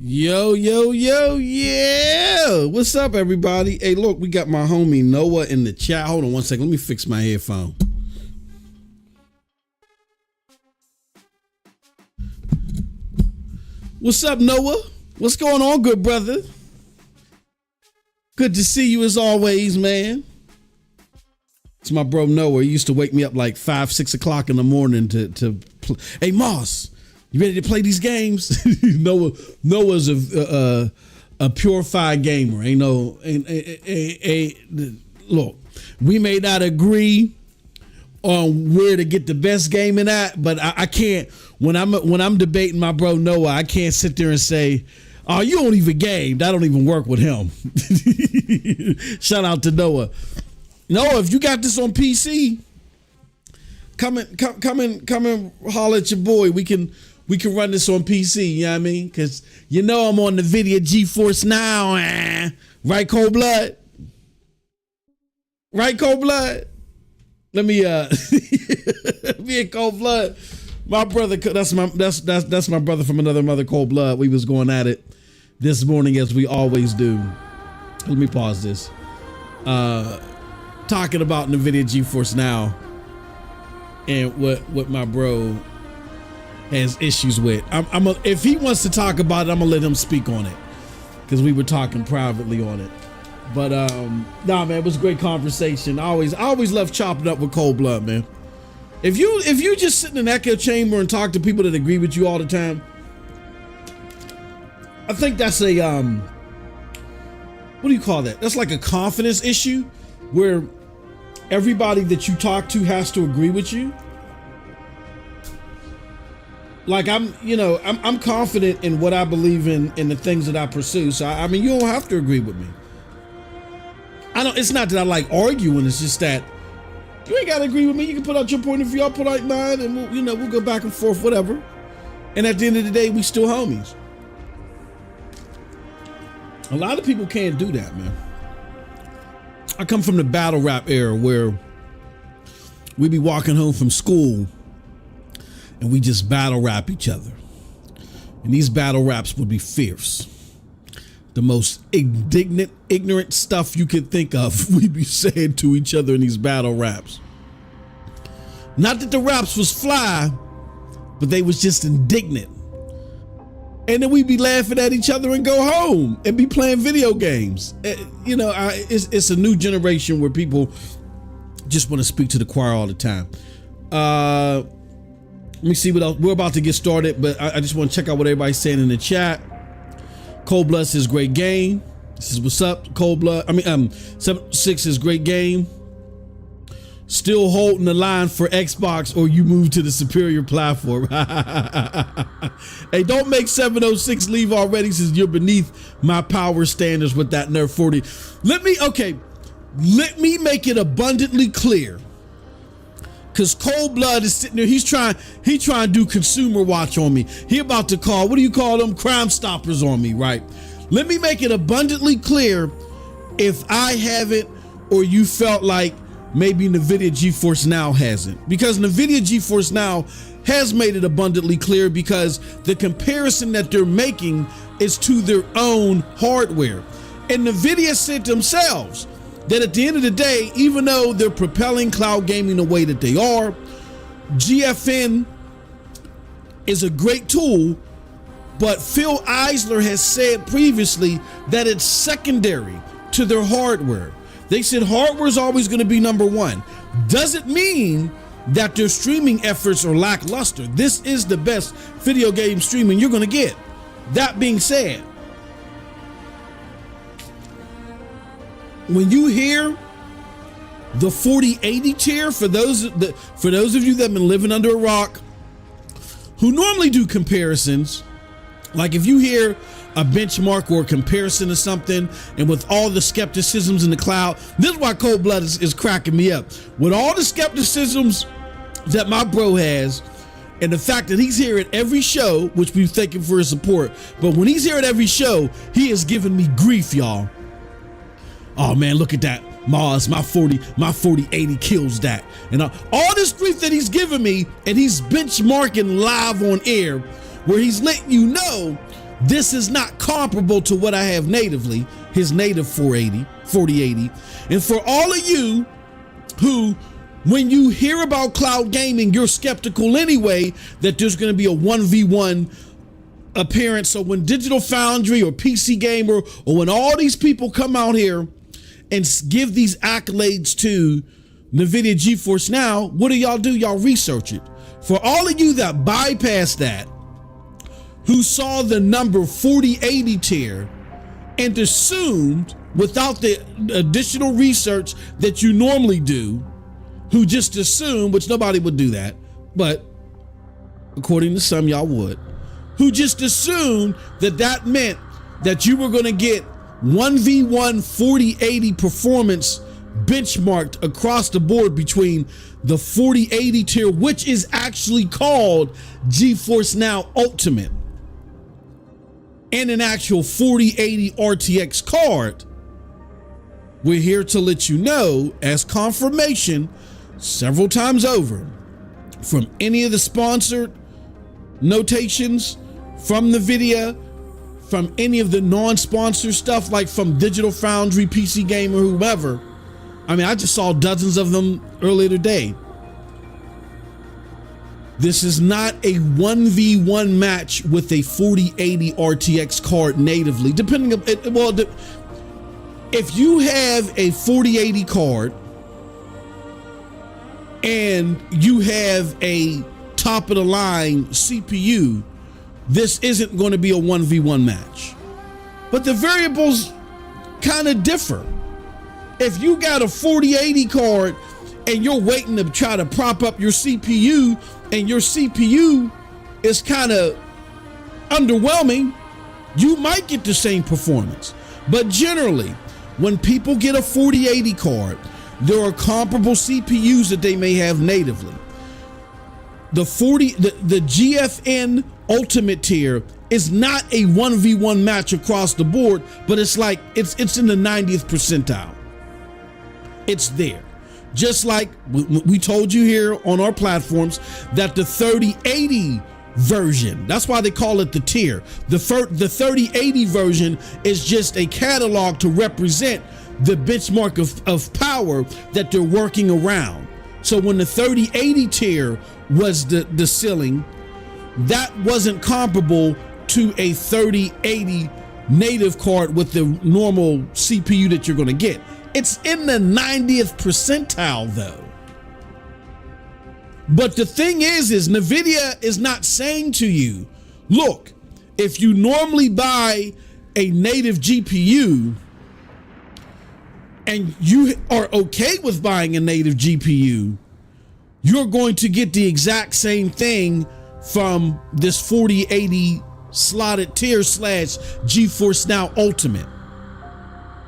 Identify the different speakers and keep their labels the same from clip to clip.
Speaker 1: Yo, yo, yo, yeah. What's up, everybody? Hey, look, we got my homie Noah in the chat. Hold on one second. Let me fix my headphone. What's up, Noah? What's going on, good brother? Good to see you as always, man. It's my bro Noah. He used to wake me up like 5, 6 o'clock in the morning to play. Hey, Moss, you ready to play these games? Noah's a purified gamer. Look, we may not agree on where to get the best gaming at, but I can't. When I'm debating my bro Noah, I can't sit there and say, "Oh, you don't even game." That don't even work with him. Shout out to Noah. Noah, if you got this on PC, come and holler at your boy. We can run this on PC. You know what I mean? Because I'm on the video GForce Now. Right, Cold Blood? Right, Cold Blood? Let me me and Cold Blood. My brother, that's my brother from another mother, Cold Blood. We was going at it this morning as we always do. Let me pause this. Talking about NVIDIA GeForce Now and what my bro has issues with. If he wants to talk about it, I'm gonna let him speak on it because we were talking privately on it. But nah, man, it was a great conversation. I always love chopping up with Cold Blood, man. If you just sit in an echo chamber and talk to people that agree with you all the time, I think that's a what do you call that? That's like a confidence issue where everybody that you talk to has to agree with you. Like I'm confident in what I believe in the things that I pursue. So I mean, you don't have to agree with me. It's not that I like arguing. It's just that you ain't gotta agree with me. You can put out your point of view. I'll put out mine, and we'll go back and forth, whatever. And at the end of the day, we still homies. A lot of people can't do that, man. I come from the battle rap era where we be walking home from school and we just battle rap each other. And these battle raps would be fierce. The most indignant, ignorant stuff you could think of, we be saying to each other in these battle raps. Not that the raps was fly, but they was just indignant. And then we'd be laughing at each other and go home and be playing video games. It's a new generation where people just want to speak to the choir all the time. Let me see what else. We're about to get started, but I just want to check out what everybody's saying in the chat. Cold Blood says great game. This is what's up, Cold Blood. 76 is great game. Still holding the line for Xbox or you move to the superior platform. Hey, don't make 706 leave already since you're beneath my power standards with that Nerf 40. Let me make it abundantly clear. Cause Cold Blood is sitting there. He trying to do consumer watch on me. He about to call, what do you call them? Crime Stoppers on me, right? Let me make it abundantly clear if I haven't or you felt like maybe NVIDIA GeForce Now hasn't. Because NVIDIA GeForce Now has made it abundantly clear because the comparison that they're making is to their own hardware. And NVIDIA said themselves that at the end of the day, even though they're propelling cloud gaming the way that they are, GFN is a great tool, but Phil Eisler has said previously that it's secondary to their hardware. They said hardware is always going to be number one. Doesn't mean that their streaming efforts are lackluster. This is the best video game streaming you're going to get. That being said, when you hear the 4080 tier, for those of you that have been living under a rock, who normally do comparisons, like if you hear a benchmark or a comparison of something, and with all the skepticisms in the cloud, this is why Cold Blood is cracking me up. With all the skepticisms that my bro has, and the fact that he's here at every show, which we thank him for his support, but when he's here at every show, he is giving me grief, y'all. Oh man, look at that. Mars, my 4080 kills that. And all this grief that he's giving me, and he's benchmarking live on air, where he's letting you know this is not comparable to what I have natively, his native 4080. And for all of you who, when you hear about cloud gaming, you're skeptical anyway that there's going to be a 1v1 appearance. So when Digital Foundry or PC Gamer, or when all these people come out here and give these accolades to NVIDIA GeForce Now, what do? Y'all research it. For all of you that bypass that, who saw the number 4080 tier and assumed without the additional research that you normally do, who just assumed, which nobody would do that, but according to some y'all would, who just assumed that that meant that you were going to get 1v1 4080 performance benchmarked across the board between the 4080 tier, which is actually called GeForce Now Ultimate, and an actual 4080 RTX card. We're here to let you know, as confirmation several times over, from any of the sponsored notations from NVIDIA, from any of the non-sponsored stuff like from Digital Foundry, PC Gamer, whoever. I mean, I just saw dozens of them earlier today. This is not a 1v1 match with a 4080 RTX card natively. Depending on, well, if you have a 4080 card and you have a top of the line CPU, this isn't going to be a 1v1 match. But the variables kind of differ. If you got a 4080 card and you're waiting to try to prop up your CPU, and your CPU is kind of underwhelming, you might get the same performance. But generally, when people get a 4080 card, there are comparable CPUs that they may have natively. The GFN Ultimate tier is not a 1v1 match across the board, but it's like it's in the 90th percentile. It's there. Just like we told you here on our platforms that the 3080 version, that's why they call it the tier. The 3080 version is just a catalog to represent the benchmark of power that they're working around. So when the 3080 tier was the ceiling, that wasn't comparable to a 3080 native card with the normal CPU that you're going to get. It's in the 90th percentile though. But the thing is NVIDIA is not saying to you, look, if you normally buy a native GPU and you are okay with buying a native GPU, you're going to get the exact same thing from this 4080 slotted tier / GeForce Now Ultimate.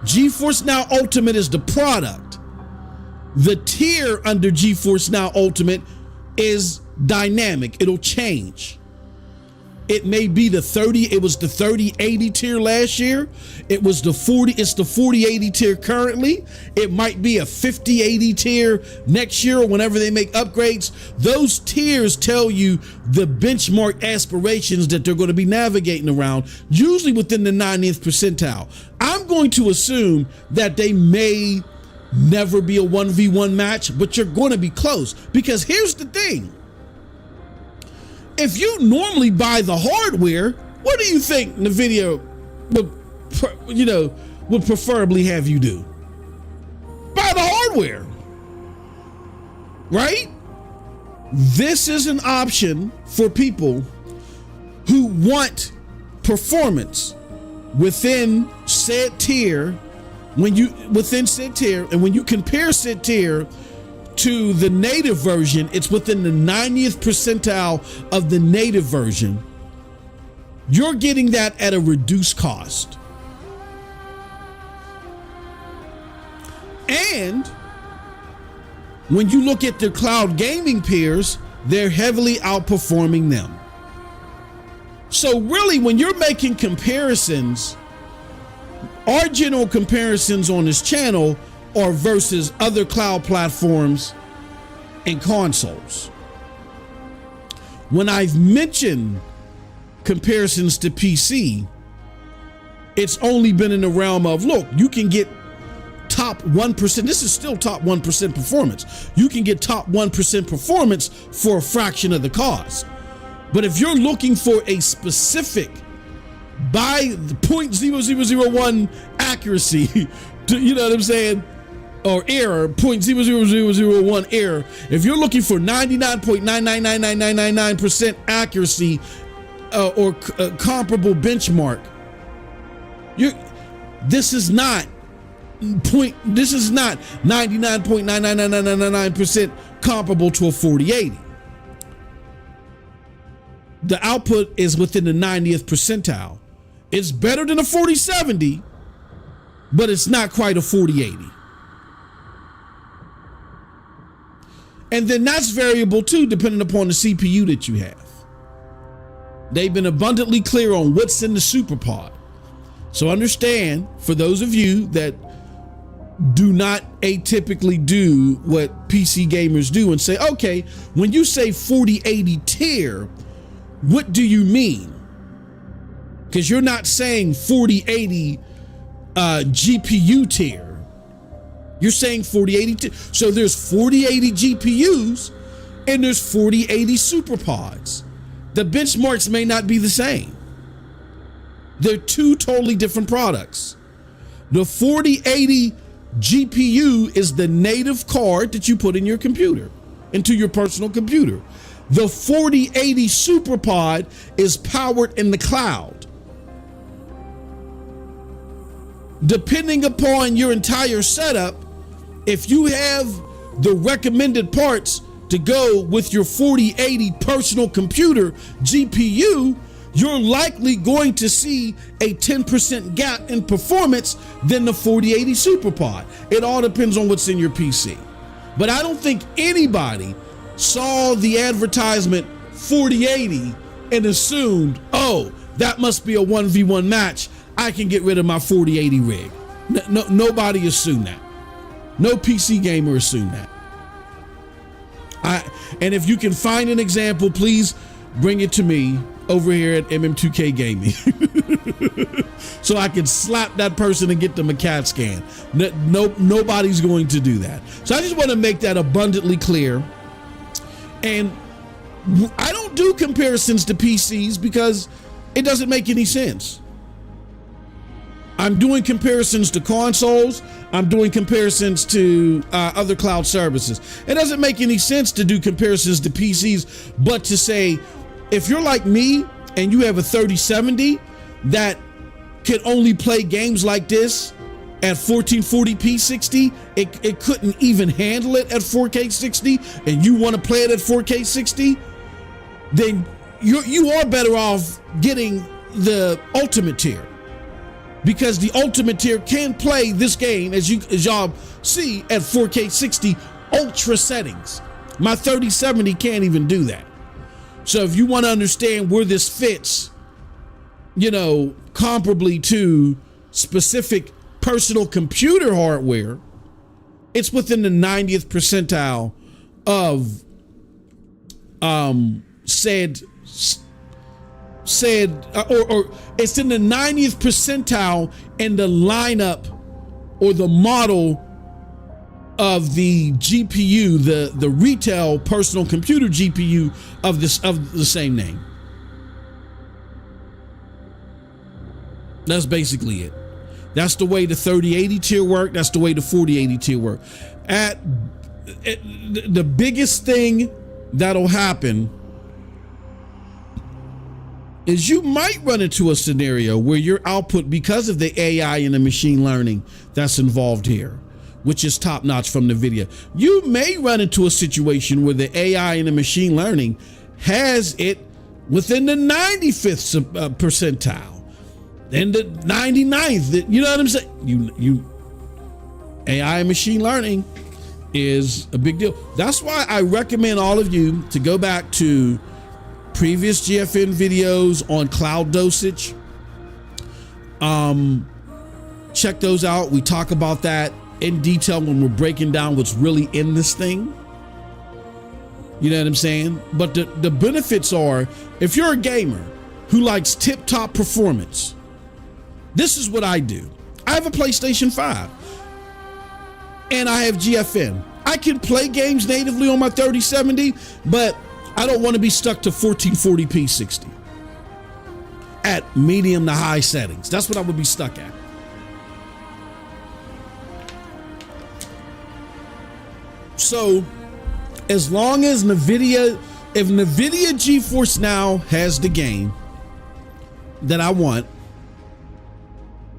Speaker 1: GeForce Now Ultimate is the product. The tier under GeForce Now Ultimate is dynamic. It'll change. It may be it was the 3080 tier last year. It's the 4080 tier currently. It might be a 5080 tier next year or whenever they make upgrades. Those tiers tell you the benchmark aspirations that they're going to be navigating around, usually within the 90th percentile. I'm going to assume that they may never be a 1v1 match, but you're going to be close, because here's the thing. If you normally buy the hardware, what do you think NVIDIA would preferably have you do? Buy the hardware, right? This is an option for people who want performance within said tier. And when you compare said tier to the native version, it's within the 90th percentile of the native version. You're getting that at a reduced cost. And when you look at the cloud gaming peers, they're heavily outperforming them. So really, when you're making comparisons, our general comparisons on this channel are versus other cloud platforms and consoles. When I've mentioned comparisons to PC, it's only been in the realm of, look, you can get top 1%. This is still top 1% performance. You can get top 1% performance for a fraction of the cost. But if you're looking for a specific by the 0.0001 accuracy, you know what I'm saying? Or error, 0.0001 error. If you're looking for 99.9999999% accuracy or comparable benchmark, this is not 99.99999% comparable to a 4080. The output is within the 90th percentile. It's better than a 4070, but it's not quite a 4080. And then that's variable too, depending upon the CPU that you have. They've been abundantly clear on what's in the SuperPod. So understand, for those of you that do not atypically do what PC gamers do and say, okay, when you say 4080 tier, what do you mean? Because you're not saying 4080 GPU tier. You're saying 4080 tier. So there's 4080 GPUs and there's 4080 SuperPods. The benchmarks may not be the same. They're two totally different products. The 4080 GPU is the native card that you put in your computer, into your personal computer. The 4080 SuperPod is powered in the cloud. Depending upon your entire setup, if you have the recommended parts to go with your 4080 personal computer GPU, you're likely going to see a 10% gap in performance than the 4080 SuperPod. It all depends on what's in your PC. But I don't think anybody saw the advertisement 4080 and assumed, oh, that must be a 1v1 match. I can get rid of my 4080 rig. Nobody assumed that. No PC gamer assumed that. And if you can find an example, please bring it to me over here at MM2K Gaming so I can slap that person and get them a CAT scan. Nobody's going to do that. So I just want to make that abundantly clear. And I don't do comparisons to PCs because it doesn't make any sense. I'm doing comparisons to consoles. I'm doing comparisons to other cloud services. It doesn't make any sense to do comparisons to PCs, but to say, if you're like me and you have a 3070 that can only play games like this at 1440p 60, it couldn't even handle it at 4K 60, and you want to play it at 4K 60, then you are better off getting the ultimate tier. Because the ultimate tier can play this game, as y'all see, at 4K 60 ultra settings. My 3070 can't even do that. So if you want to understand where this fits, comparably to specific personal computer hardware, it's within the 90th percentile of or it's in the 90th percentile in the lineup or the model of the GPU, the retail personal computer GPU of the same name. That's basically it. That's the way the 3080 tier work. That's the way the 4080 tier work. The biggest thing that'll happen is you might run into a scenario where your output, because of the AI and the machine learning that's involved here, which is top notch from NVIDIA, you may run into a situation where the AI and the machine learning has it within the 95th percentile and the 99th. You know what I'm saying? AI and machine learning is a big deal. That's why I recommend all of you to go back to previous GFN videos on cloud dosage. Check those out. We talk about that in detail when we're breaking down what's really in this thing. You know what I'm saying? But the benefits are, if you're a gamer who likes tip-top performance, this is what I do. I have a PlayStation 5 and I have GFN. I can play games natively on my 3070, but I don't want to be stuck to 1440p 60 at medium to high settings. That's what I would be stuck at. So as long as if NVIDIA GeForce Now has the game that I want,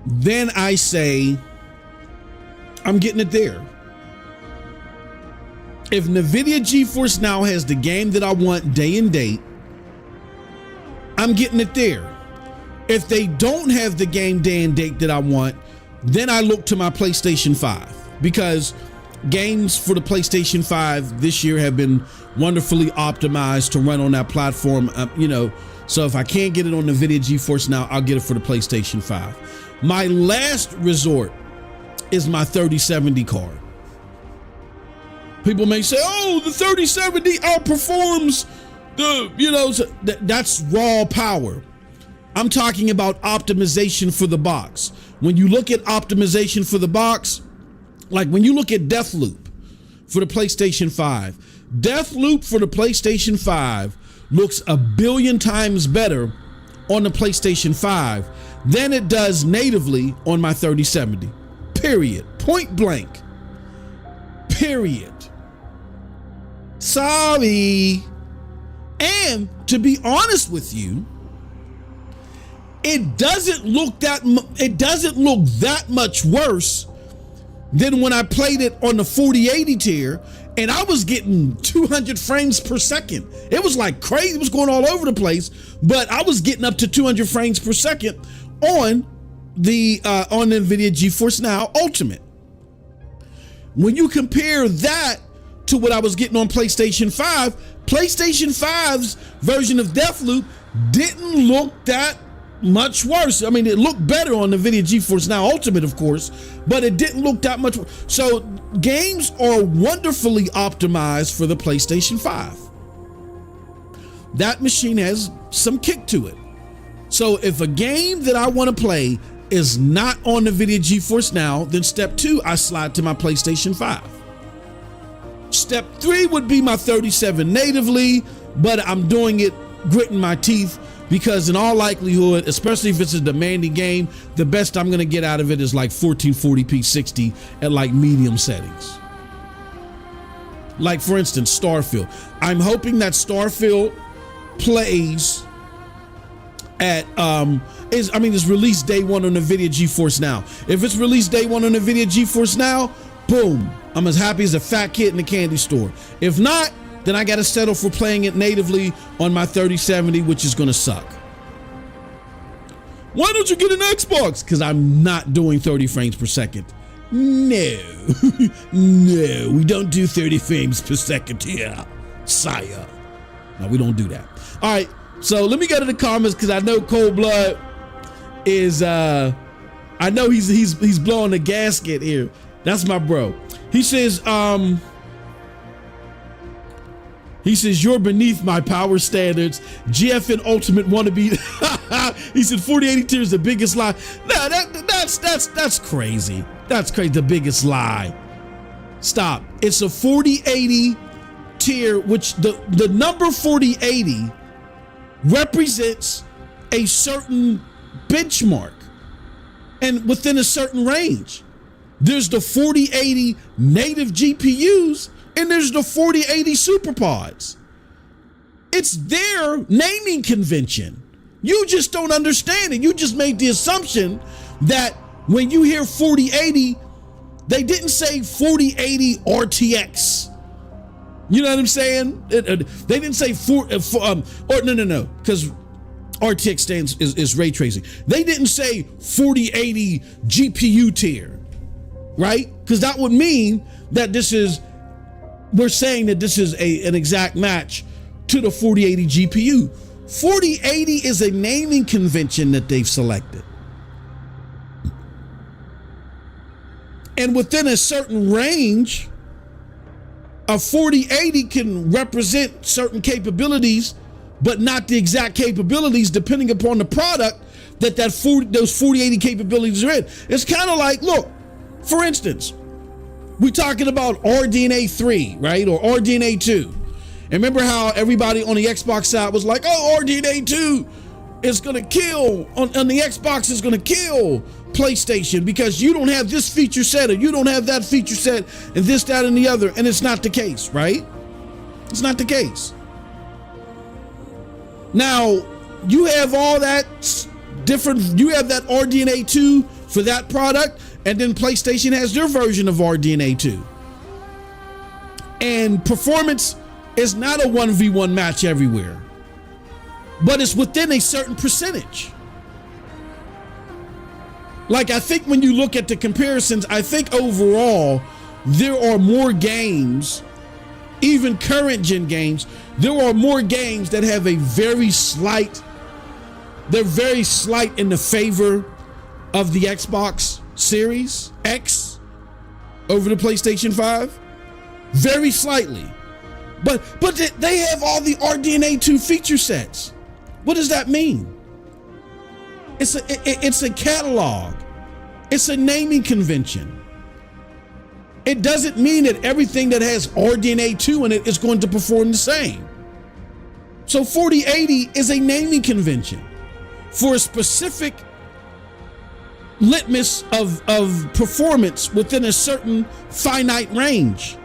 Speaker 1: then I say I'm getting it there. If NVIDIA GeForce Now has the game that I want day and date, I'm getting it there. If they don't have the game day and date that I want, then I look to my PlayStation 5, because games for the PlayStation 5 this year have been wonderfully optimized to run on that platform. So if I can't get it on NVIDIA GeForce Now, I'll get it for the PlayStation 5. My last resort is my 3070 card. People may say, oh, the 3070 outperforms that's raw power. I'm talking about optimization for the box. When you look at optimization for the box, like when you look at Deathloop for the PlayStation 5, Deathloop for the PlayStation 5 looks 1 billion times better on the PlayStation 5 than it does natively on my 3070. Period. Point blank. Period. Sorry. And to be honest with you, it doesn't look that much worse than when I played it on the 4080 tier and I was getting 200 frames per second. It was like crazy. It was going all over the place, but I was getting up to 200 frames per second on the NVIDIA GeForce Now Ultimate. When you compare that to what I was getting on PlayStation 5, PlayStation 5's version of Deathloop didn't look that much worse. I mean, it looked better on the NVIDIA GeForce Now Ultimate, of course, but it didn't look that much worse. So games are wonderfully optimized for the PlayStation 5. That machine has some kick to it. So if a game that I want to play is not on the NVIDIA GeForce Now, then step 2, I slide to my PlayStation 5. Step 3 would be my 37 natively, but I'm doing it gritting my teeth, because in all likelihood, especially if it's a demanding game, the best I'm going to get out of it is like 1440p 60 at like medium settings. Like for instance, Starfield. I'm hoping that Starfield plays at it's released day 1 on NVIDIA GeForce Now. If it's released day 1 on NVIDIA GeForce Now, boom, I'm as happy as a fat kid in the candy store. If not, then I got to settle for playing it natively on my 3070, which is going to suck. Why don't you get an Xbox? Because I'm not doing 30 frames per second. No, no, we don't do 30 frames per second here, sire. No, we don't do that. All right, so let me go to the comments, because I know Cold Blood is, I know he's blowing the gasket here. That's my bro. He says, you're beneath my power standards. GFN Ultimate wannabe. He said 4080 tier is the biggest lie. No, that's crazy. That's crazy. The biggest lie. Stop. It's a 4080 tier, which the number 4080 represents a certain benchmark and within a certain range. There's the 4080 native GPUs and there's the 4080 SuperPods. It's their naming convention. You just don't understand it. You just made the assumption that when you hear 4080, they didn't say 4080 RTX. You know what I'm saying? They didn't say no, because RTX is ray tracing. They didn't say 4080 GPU tier, right? Because that would mean that we're saying that this is an exact match to the 4080 GPU. 4080 is a naming convention that they've selected. And within a certain range, a 4080 can represent certain capabilities but not the exact capabilities depending upon the product those 4080 capabilities are in. It's kind of like, look, for instance, we're talking about RDNA 3, right? Or RDNA 2. And remember how everybody on the Xbox side was like, oh, RDNA 2 is going to kill, on the Xbox is going to kill PlayStation because you don't have this feature set or you don't have that feature set and this, that, and the other. And it's not the case, right? It's not the case. Now, you have all that you have that RDNA 2 for that product, and then PlayStation has their version of RDNA 2. And performance is not a 1v1 match everywhere, but it's within a certain percentage. Like, I think when you look at the comparisons, I think overall there are more games, even current gen games, there are more games that have a very slight in the favor of the Xbox Series X over the PlayStation 5. Very slightly. But they have all the RDNA 2 feature sets. What does that mean? It's a catalog. It's a naming convention. It doesn't mean that everything that has RDNA 2 in it is going to perform the same. So 4080 is a naming convention for a specific litmus of performance within a certain finite range.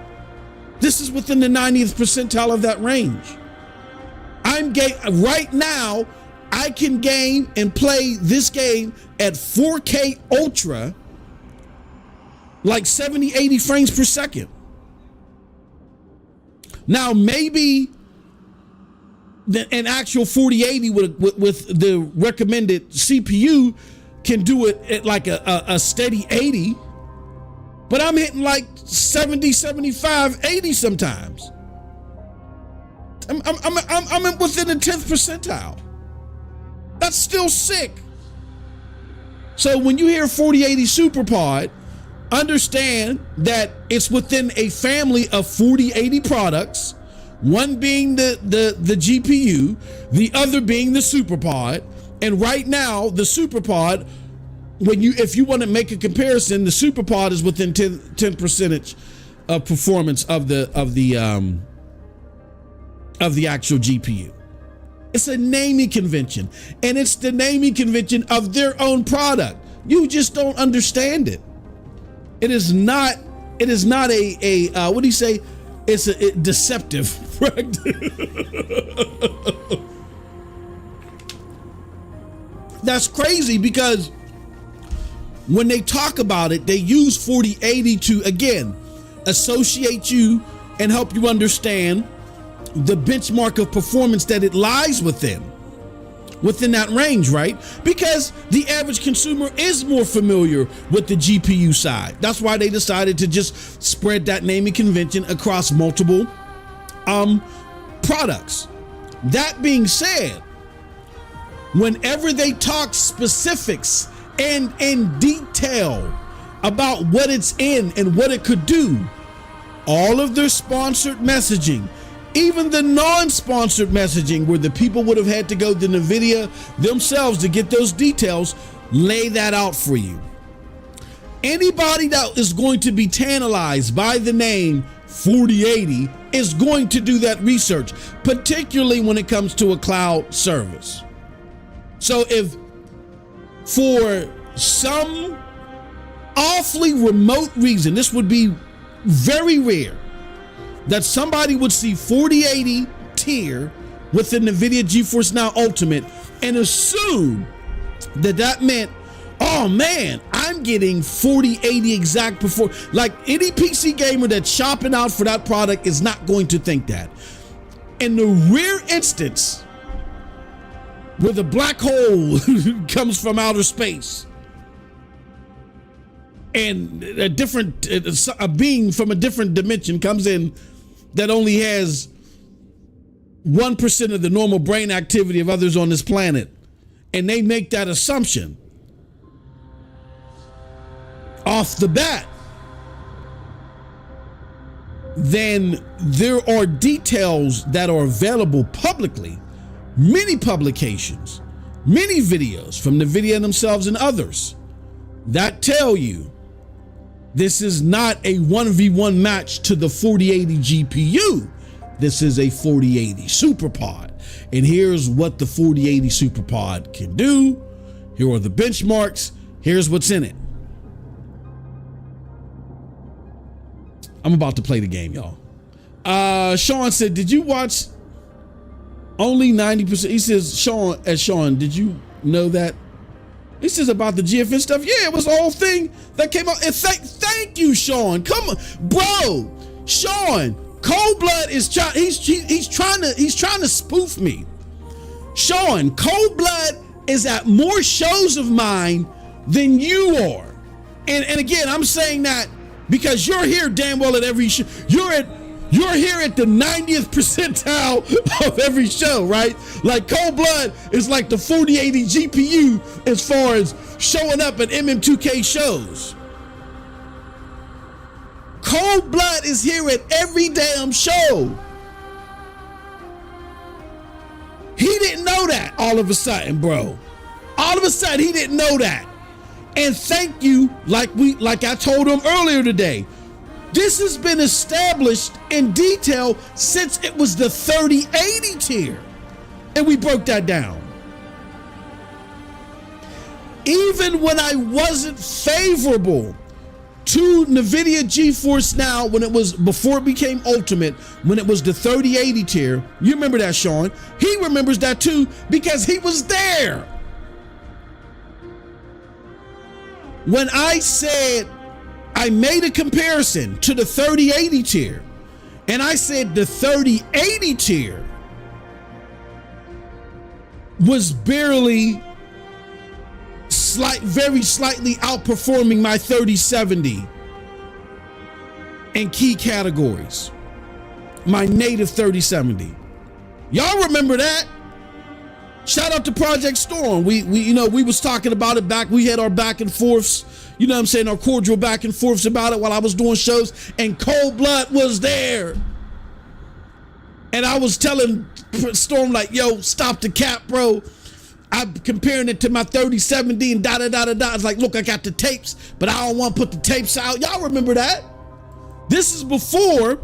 Speaker 1: This is within the 90th percentile of that range. Right now, I can game and play this game at 4K Ultra, like 70, 80 frames per second. Now, maybe an actual 4080 with the recommended CPU can do it at like a steady 80, but I'm hitting like 70, 75, 80 sometimes. I'm within the 10th percentile. That's still sick. So when you hear 4080 SuperPod, understand that it's within a family of 4080 products, one being the GPU, the other being the SuperPod. And right now, the SuperPod, if you want to make a comparison, the SuperPod is within 10 percentage of performance of the actual GPU. It's a naming convention, and it's the naming convention of their own product. You just don't understand it. It is not a what do you say? It's a deceptive. That's crazy, because when they talk about it, they use 4080 to, again, associate you and help you understand the benchmark of performance that it lies within that range, right? Because the average consumer is more familiar with the GPU side. That's why they decided to just spread that naming convention across multiple products. That being said, whenever they talk specifics and in detail about what it's in and what it could do, all of their sponsored messaging, even the non-sponsored messaging where the people would have had to go to NVIDIA themselves to get those details, lay that out for you. Anybody that is going to be tantalized by the name 4080 is going to do that research, particularly when it comes to a cloud service. So if for some awfully remote reason, this would be very rare, that somebody would see 4080 tier within the NVIDIA GeForce Now Ultimate and assume that meant, oh man, I'm getting 4080 exact performance. Like, any PC gamer that's shopping out for that product is not going to think that. In the rare instance where the black hole comes from outer space and a being from a different dimension comes in that only has 1% of the normal brain activity of others on this planet, and they make that assumption off the bat, then there are details that are available publicly many publications, many videos from NVIDIA themselves and others that tell you this is not a 1v1 match to the 4080 GPU. This is a 4080 SuperPod. And here's what the 4080 SuperPod can do. Here are the benchmarks. Here's what's in it. I'm about to play the game, y'all. Sean said, did you watch only 90%? He says, Sean, did you know that? He says about the GFN stuff. Yeah, it was the whole thing that came out. And thank you, Sean. Come on, bro. Sean, Cold Blood is he's trying to spoof me. Sean, Cold Blood is at more shows of mine than you are. And again, I'm saying that because you're here damn well at every show. You're here at the 90th percentile of every show, right? Like Cold Blood is like the 4080 GPU as far as showing up at MM2K shows. Cold Blood is here at every damn show. He didn't know that all of a sudden, bro. All of a sudden, he didn't know that. And thank you, like I told him earlier today. This has been established in detail since it was the 3080 tier. And we broke that down. Even when I wasn't favorable to NVIDIA GeForce Now, when it was before it became Ultimate, when it was the 3080 tier, you remember that, Sean? He remembers that too because he was there. When I said, I made a comparison to the 3080 tier, and I said the 3080 tier was barely very slightly outperforming my 3070 in key categories, my native 3070. Y'all remember that? Shout out to Project Storm. We was talking about it back. We had our back and forths, you know what I'm saying, our cordial back and forths about it while I was doing shows, and Cold Blood was there. And I was telling Storm, like, yo, stop the cap, bro. I'm comparing it to my 3070 and da-da-da-da-da. It's like, look, I got the tapes, but I don't want to put the tapes out. Y'all remember that? This is before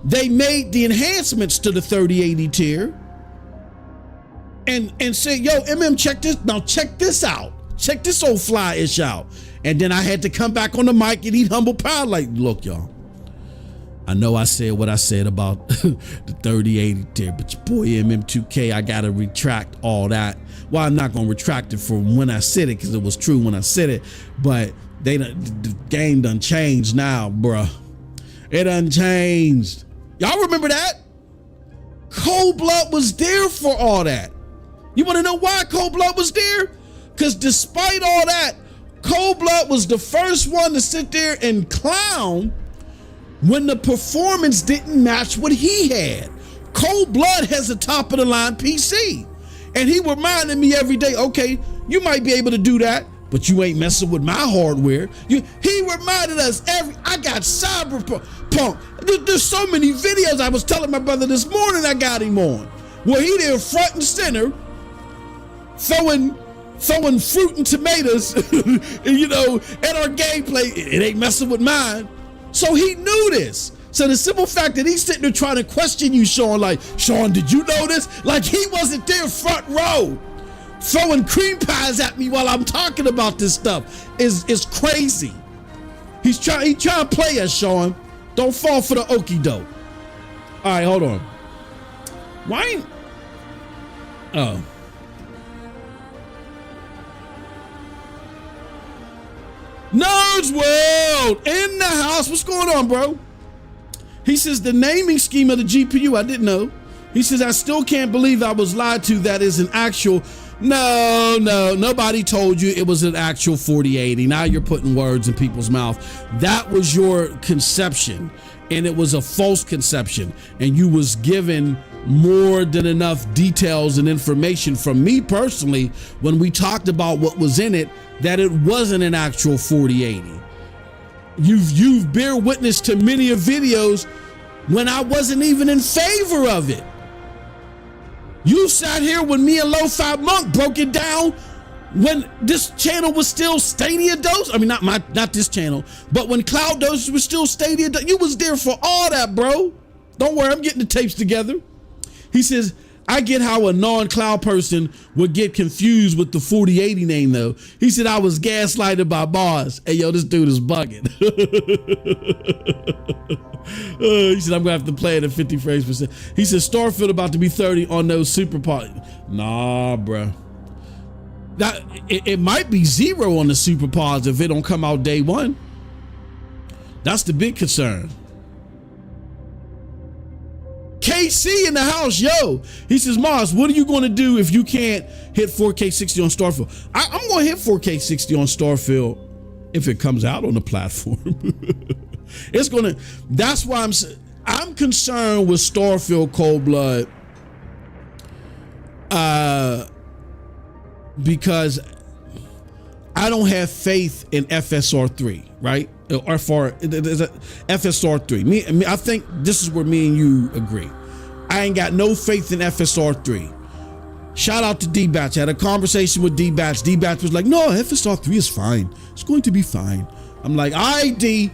Speaker 1: they made the enhancements to the 3080 tier. And say, yo, MM, check this. Now check this out. Check this old fly-ish out. And then I had to come back on the mic and eat humble pie. Like, look, y'all, I know I said what I said about the 3080 tier, but your boy MM2K, I got to retract all that. Well, I'm not going to retract it from when I said it because it was true when I said it. But the game done changed now, bruh. It done changed. Y'all remember that? Cold Blood was there for all that. You want to know why Cold Blood was there? Because despite all that, Cold Blood was the first one to sit there and clown when the performance didn't match what he had. Cold Blood has a top of the line PC. And he reminded me every day, okay, you might be able to do that, but you ain't messing with my hardware. He reminded us I got Cyberpunk. There's so many videos. I was telling my brother this morning I got him on, where he there front and center, throwing fruit and tomatoes, you know, at our gameplay. It ain't messing with mine. So he knew this. So the simple fact that he's sitting there trying to question you, Sean, like, Sean, did you know this? Like he wasn't there front row throwing cream pies at me while I'm talking about this stuff is crazy. He trying to play us, Sean. Don't fall for the okie doke. All right, hold on. Why ain't... Oh. Nerds World in the house. What's going on, bro? He says the naming scheme of the GPU, I didn't know. He says, I still can't believe I was lied to. That is an actual... No, nobody told you it was an actual 4080. Now you're putting words in people's mouth. That was your conception, and it was a false conception, and you was given more than enough details and information from me personally when we talked about what was in it, that it wasn't an actual 4080. You've bear witness to many of videos when I wasn't even in favor of it. You sat here when me and Lo-Fi Monk broke it down when this channel was still Stadia Dose. I mean, not this channel, but when Cloud Dose was still Stadia Dose. You was there for all that, bro. Don't worry, I'm getting the tapes together. He says, I get how a non-cloud person would get confused with the 4080 name though. He said, I was gaslighted by bars. Hey, yo, this dude is bugging. He said, I'm gonna have to play it at 50 frames per second. He said, Starfield about to be 30 on those super pods. Nah, bruh. That, it might be 0 on the super pods if it don't come out day one. That's the big concern. KC in the house, yo. He says, Mars, what are you going to do if you can't hit 4K 60 on Starfield? I'm going to hit 4K 60 on Starfield if it comes out on the platform. It's going to, that's why I'm concerned with Starfield Cold Blood. Because I don't have faith in FSR3, right? Or for FSR3. I think this is where me and you agree. I ain't got no faith in FSR3. Shout out to D-Batch. I had a conversation with D-Batch. D-Batch was like, no, FSR3 is fine. It's going to be fine. I'm like, all right, D.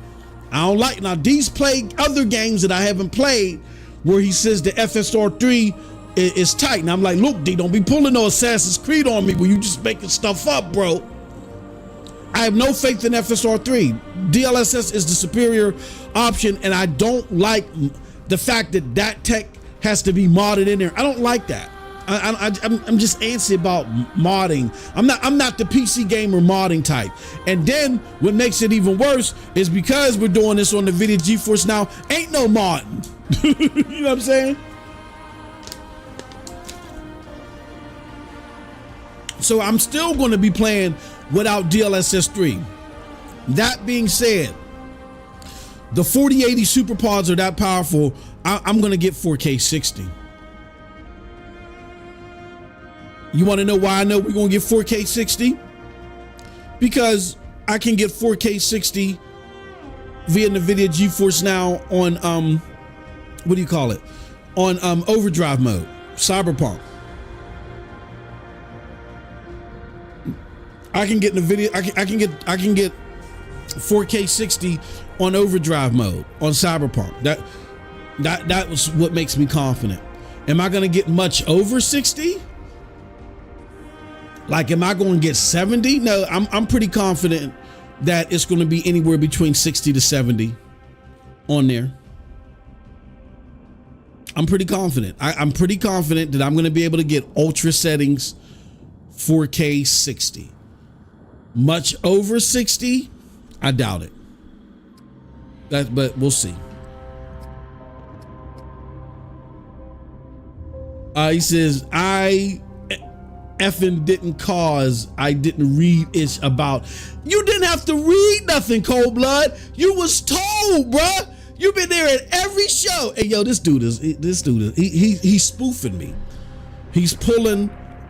Speaker 1: I don't like, now D's played other games that I haven't played where he says the FSR3 is tight. And I'm like, look, D, don't be pulling no Assassin's Creed on me where you just making stuff up, bro. I have no faith in FSR3. DLSS is the superior option, and I don't like the fact that that tech has to be modded in there. I don't like that. I'm just antsy about modding. I'm not the PC gamer modding type. And then what makes it even worse is because we're doing this on the By Geforce Now, ain't no modding. You know what I'm saying? So I'm still going to be playing without DLSS 3. That being said, the 4080 super pods are that powerful. I'm going to get 4K 60. You want to know why I know we're going to get 4K 60? Because I can get 4K 60 via NVIDIA GeForce Now on what do you call it? On overdrive mode, Cyberpunk. I can get NVIDIA. I can get 4K 60 on overdrive mode on Cyberpunk. That was what makes me confident. Am I going to get much over 60? Like, am I going to get 70? No, I'm pretty confident that it's going to be anywhere between 60 to 70 on there. I'm pretty confident. I'm pretty confident that I'm going to be able to get ultra settings 4K 60. Much over 60, I doubt it. But we'll see. He says, I effing didn't cause, I didn't read it's about. You didn't have to read nothing, Cold Blood. You was told, bruh. You've been there at every show. Hey, yo, this dude is he's spoofing me. He's pulling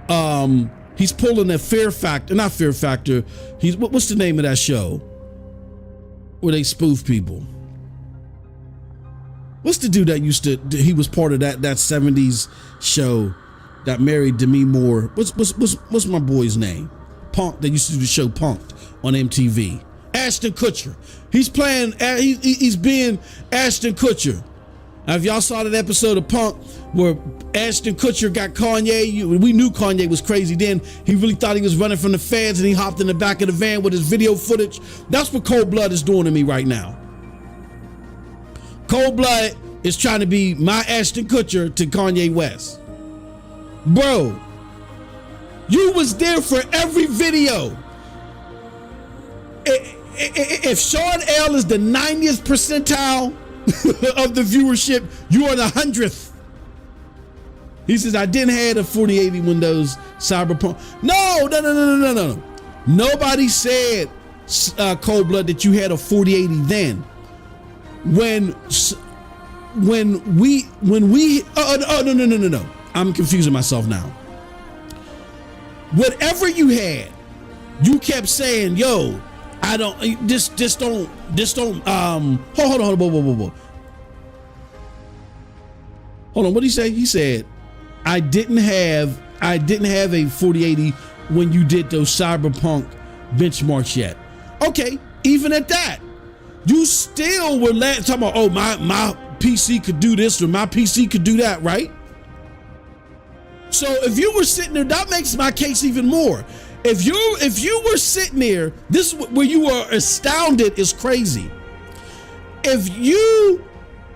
Speaker 1: a Fear Factor, not Fear Factor. What's the name of that show where they spoof people? What's the dude that he was part of that 70s show that married Demi Moore? What's my boy's name? Punk, that used to do the show Punked on MTV. Ashton Kutcher. He's playing, he's being Ashton Kutcher. Now, if y'all saw that episode of Punk where Ashton Kutcher got Kanye, we knew Kanye was crazy then. He really thought he was running from the feds and he hopped in the back of the van with his video footage. That's what Cold Blood is doing to me right now. Cold Blood is trying to be my Ashton Kutcher to Kanye West. Bro, you was there for every video. If Sean L is the 90th percentile of the viewership, you are the 100th. He says, I didn't have a 4080 Windows Cyberpunk. No. Nobody said, Cold Blood, that you had a 4080 then. When we no. I'm confusing myself now. Whatever you had, you kept saying, yo, I don't, just don't, hold on. Hold on, what did he say? He said, I didn't have a 4080 when you did those cyberpunk benchmarks yet. Okay, even at that, you still were talking about, oh, my PC could do this or my PC could do that, right? So if you were sitting there, that makes my case even more. If you were sitting there, this is where you are astounded is crazy. If you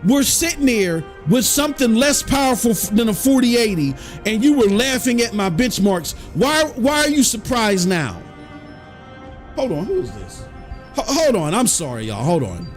Speaker 1: were sitting there with something less powerful than a 4080 and you were laughing at my benchmarks, why are you surprised now? Hold on, who is this? Hold on, I'm sorry, y'all. Hold on.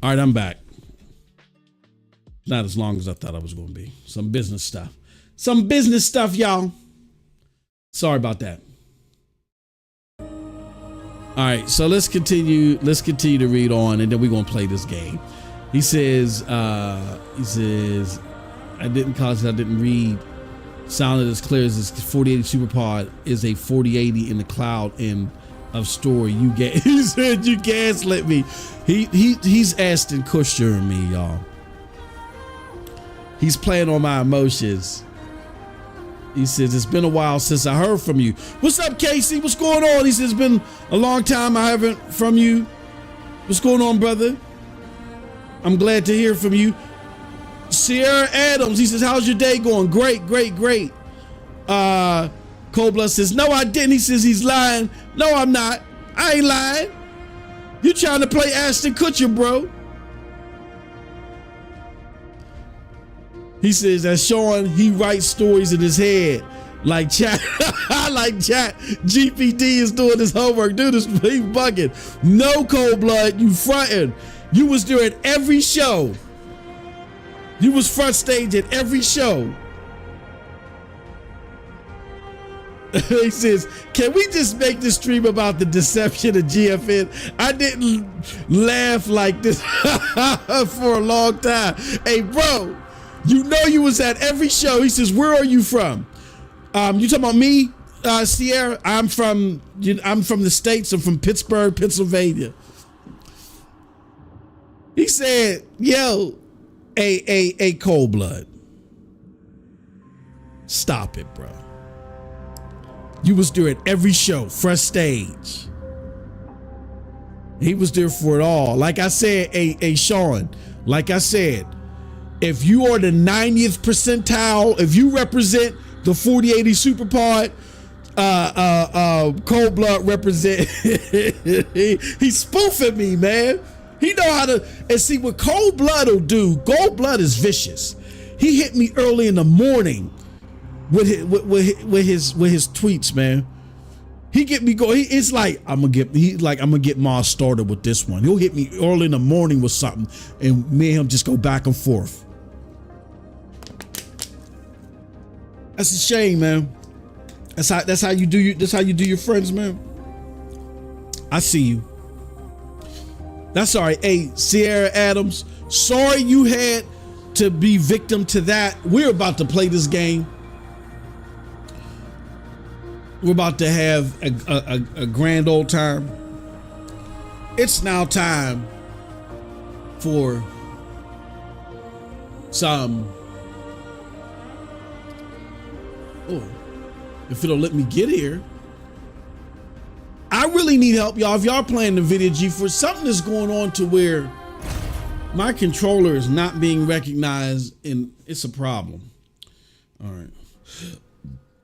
Speaker 1: All right, I'm back. Not as long as I thought I was going to be. Some business stuff. Some business stuff, y'all. Sorry about that. All right, so let's continue. Let's continue to read on, and then we're going to play this game. He says, I didn't cause I didn't read. Sounded as clear as this 4080 SuperPod is a 4080 in the cloud end of story. You get, he said you gaslit me. He's Ashton Kutcher and me, y'all. He's playing on my emotions. He says, it's been a while since I heard from you. What's up, Casey? What's going on? He says, it's been a long time I haven't from you. What's going on, brother? I'm glad to hear from you. Sierra Adams, he says, how's your day going? Great, great, great. Cold Blood says, no, I didn't. He says, he's lying. No, I'm not. I ain't lying. You trying to play Ashton Kutcher, bro. He says that Sean, he writes stories in his head like chat, like chat GPT is doing his homework. Dude, he's bugging. No, Cold Blood, you fronting. You was there at every show. You was front stage at every show. He says, can we just make this stream about the deception of GFN? I didn't laugh like this for a long time. Hey, bro, you know you was at every show. He says, where are you from? You talking about me, Sierra? I'm from the States. I'm from Pittsburgh, Pennsylvania. He said, yo, a Cold Blood. Stop it, bro. You was there at every show, front stage. He was there for it all. Like I said, a Sean, like I said, if you are the 90th percentile, if you represent the 4080 SuperPod, Cold Blood represent. He's spoofing me, man. He know how to, and see what Cold Blood will do. Cold Blood is vicious. He hit me early in the morning with his tweets, man. He get me going. It's like I'm gonna get Ma started with this one. He'll hit me early in the morning with something, and me and him just go back and forth. That's a shame, man. That's how you do your friends, man. I see you. That's all right. Hey, Sierra Adams, sorry you had to be victim to that. We're about to play this game. We're about to have a grand old time. It's now time for some. Oh, if it'll let me get here. I really need help, y'all. If y'all playing the video GeForce, something is going on to where my controller is not being recognized, and it's a problem. All right.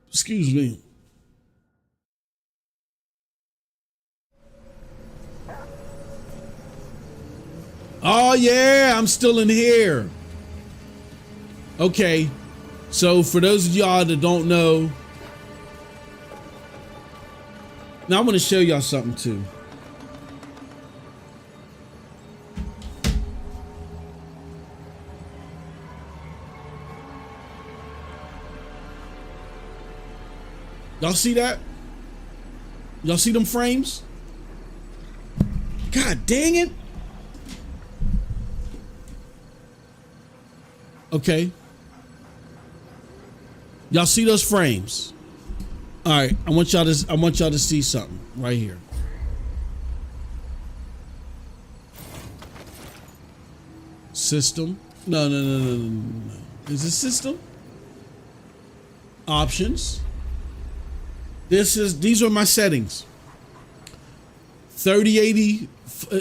Speaker 1: Excuse me. Oh yeah, I'm still in here. Okay. So for those of y'all that don't know, now I want to show y'all something too. Y'all see that? Y'all see them frames? God dang it. Okay. Y'all see those frames? All right, I want y'all to see something right here. System. No. Is it system? Options. These are my settings. 3080,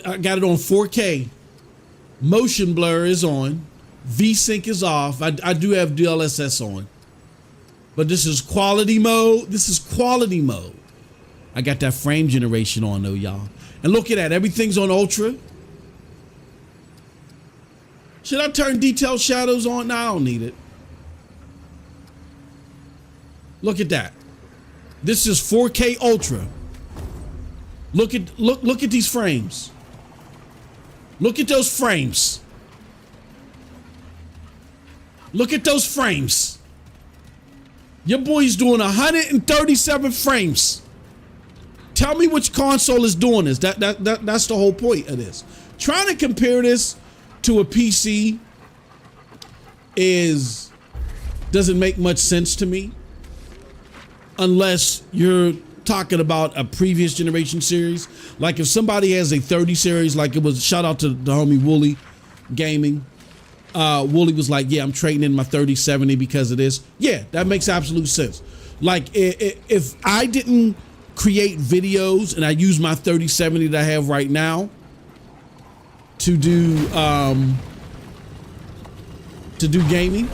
Speaker 1: I got it on 4K. Motion blur is on. VSync is off. I do have DLSS on. But this is quality mode. This is quality mode. I got that frame generation on though, y'all. And look at that. Everything's on ultra. Should I turn detailed shadows on? No, I don't need it. Look at that. This is 4K ultra. Look at these frames. Look at those frames. Look at those frames. Your boy's doing 137 frames. Tell me which console is doing this. That's the whole point of this. Trying to compare this to a PC doesn't make much sense to me, unless you're talking about a previous generation series. Like if somebody has a 30 series, like it was, shout out to the homie Wooly Gaming. Wooly was like, yeah, I'm trading in my 3070 because of this. Yeah, that makes absolute sense. Like if I didn't create videos and I use my 3070 that I have right now to do gaming,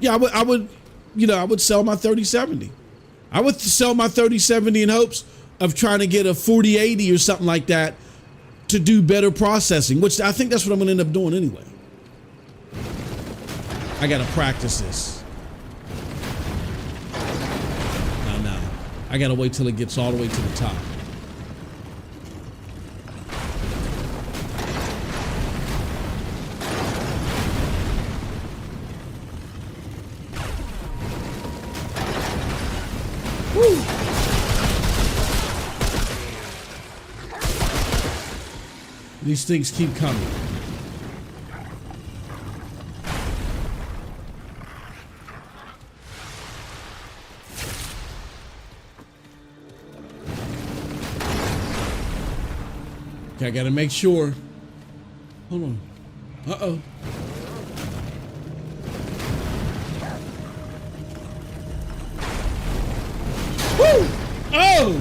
Speaker 1: yeah, I would sell my 3070. I would sell my 3070 in hopes of trying to get a 4080 or something like that to do better processing, which I think that's what I'm gonna end up doing anyway. I gotta practice this. No. I gotta wait till it gets all the way to the top. Woo. These things keep coming. Okay, I gotta make sure. Hold on. Uh-oh. Woo! Oh!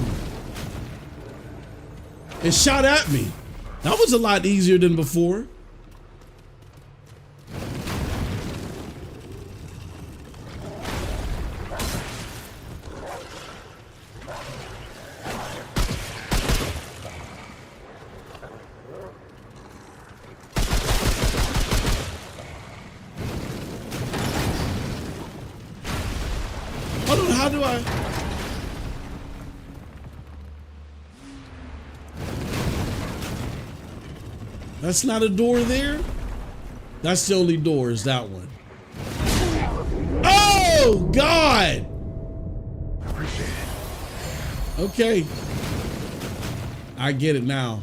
Speaker 1: It shot at me. That was a lot easier than before. Hold on, how do I? That's not a door there? That's the only door, is that one. Oh, God! Okay. I get it now.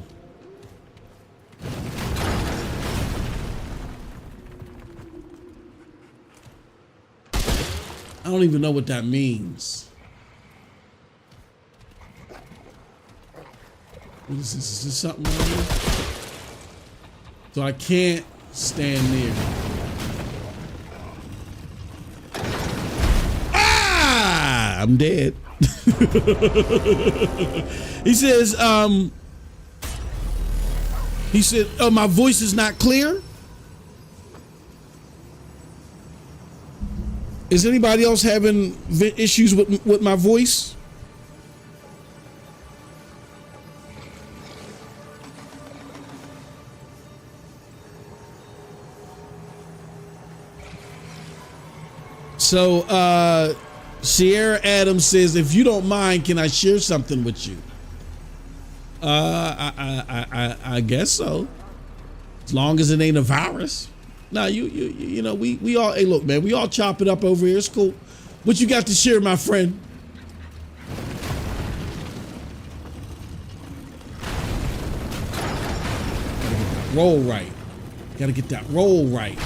Speaker 1: I don't even know what that means. What is this? Is this something right here? So I can't stand near. Ah! I'm dead. He says, he said, oh, my voice is not clear? Is anybody else having issues with my voice? So, Sierra Adams says, if you don't mind, can I share something with you? I guess so. As long as it ain't a virus. No, you know, we all, hey, look, man, we all chop it up over here. It's cool. What you got to share, my friend? Roll right. Gotta get that roll right.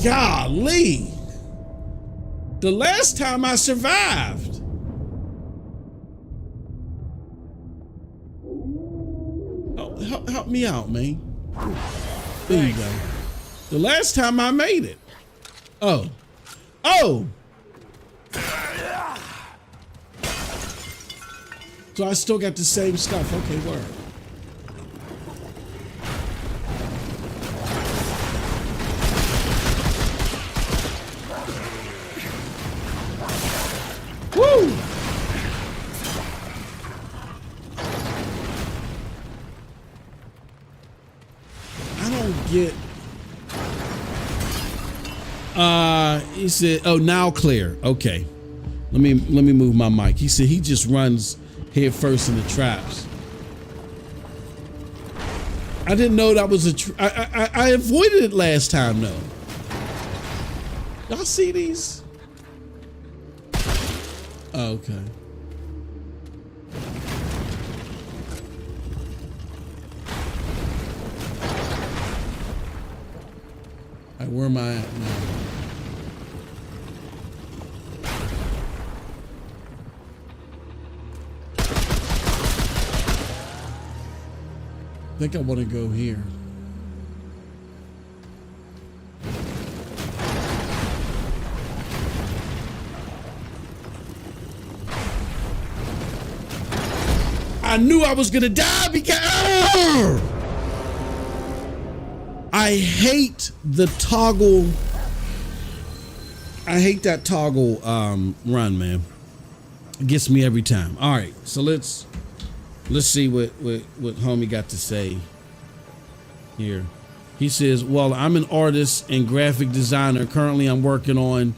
Speaker 1: Golly, the last time I survived. Oh, help me out, man. There you go. The last time I made it. Oh. So I still got the same stuff. Okay, word. Woo! I don't get said, oh, now clear. Okay. Let me move my mic. He said he just runs head first in the traps. I didn't know that was I avoided it last time though. Y'all see these? Oh, okay. All right, where am I at now? I think I want to go here. I knew I was gonna die because I hate the toggle. I hate that toggle run, man. It gets me every time. All right, so let's see what homie got to say here. He says, well, I'm an artist and graphic designer. Currently I'm working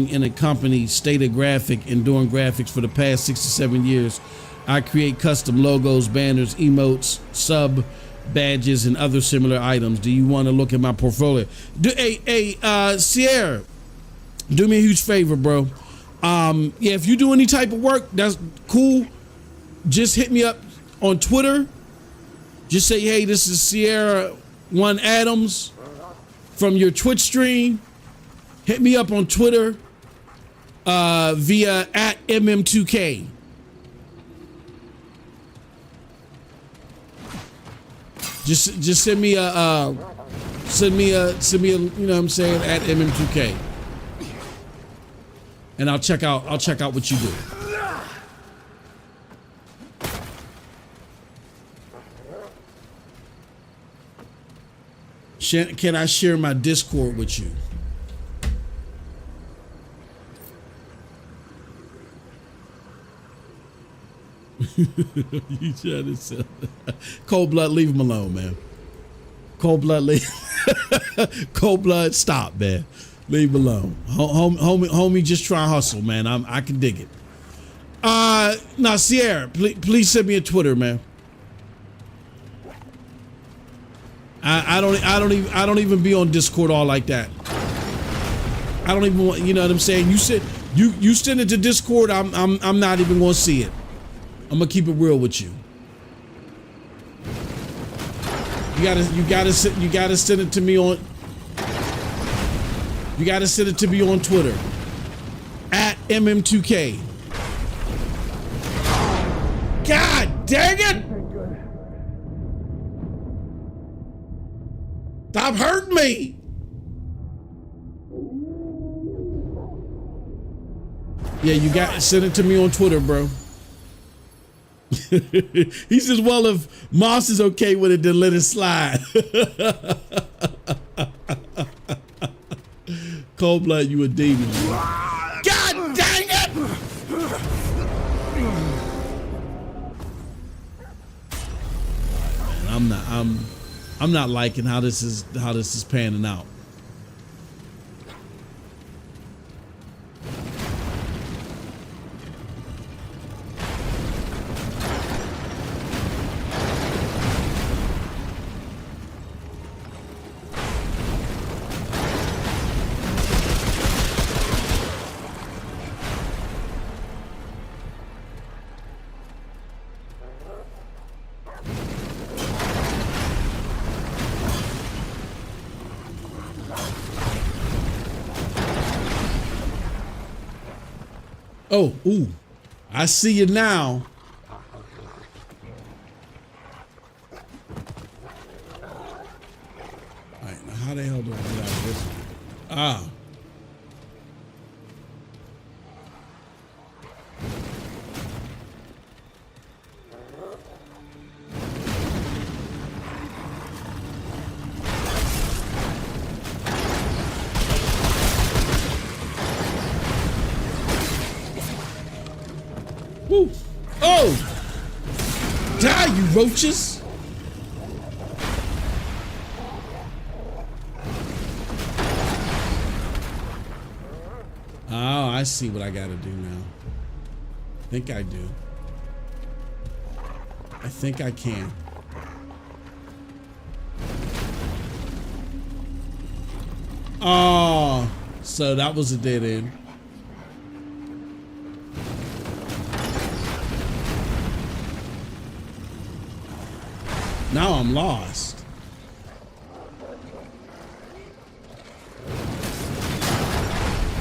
Speaker 1: in a company, State of Graphic, and doing graphics for the past 6 to 7 years. I create custom logos, banners, emotes, sub badges, and other similar items. Do you want to look at my portfolio? Sierra, do me a huge favor, bro. Yeah, if you do any type of work, that's cool. Just hit me up on Twitter. Just say, hey, this is Sierra One Adams from your Twitch stream. Hit me up on Twitter via @MM2K. Just send me a you know what I'm saying, @MM2K. And I'll check out what you do. Can I share my Discord with you? You trying to sell Cold Blood, leave him alone, man. Cold Blood, Cold Blood, stop, man. Leave him alone. Homie, just try and hustle, man. I can dig it. Now, Sierra, please send me a Twitter, man. I don't even be on Discord all like that. I don't even want, you know what I'm saying? You send it to Discord, I'm not even gonna see it. I'm gonna keep it real with you. You gotta send it to me on. You gotta send it to me on Twitter @MM2K. God dang it! Stop hurting me! Yeah, you got send it to me on Twitter, bro. He says, well, if Moss is okay with it, then let it slide. Cold Blood, you a demon. God dang it! Man, I'm not liking how this is panning out. Oh, ooh, I see you now. All right, now how the hell do I get out of this one? Ah. Woo. Oh! Die, you roaches! Oh, I see what I gotta do now. I think I do. I think I can. Oh, so that was a dead end. Now I'm lost.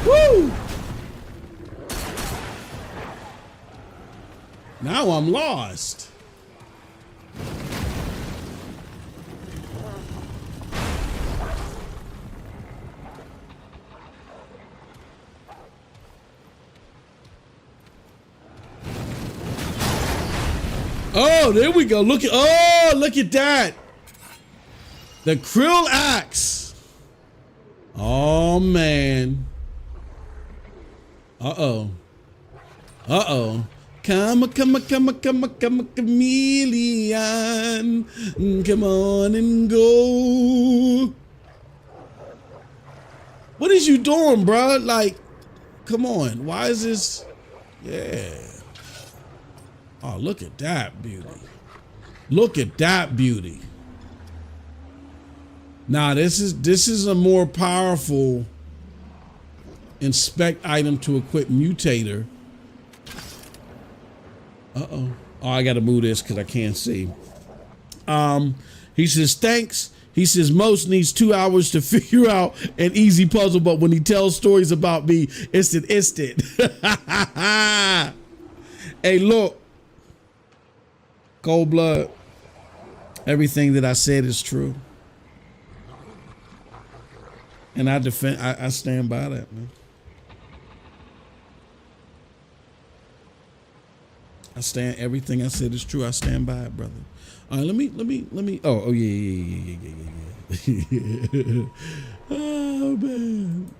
Speaker 1: Woo! Now I'm lost. Oh, there we go. Look at that. The krill axe. Oh man. Uh-oh. Uh-oh. Come a chameleon. Come on and go. What is you doing, bro? Like, come on. Why is this? Yeah. Oh, look at that beauty. Look at that beauty. Now, this is a more powerful inspect item to equip mutator. Uh-oh. Oh, I gotta move this because I can't see. He says, thanks. He says, most needs 2 hours to figure out an easy puzzle, but when he tells stories about me, instant. Hey, look. Cold blood. Everything that I said is true. And I stand by that, man. Everything I said is true. I stand by it, brother. All right, let me. Oh, yeah. Oh, man.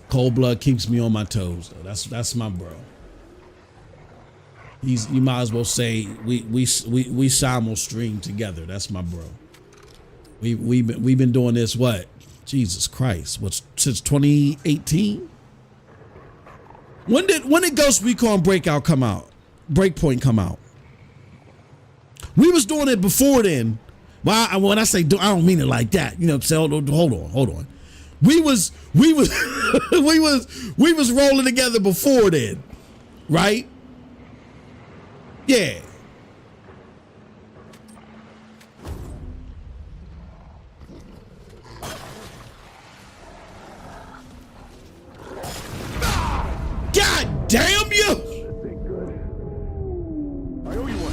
Speaker 1: Cold blood keeps me on my toes, though. That's my bro. You might as well say we simul stream together. That's my bro. We've been doing this what? Jesus Christ! Since 2018? When did Ghost Recon Breakout come out? Breakpoint come out? We was doing it before then. Well, when I say I don't mean it like that. You know what I'm saying? Hold on. We was we was rolling together before then, right? Yeah. God damn you!
Speaker 2: I owe you one.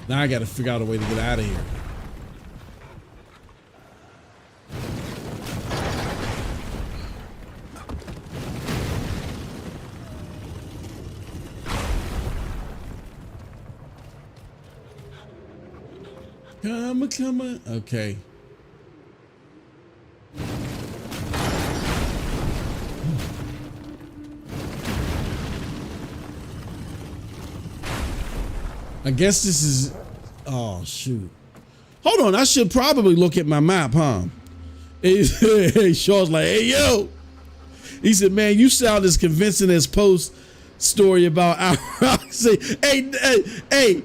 Speaker 1: Now I got to figure out a way to get out of here. Come on. Okay. I guess this is, oh shoot. Hold on, I should probably look at my map, huh? Hey, Shaw's like, hey yo. He said, man, you sound as convincing as Post story about our hey.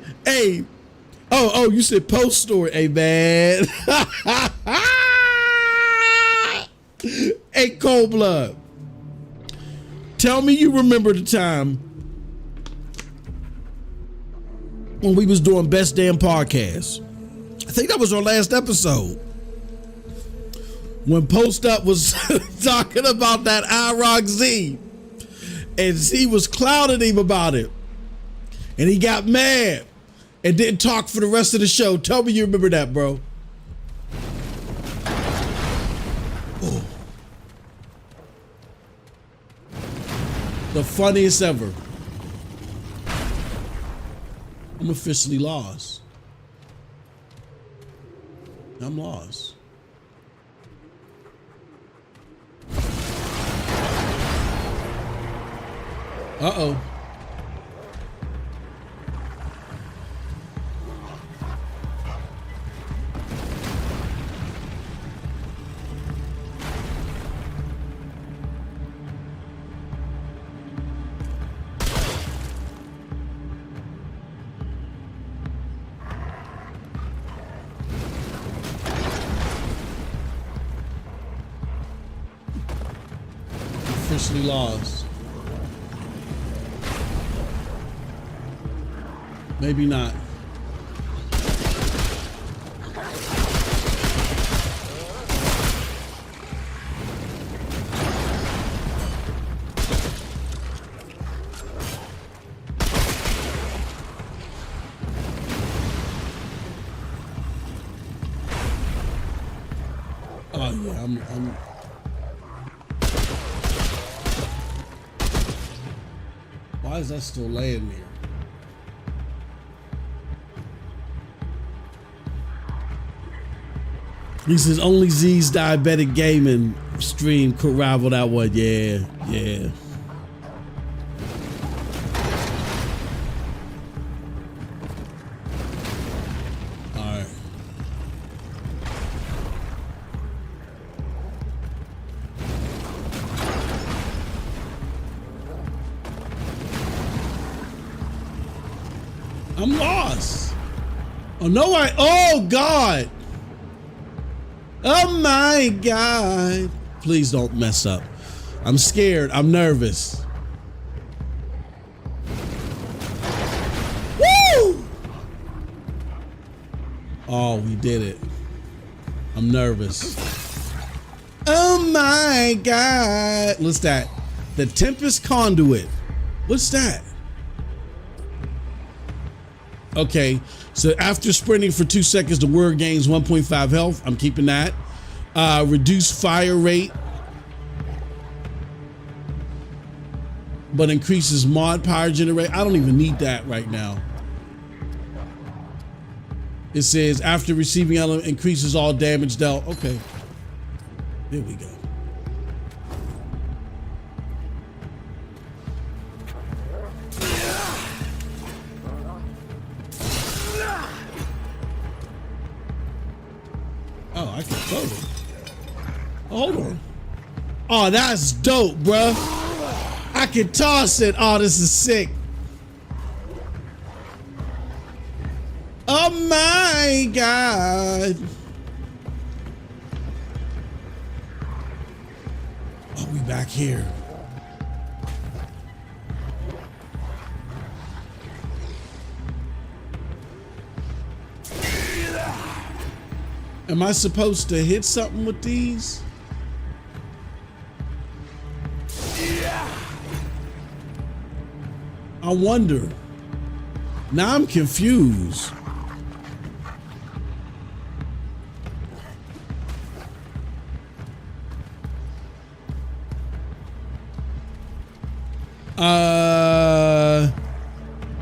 Speaker 1: Oh, you said Post story. Hey man. Hey, Cold Blood. Tell me you remember the time when we was doing Best Damn Podcast. I think that was our last episode. When Post Up was talking about that IROC Z. And Z was clouding him about it. And he got mad and didn't talk for the rest of the show. Tell me you remember that, bro. Oh. The funniest ever. I'm officially lost. I'm lost. Uh-oh. Officially lost. Maybe not. Oh yeah, I'm Why is that still laying there? He says only Z's diabetic gaming stream could rival that one. Yeah, yeah. All right. I'm lost. Oh no, oh God. Oh my God. Please don't mess up. I'm scared. I'm nervous. Woo! Oh, we did it. I'm nervous. Oh my God. What's that? The Tempest Conduit. What's that? Okay, so after sprinting for 2 seconds, the word gains 1.5 health. I'm keeping that. Reduce fire rate, but increases mod power generate. I don't even need that right now. It says after receiving element, increases all damage dealt. Okay, there we go. Oh, I can throw it. Hold on. Oh, that's dope, bruh. I can toss it. Oh, this is sick. Oh my God. Oh, we back here. Am I supposed to hit something with these? I wonder. Now I'm confused.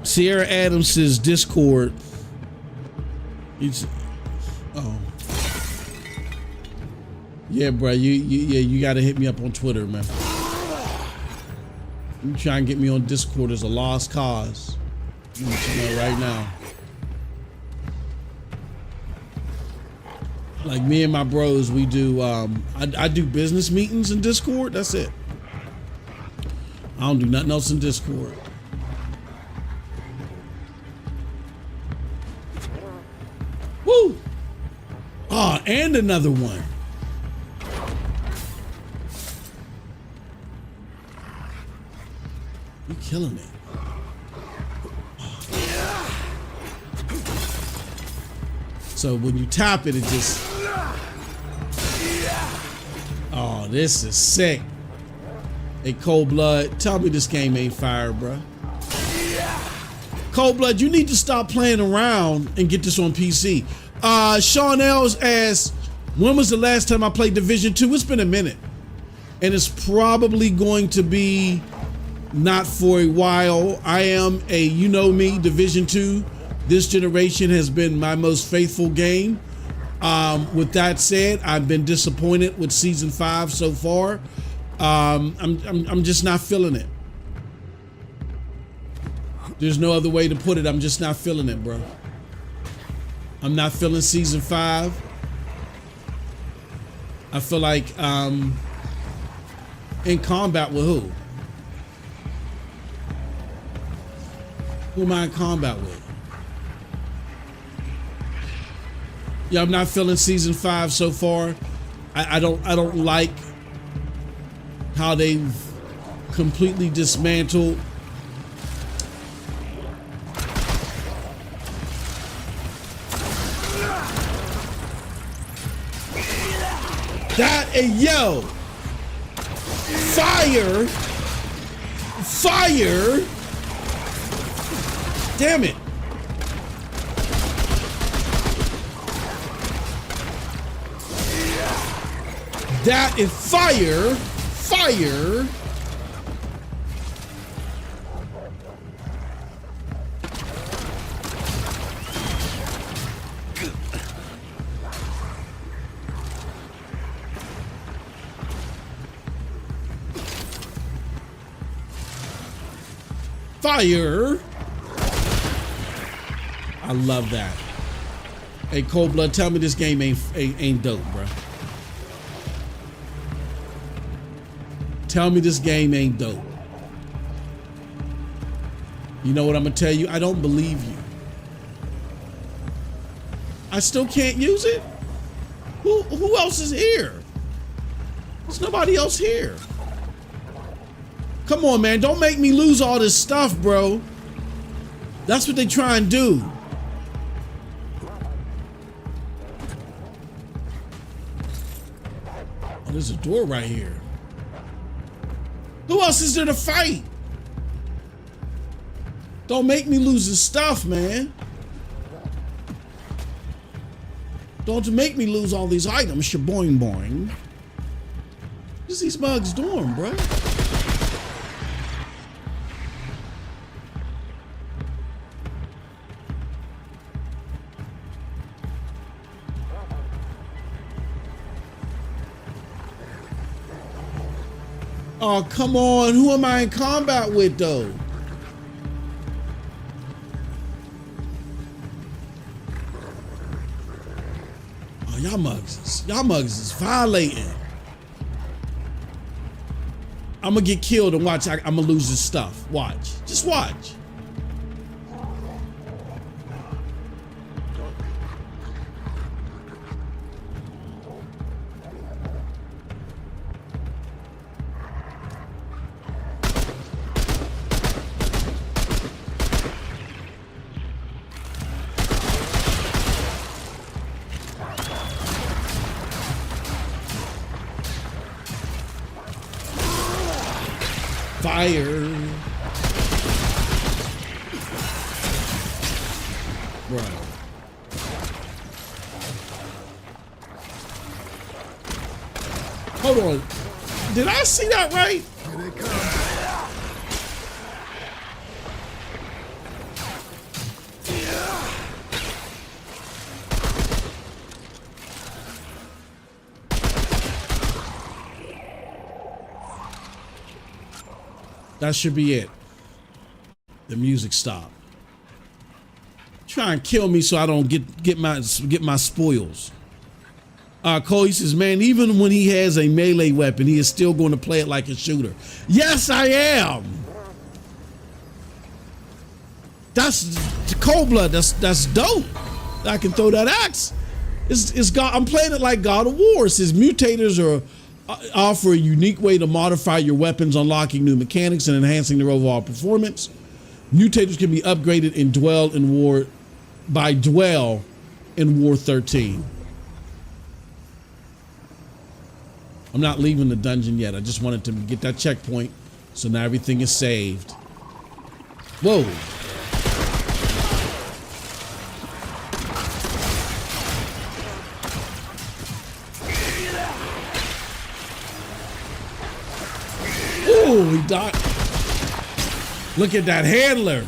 Speaker 1: Sierra Adams says Discord. Oh. Yeah, bro. You got to hit me up on Twitter, man. You try and get me on Discord is a lost cause. You know right now. Like me and my bros, we do. I do business meetings in Discord. That's it. I don't do nothing else in Discord. Woo! Oh, and another one. You're killing it. So when you tap it, it just. Oh, this is sick. Hey, Cold Blood, tell me this game ain't fire, bro. Cold Blood, you need to stop playing around and get this on PC. Sean Els asked, when was the last time I played Division 2? It's been a minute. And it's probably going to be not for a while. I am a, you know me, Division 2. This generation has been my most faithful game. With that said, I've been disappointed with Season 5 so far. I'm just not feeling it. There's no other way to put it. I'm just not feeling it, bro. I'm not feeling season 5. I feel like in combat with who? Who am I in combat with? Yeah, I'm not feeling season 5 so far. I don't like how they've completely dismantled that. Yo, fire, damn it. That is fire. Fire. I love that. Hey, Cold Blood, tell me this game ain't dope, bro. Tell me this game ain't dope. You know what I'm gonna tell you? I don't believe you. I still can't use it? Who else is here? There's nobody else here. Come on, man. Don't make me lose all this stuff, bro. That's what they try and do. Oh, there's a door right here. Who else is there to fight? Don't make me lose this stuff, man. Don't make me lose all these items, shaboing boing. What's these bugs doing, bro? Oh, come on. Who am I in combat with, though? Oh, y'all mugs is violating. I'm gonna get killed and watch. I'm gonna lose this stuff. Watch. Just watch. Fire. Right. Hold on. Did I see that right?
Speaker 2: Here they come.
Speaker 1: That should be it. The music stopped. Try and kill me so I don't get my spoils. Cole, he says, man, even when he has a melee weapon, he is still going to play it like a shooter. Yes, I am. That's Cold Blood. That's dope. I can throw that axe. It's God. I'm playing it like God of War. It says mutators offer a unique way to modify your weapons, unlocking new mechanics and enhancing their overall performance. Mutators can be upgraded in Dwell in War 13. I'm not leaving the dungeon yet. I just wanted to get that checkpoint, so now everything is saved. Whoa. Oh, he died. Look at that handler.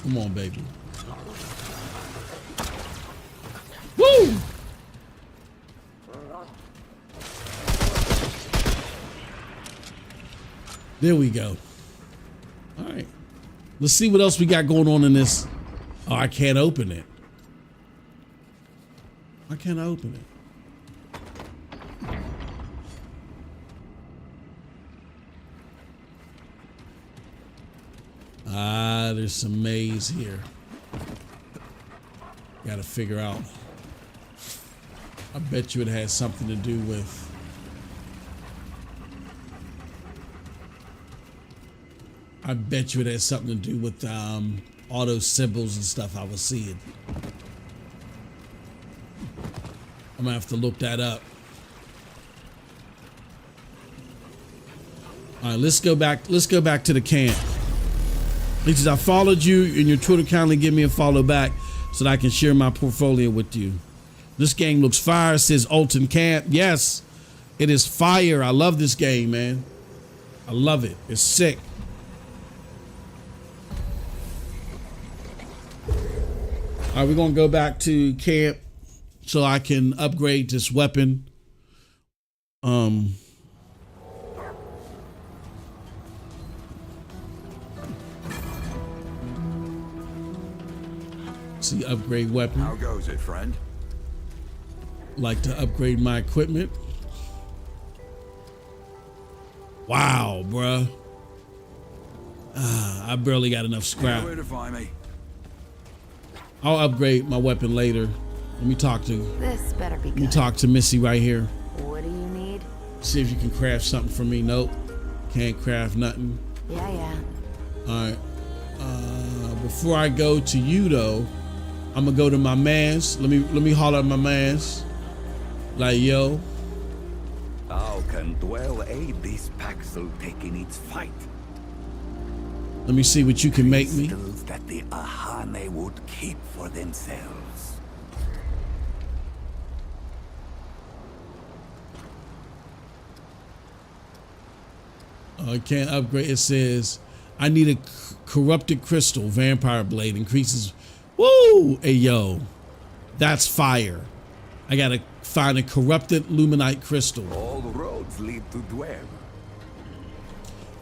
Speaker 1: Come on, baby. Woo! There we go. Let's see what else we got going on in this. Oh, I can't open it. Why can't I open it? Ah, there's some maze here. Gotta figure out. I bet you it has something to do with. I bet you it has something to do with all those symbols and stuff I was seeing. I'm gonna have to look that up. All right, let's go back. Let's go back to the camp. Because I followed you and your Twitter kindly give me a follow back so that I can share my portfolio with you. This game looks fire, says Alton Camp. Yes, it is fire. I love this game, man. I love it. It's sick. All right, we're gonna go back to camp so I can upgrade this weapon. See, upgrade weapon.
Speaker 2: How goes it, friend?
Speaker 1: Like to upgrade my equipment. Wow, bruh. I barely got enough scrap.
Speaker 2: Where to find me?
Speaker 1: I'll upgrade my weapon later. Let me talk to.
Speaker 3: This better be good.
Speaker 1: Let me talk to Missy right here.
Speaker 3: What do you need?
Speaker 1: See if you can craft something for me. Nope, can't craft nothing.
Speaker 3: Yeah.
Speaker 1: All right. Before I go to you though, I'm gonna go to my mans. Let me holler at my mans. Like, yo.
Speaker 4: How can Dwell aid this Paxel taking its fight?
Speaker 1: Let me see what you can make me.
Speaker 4: Crystals that the Ahane would keep for themselves.
Speaker 1: I can't upgrade. It says I need a corrupted crystal. Vampire blade increases. Woo! Hey yo, that's fire. I gotta find a corrupted luminite crystal.
Speaker 4: All roads lead to Dwell.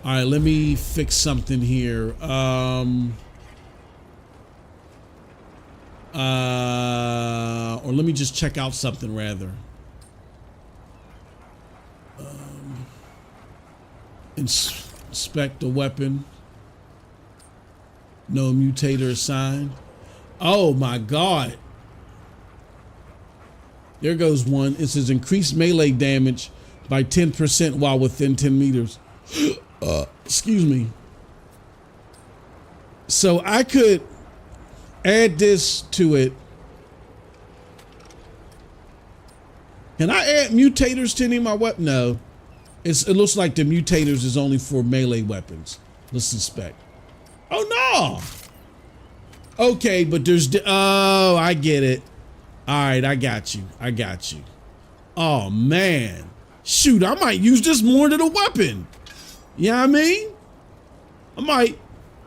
Speaker 1: All right, let me fix something here. Or let me just check out something rather. Inspect the weapon. No mutator assigned. Oh my God. There goes one. It says increased melee damage by 10% while within 10 meters. Excuse me. So I could add this to it. Can I add mutators to any of my weapons? No. It looks like the mutators is only for melee weapons. Let's inspect. Oh no. Okay, but there's oh, I get it. All right, I got you. Oh man. Shoot, I might use this more than a weapon. You know what I mean? I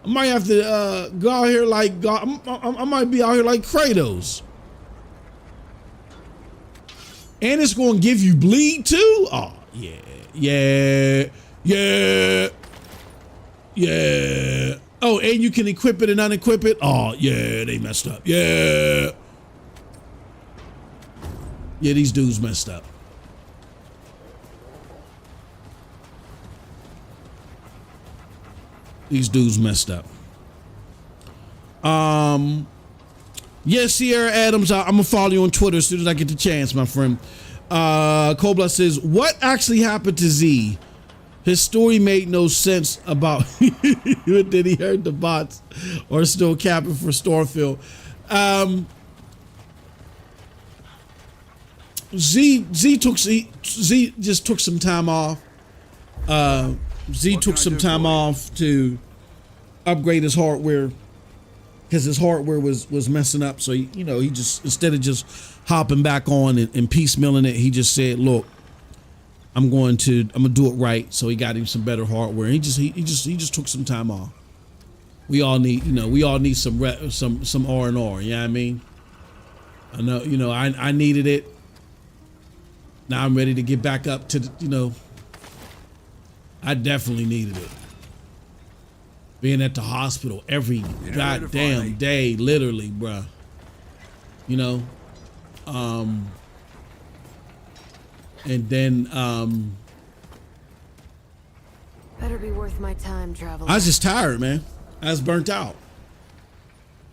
Speaker 1: might have to go out here like God. I might be out here like Kratos. And it's gonna give you bleed too? Oh yeah. Oh, and you can equip it and unequip it? Oh yeah, they messed up. Yeah, these dudes messed up. These dudes messed up. Yes, Sierra Adams, I'm gonna follow you on Twitter as soon as I get the chance, my friend. Cobla says, what actually happened to Z? His story made no sense about did he hurt the bots or still capping for Starfield. Z just took some time off. Z took some time off to upgrade his hardware because his hardware was messing up. So he just, instead of just hopping back on and piecemealing it, he just said, "Look, I'm gonna do it right." So he got him some better hardware. He just took some time off. We all need some R&R. You know what I mean? I know, I needed it. Now I'm ready to get back up to I definitely needed it. being at the hospital every goddamn day, literally, bruh. You know, and then
Speaker 3: Better be worth my time, traveler.
Speaker 1: I was just tired, man. I was burnt out.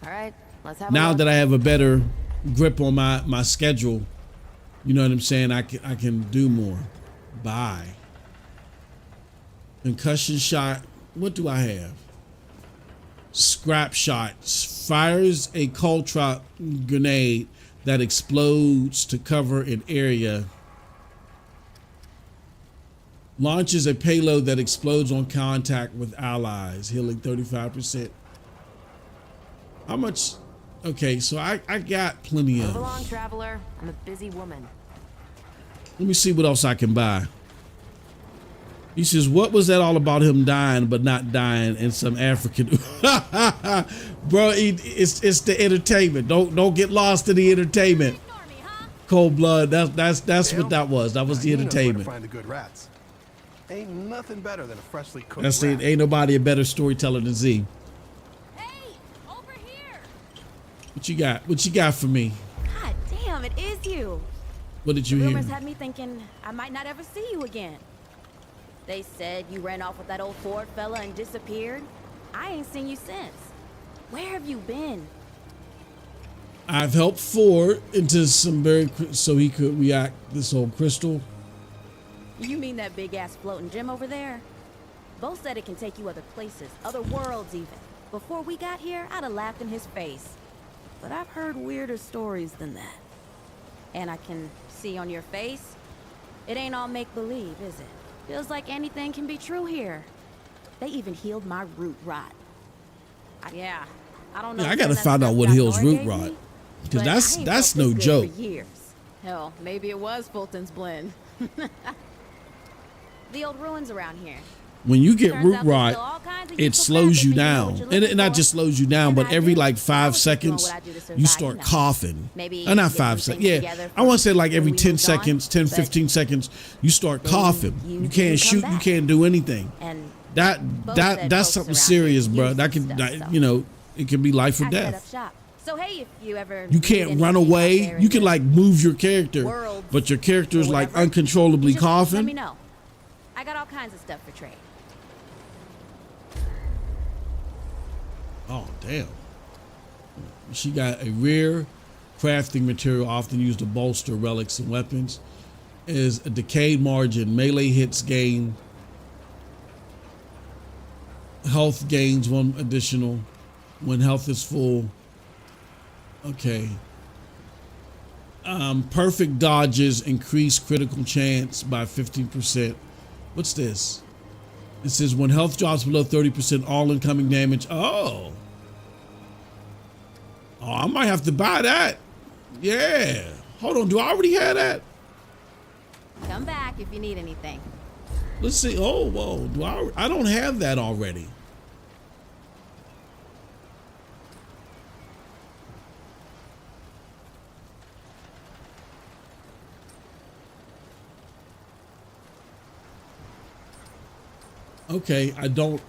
Speaker 3: All right, let's have a
Speaker 1: Now
Speaker 3: look.
Speaker 1: that I have a better grip on my schedule, you know what I'm saying? I can do more. Bye. Concussion shot. What do I have? Scrap shots. Fires a Coltrop grenade that explodes to cover an area. Launches a payload that explodes on contact with allies, healing 35%. How much? Okay, so I got plenty
Speaker 3: Move
Speaker 1: of.
Speaker 3: along, traveler. I'm a busy woman.
Speaker 1: Let me see what else I can buy. He says, what was that all about him dying but not dying in some African? Bro, it's the entertainment. Don't get lost in the entertainment. Cold blood. That's what that was. That was the entertainment.
Speaker 2: Find the good rats. Ain't nothing better than a freshly cooked
Speaker 1: That's it.
Speaker 2: rat.
Speaker 1: Ain't nobody a better storyteller than Z.
Speaker 5: Hey, over here.
Speaker 1: What you got? What you got for me?
Speaker 5: God damn, it is you.
Speaker 1: What did you hear?
Speaker 5: Rumors had me thinking I might not ever see you again. They said you ran off with that old Ford fella and disappeared. I ain't seen you since. Where have you been?
Speaker 1: I've helped Ford into some so he could react this whole crystal.
Speaker 5: You mean that big ass floating gym over there? Bo said it can take you other places, other worlds even. Before we got here, I'd have laughed in his face. But I've heard weirder stories than that. And I can see on your face, it ain't all make-believe, is it? Feels like anything can be true here. They even healed my root rot. Yeah, I don't know.
Speaker 1: Yeah, I
Speaker 5: if
Speaker 1: gotta
Speaker 5: that's
Speaker 1: find out
Speaker 5: stuff
Speaker 1: what
Speaker 5: Doc
Speaker 1: heals
Speaker 5: Nora
Speaker 1: root
Speaker 5: gave
Speaker 1: rot,
Speaker 5: me,
Speaker 1: because
Speaker 5: but I ain't
Speaker 1: that's
Speaker 5: felt
Speaker 1: no
Speaker 5: this good
Speaker 1: joke.
Speaker 5: for years. Hell, maybe it was Fulton's blend. The old ruins around here.
Speaker 1: When you get
Speaker 5: Turns
Speaker 1: root
Speaker 5: out there's
Speaker 1: rot,
Speaker 5: still all kinds of
Speaker 1: it
Speaker 5: useful
Speaker 1: slows
Speaker 5: crap
Speaker 1: you
Speaker 5: if you know
Speaker 1: down,
Speaker 5: what you're
Speaker 1: and it
Speaker 5: looking
Speaker 1: not
Speaker 5: for.
Speaker 1: just slows you down,
Speaker 5: And
Speaker 1: but
Speaker 5: I
Speaker 1: every
Speaker 5: did.
Speaker 1: like
Speaker 5: I
Speaker 1: 5
Speaker 5: was just doing
Speaker 1: seconds,
Speaker 5: what I do to
Speaker 1: you
Speaker 5: survive,
Speaker 1: start
Speaker 5: you know.
Speaker 1: coughing.
Speaker 5: Maybe
Speaker 1: Not
Speaker 5: get
Speaker 1: 5
Speaker 5: some
Speaker 1: seconds.
Speaker 5: things
Speaker 1: Yeah,
Speaker 5: together
Speaker 1: I want to say like
Speaker 5: when
Speaker 1: every
Speaker 5: we
Speaker 1: 10
Speaker 5: moved on,
Speaker 1: seconds, 10,
Speaker 5: but
Speaker 1: 15 seconds, you start
Speaker 5: then
Speaker 1: coughing.
Speaker 5: you
Speaker 1: You
Speaker 5: can
Speaker 1: can't
Speaker 5: come
Speaker 1: shoot. You
Speaker 5: back.
Speaker 1: can't do anything.
Speaker 5: And
Speaker 1: That
Speaker 5: said
Speaker 1: that's
Speaker 5: folks
Speaker 1: something
Speaker 5: around
Speaker 1: serious,
Speaker 5: here
Speaker 1: bro.
Speaker 5: use
Speaker 1: That
Speaker 5: this
Speaker 1: could,
Speaker 5: stuff,
Speaker 1: that,
Speaker 5: so.
Speaker 1: you know, it can be life or
Speaker 5: I set up
Speaker 1: death.
Speaker 5: shop. So hey, if you ever
Speaker 1: You
Speaker 5: need
Speaker 1: can't
Speaker 5: anything
Speaker 1: run
Speaker 5: out
Speaker 1: away.
Speaker 5: there
Speaker 1: You
Speaker 5: in
Speaker 1: can
Speaker 5: the
Speaker 1: like move your character,
Speaker 5: world
Speaker 1: but your character is
Speaker 5: or
Speaker 1: like
Speaker 5: whatever,
Speaker 1: uncontrollably
Speaker 5: just let me
Speaker 1: coughing.
Speaker 5: know. I got all kinds of stuff for trade.
Speaker 1: Oh damn! She got a rare crafting material often used to bolster relics and weapons. Is a decayed margin. Melee hits gain. Health gains 1 additional when health is full. Okay. Perfect dodges increase critical chance by 15%. What's this? It says when health drops below 30%, all incoming damage. Oh, I might have to buy that. Yeah. Hold on. Do I already have that?
Speaker 5: Come back if you need anything.
Speaker 1: Let's see. Oh, whoa. I don't have that already. Okay, I don't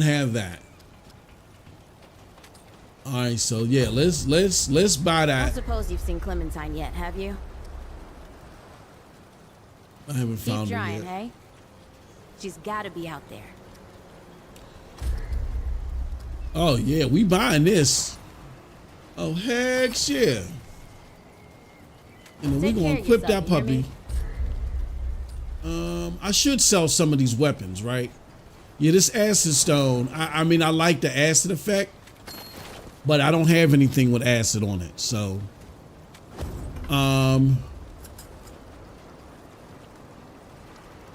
Speaker 1: have that. All right, so yeah, let's buy
Speaker 5: I don't
Speaker 1: that.
Speaker 5: suppose you've seen Clementine yet, have you?
Speaker 1: I haven't
Speaker 5: Keep
Speaker 1: found her
Speaker 5: trying,
Speaker 1: yet.
Speaker 5: hey? She's gotta be out there.
Speaker 1: Oh yeah, we buying this. Oh heck yeah. And then we
Speaker 5: Take care
Speaker 1: gonna
Speaker 5: of
Speaker 1: equip
Speaker 5: yourself,
Speaker 1: that
Speaker 5: you hear
Speaker 1: puppy. I should sell some of these weapons, right? Yeah, this acid stone. I mean, I like the acid effect, but I don't have anything with acid on it. So,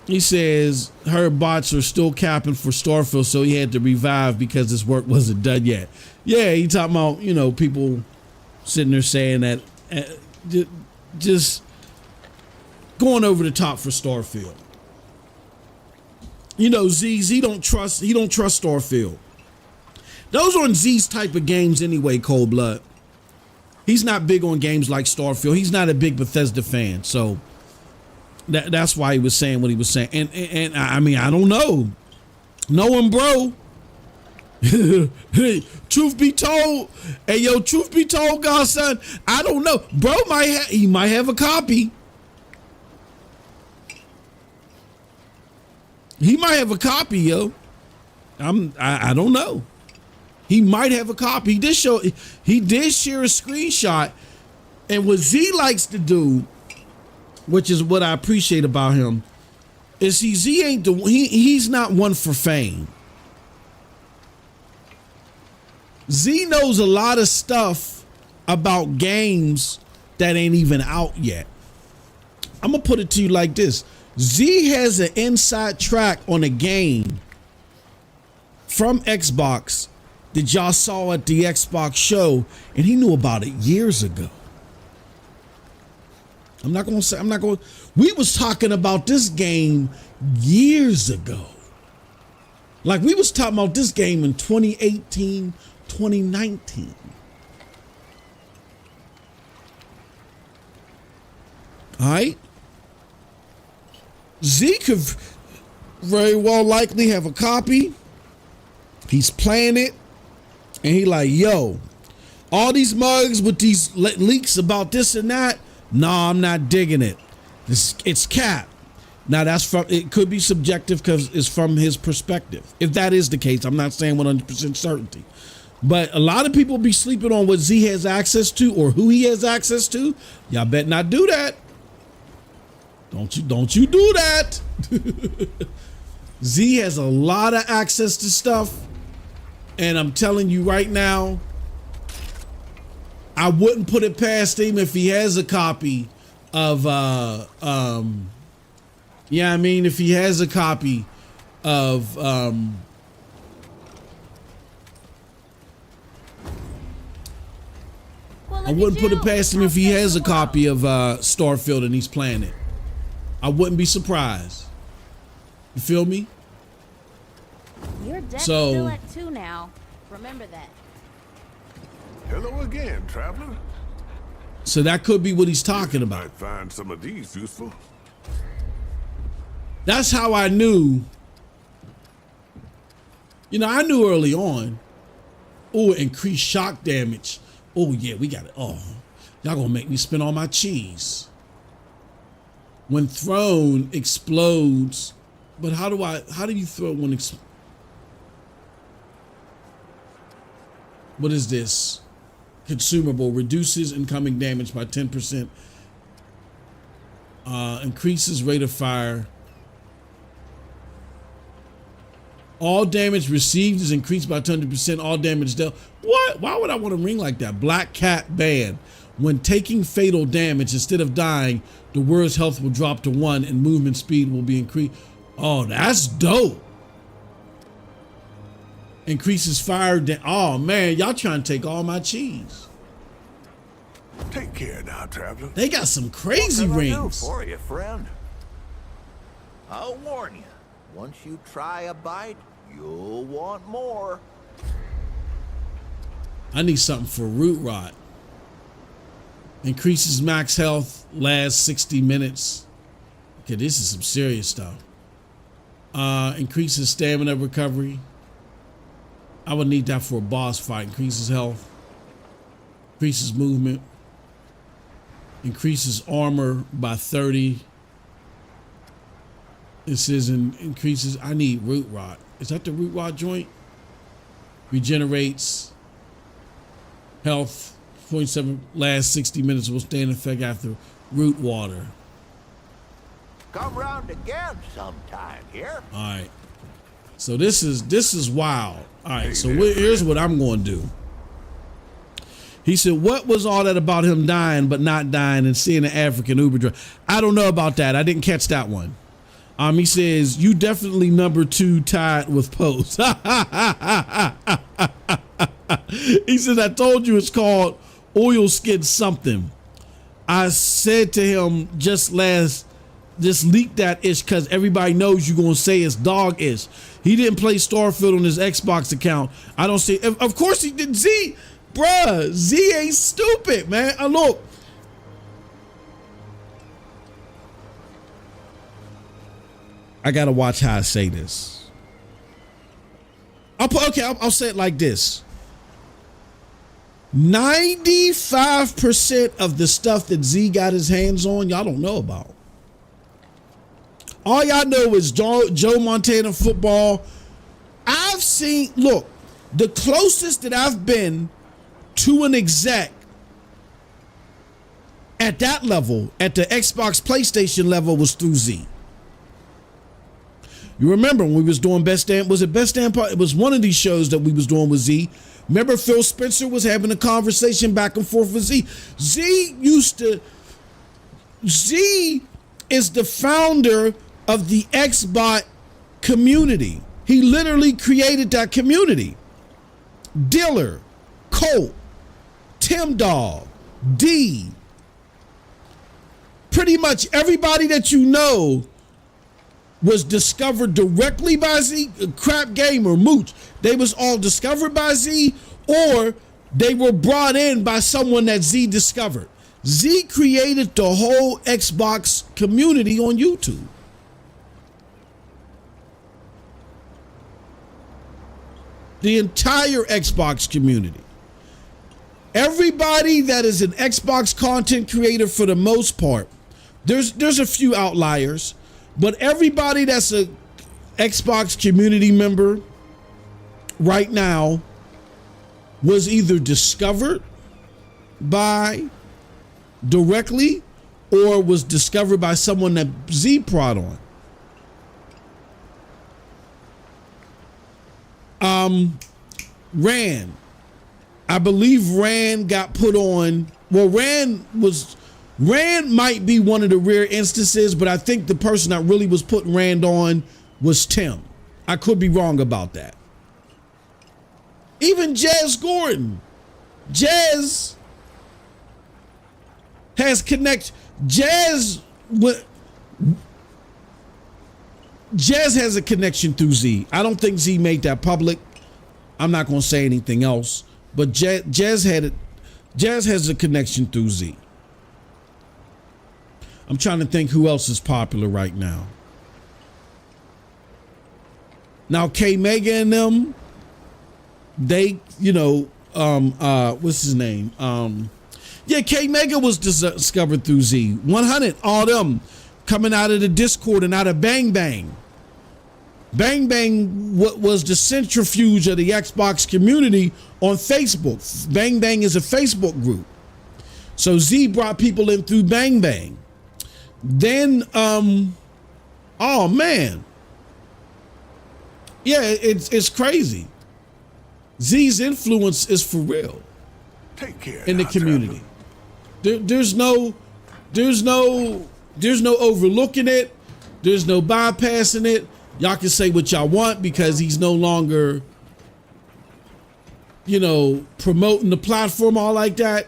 Speaker 1: he says her bots are still capping for Starfield, so he had to revive because his work wasn't done yet. Yeah, he talking about, you know, people sitting there saying that just going over the top for Starfield. You know, Z don't trust Starfield. Those aren't Z's type of games anyway, Cold Blood. He's not big on games like Starfield. He's not a big Bethesda fan, so that's why he was saying what he was saying. And I mean, I don't know. Knowing bro. Hey, truth be told, hey yo, truth be told, godson, I don't know. Bro he might have a copy. He might have a copy, yo. I don't know. He might have a copy. He did share a screenshot. And what Z likes to do, which is what I appreciate about him, is he's not one for fame. Z knows a lot of stuff about games that ain't even out yet. I'm gonna put it to you like this. Z has an inside track on a game from Xbox that y'all saw at the Xbox show, and he knew about it years ago. We was talking about this game years ago. Like we was talking about this game in 2018, 2019. All right. Z could very well likely have a copy. He's playing it. And he like, yo, all these mugs with these leaks about this and that. No, I'm not digging it. It's cap. Now it could be subjective because it's from his perspective. If that is the case, I'm not saying 100% certainty. But a lot of people be sleeping on what Z has access to or who he has access to. Y'all bet not do that. Don't you do that. Z has a lot of access to stuff. And I'm telling you right now, I wouldn't put it past him if he has a copy of if he has a copy of I wouldn't put it past him if he has a copy of Starfield and he's playing it. I wouldn't be surprised. You feel me?
Speaker 5: Your deck's still at 2 now. Remember that.
Speaker 6: Hello again, traveler.
Speaker 1: So that could be what he's talking about.
Speaker 6: Might find some of these useful.
Speaker 1: That's how I knew. You know, I knew early on. Oh, increased shock damage. Oh yeah, we got it. Oh, y'all gonna make me spend all my cheese. When thrown, explodes. But how do you throw one? What is this? Consumable reduces incoming damage by 10%. Increases rate of fire. All damage received is increased by 200%. All damage dealt. What? Why would I want a ring like that? Black Cat Band. When taking fatal damage, instead of dying, the wearer's health will drop to 1 and movement speed will be increased. Oh, that's dope. Increases fire. Oh man, y'all trying to take all my cheese.
Speaker 6: Take care now, traveler.
Speaker 1: They got some crazy
Speaker 7: What can I do
Speaker 1: rings.
Speaker 7: for you, friend? I'll warn you. Once you try a bite, you'll want more.
Speaker 1: I need something for root rot. Increases max health, lasts 60 minutes. Okay, this is some serious stuff. Increases stamina recovery. I would need that for a boss fight. Increases health. Increases movement. Increases armor by 30. It says increases. I need root rot. Is that the root rot joint? Regenerates health. 0.7 lasts 60 minutes. Will stay in effect after root water.
Speaker 7: Come round again sometime here.
Speaker 1: All right. So this is wild. All right. So here's what I'm going to do. He said, what was all that about him dying but not dying and seeing an African Uber driver? I don't know about that. I didn't catch that one. He says, you definitely number 2 tied with Post. He says, I told you it's called oil skin something. I said to him just leak that ish because everybody knows you're going to say it's dog ish. He didn't play Starfield on his Xbox account. I don't see. Of course he didn't. Bruh, Z ain't stupid, man. Look. I got to watch how I say this. I'll say it like this. 95% of the stuff that Z got his hands on, y'all don't know about. All y'all know is Joe Montana football. I've seen, look, the closest that I've been to an exec at that level, at the Xbox PlayStation level, was through Z. You remember when we was doing Best Damn, was it Best Damn Part? It was one of these shows that we was doing with Z. Remember Phil Spencer was having a conversation back and forth with Z. Z is the founder of the Xbot community. He literally created that community. Diller, Colt, Tim Dog, D. Pretty much everybody that you know was discovered directly by Z. Crap Gamer, Mooch, they was all discovered by Z, or they were brought in by someone that Z discovered. Z created the whole Xbox community on YouTube. The entire Xbox community. Everybody that is an Xbox content creator, for the most part, there's a few outliers, but everybody that's a Xbox community member right now was either discovered by directly or was discovered by someone that Z brought on. Rand. I believe Rand got put on. Well, Rand might be one of the rare instances, but I think the person that really was putting Rand on was Tim. I could be wrong about that. Even Jez Gordon. Jez has Jez has a connection through Z. I don't think Z made that public. I'm not going to say anything else, but Jez has a connection through Z. I'm trying to think who else is popular right now. Now K Mega and them, they, what's his name? K Mega was discovered through Z. 100, all them coming out of the Discord and out of Bang Bang. Bang Bang was the centrifuge of the Xbox community on Facebook. Bang Bang is a Facebook group. So Z brought people in through Bang Bang. Then, oh man. Yeah, it's crazy. Z's influence is for real.
Speaker 6: Take care
Speaker 1: in the
Speaker 6: now,
Speaker 1: community. There's no overlooking it. There's no bypassing it. Y'all can say what y'all want because he's no longer, promoting the platform all like that.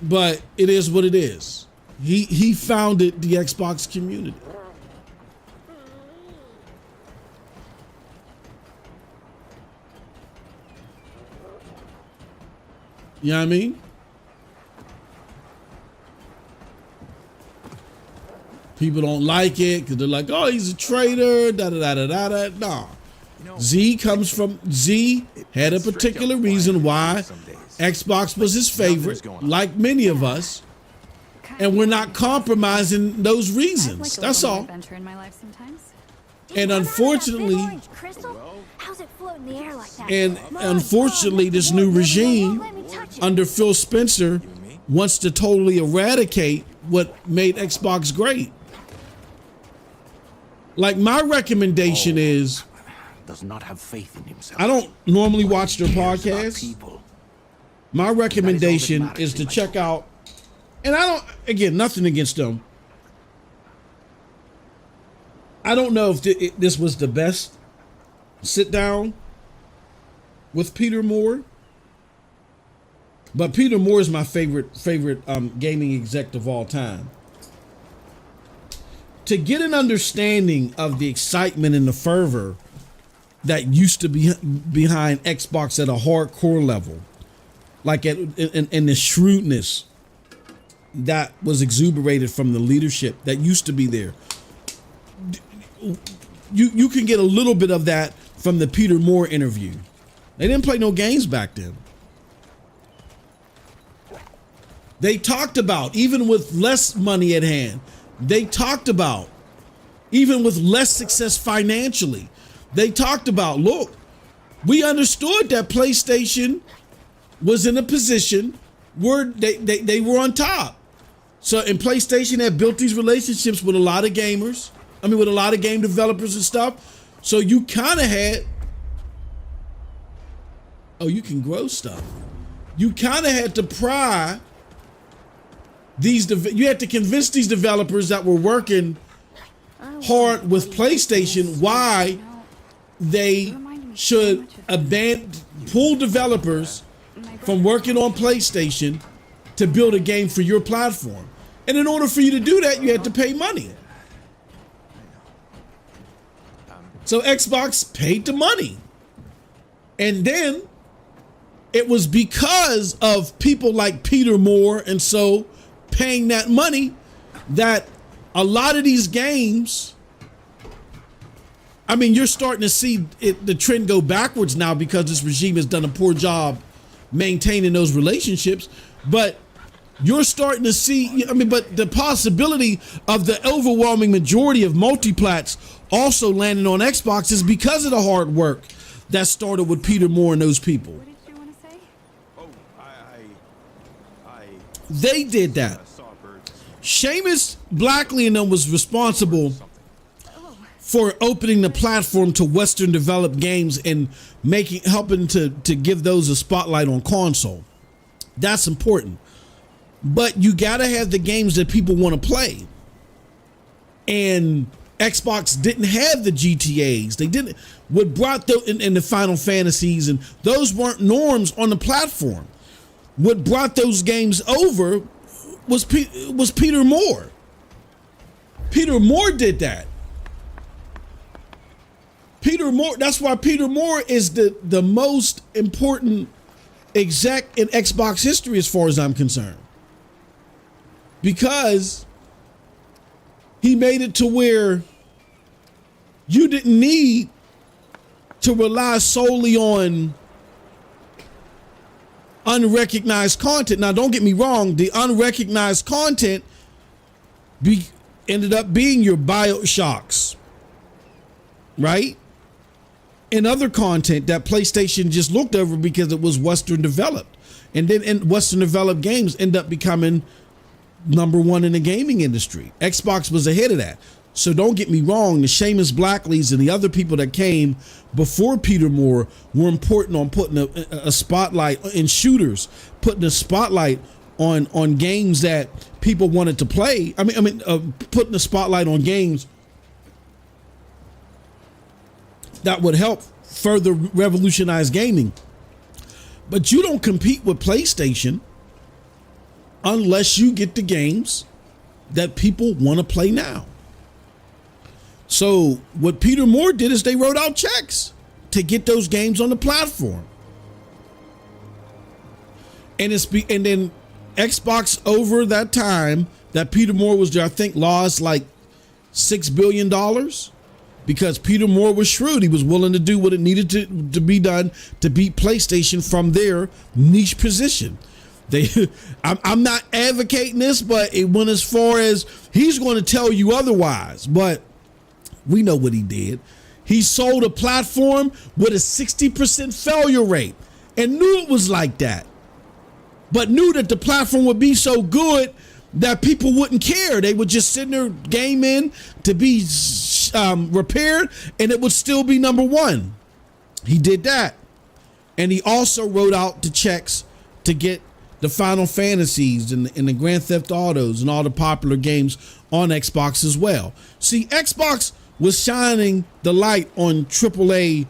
Speaker 1: But it is what it is. He founded the Xbox community. You know what I mean? People don't like it because they're like, oh, he's a traitor, da-da-da-da-da-da. Nah. Z had a particular reason why Xbox was his favorite, like many of us. And we're not compromising those reasons. That's all. And unfortunately, this new regime under Phil Spencer wants to totally eradicate what made Xbox great. Like my recommendation is,
Speaker 2: does not have faith in himself.
Speaker 1: I don't normally watch their podcasts. My recommendation is to check out, and I don't, again, nothing against them. I don't know if this was the best sit down with Peter Moore, but Peter Moore is my favorite gaming exec of all time. To get an understanding of the excitement and the fervor that used to be behind Xbox at a hardcore level, like in the shrewdness that was exuberated from the leadership that used to be there. You can get a little bit of that from the Peter Moore interview. They didn't play no games back then. They talked about, even with less money at hand, they talked about, even with less success financially, they talked about, look, we understood that PlayStation was in a position where they were on top. So, and PlayStation had built these relationships with a lot of gamers, with a lot of game developers and stuff. So you kind of had, you can grow stuff. You kind of had to pry you had to convince these developers that were working hard with PlayStation why they should pull developers from working on PlayStation to build a game for your platform. And in order for you to do that, you had to pay money. So Xbox paid the money. And then it was because of people like Peter Moore and so paying that money that a lot of these games, you're starting to see the trend go backwards now because this regime has done a poor job maintaining those relationships. But you're starting to see, but the possibility of the overwhelming majority of multiplats also landing on Xbox is because of the hard work that started with Peter Moore and those people.
Speaker 8: What did you want to say?
Speaker 2: Oh,
Speaker 1: They did that. Seamus Blackley and them was responsible for opening the platform to Western developed games and helping to give those a spotlight on console. That's important. But you gotta have the games that people want to play. And Xbox didn't have the GTAs. They didn't. What brought in the Final Fantasies, and those weren't norms on the platform. What brought those games over was Peter Moore. Peter Moore did that. Peter Moore. That's why Peter Moore is the most important exec in Xbox history, as far as I'm concerned. Because he made it to where you didn't need to rely solely on unrecognized content. Now, don't get me wrong, the unrecognized content ended up being your BioShocks, right? And other content that PlayStation just looked over because it was Western developed. And then Western developed games end up becoming number one in the gaming industry. Xbox was ahead of that. So don't get me wrong, the Seamus Blackleys and the other people that came before Peter Moore were important on putting a spotlight in shooters, putting a spotlight on games that people wanted to play. Putting a spotlight on games that would help further revolutionize gaming. But you don't compete with PlayStation unless you get the games that people want to play now. So what Peter Moore did is they wrote out checks to get those games on the platform. And then Xbox, over that time that Peter Moore was there, I think lost like $6 billion because Peter Moore was shrewd. He was willing to do what it needed to be done to beat PlayStation from their niche position. I'm not advocating this, but it went as far as he's going to tell you otherwise. But we know what he did. He sold a platform with a 60% failure rate and knew it was like that, but knew that the platform would be so good that people wouldn't care. They would just send their game in to be repaired and it would still be number one. He did that. And he also wrote out the checks to get the Final Fantasies and the Grand Theft Autos and all the popular games on Xbox as well. See, Xbox was shining the light on AAA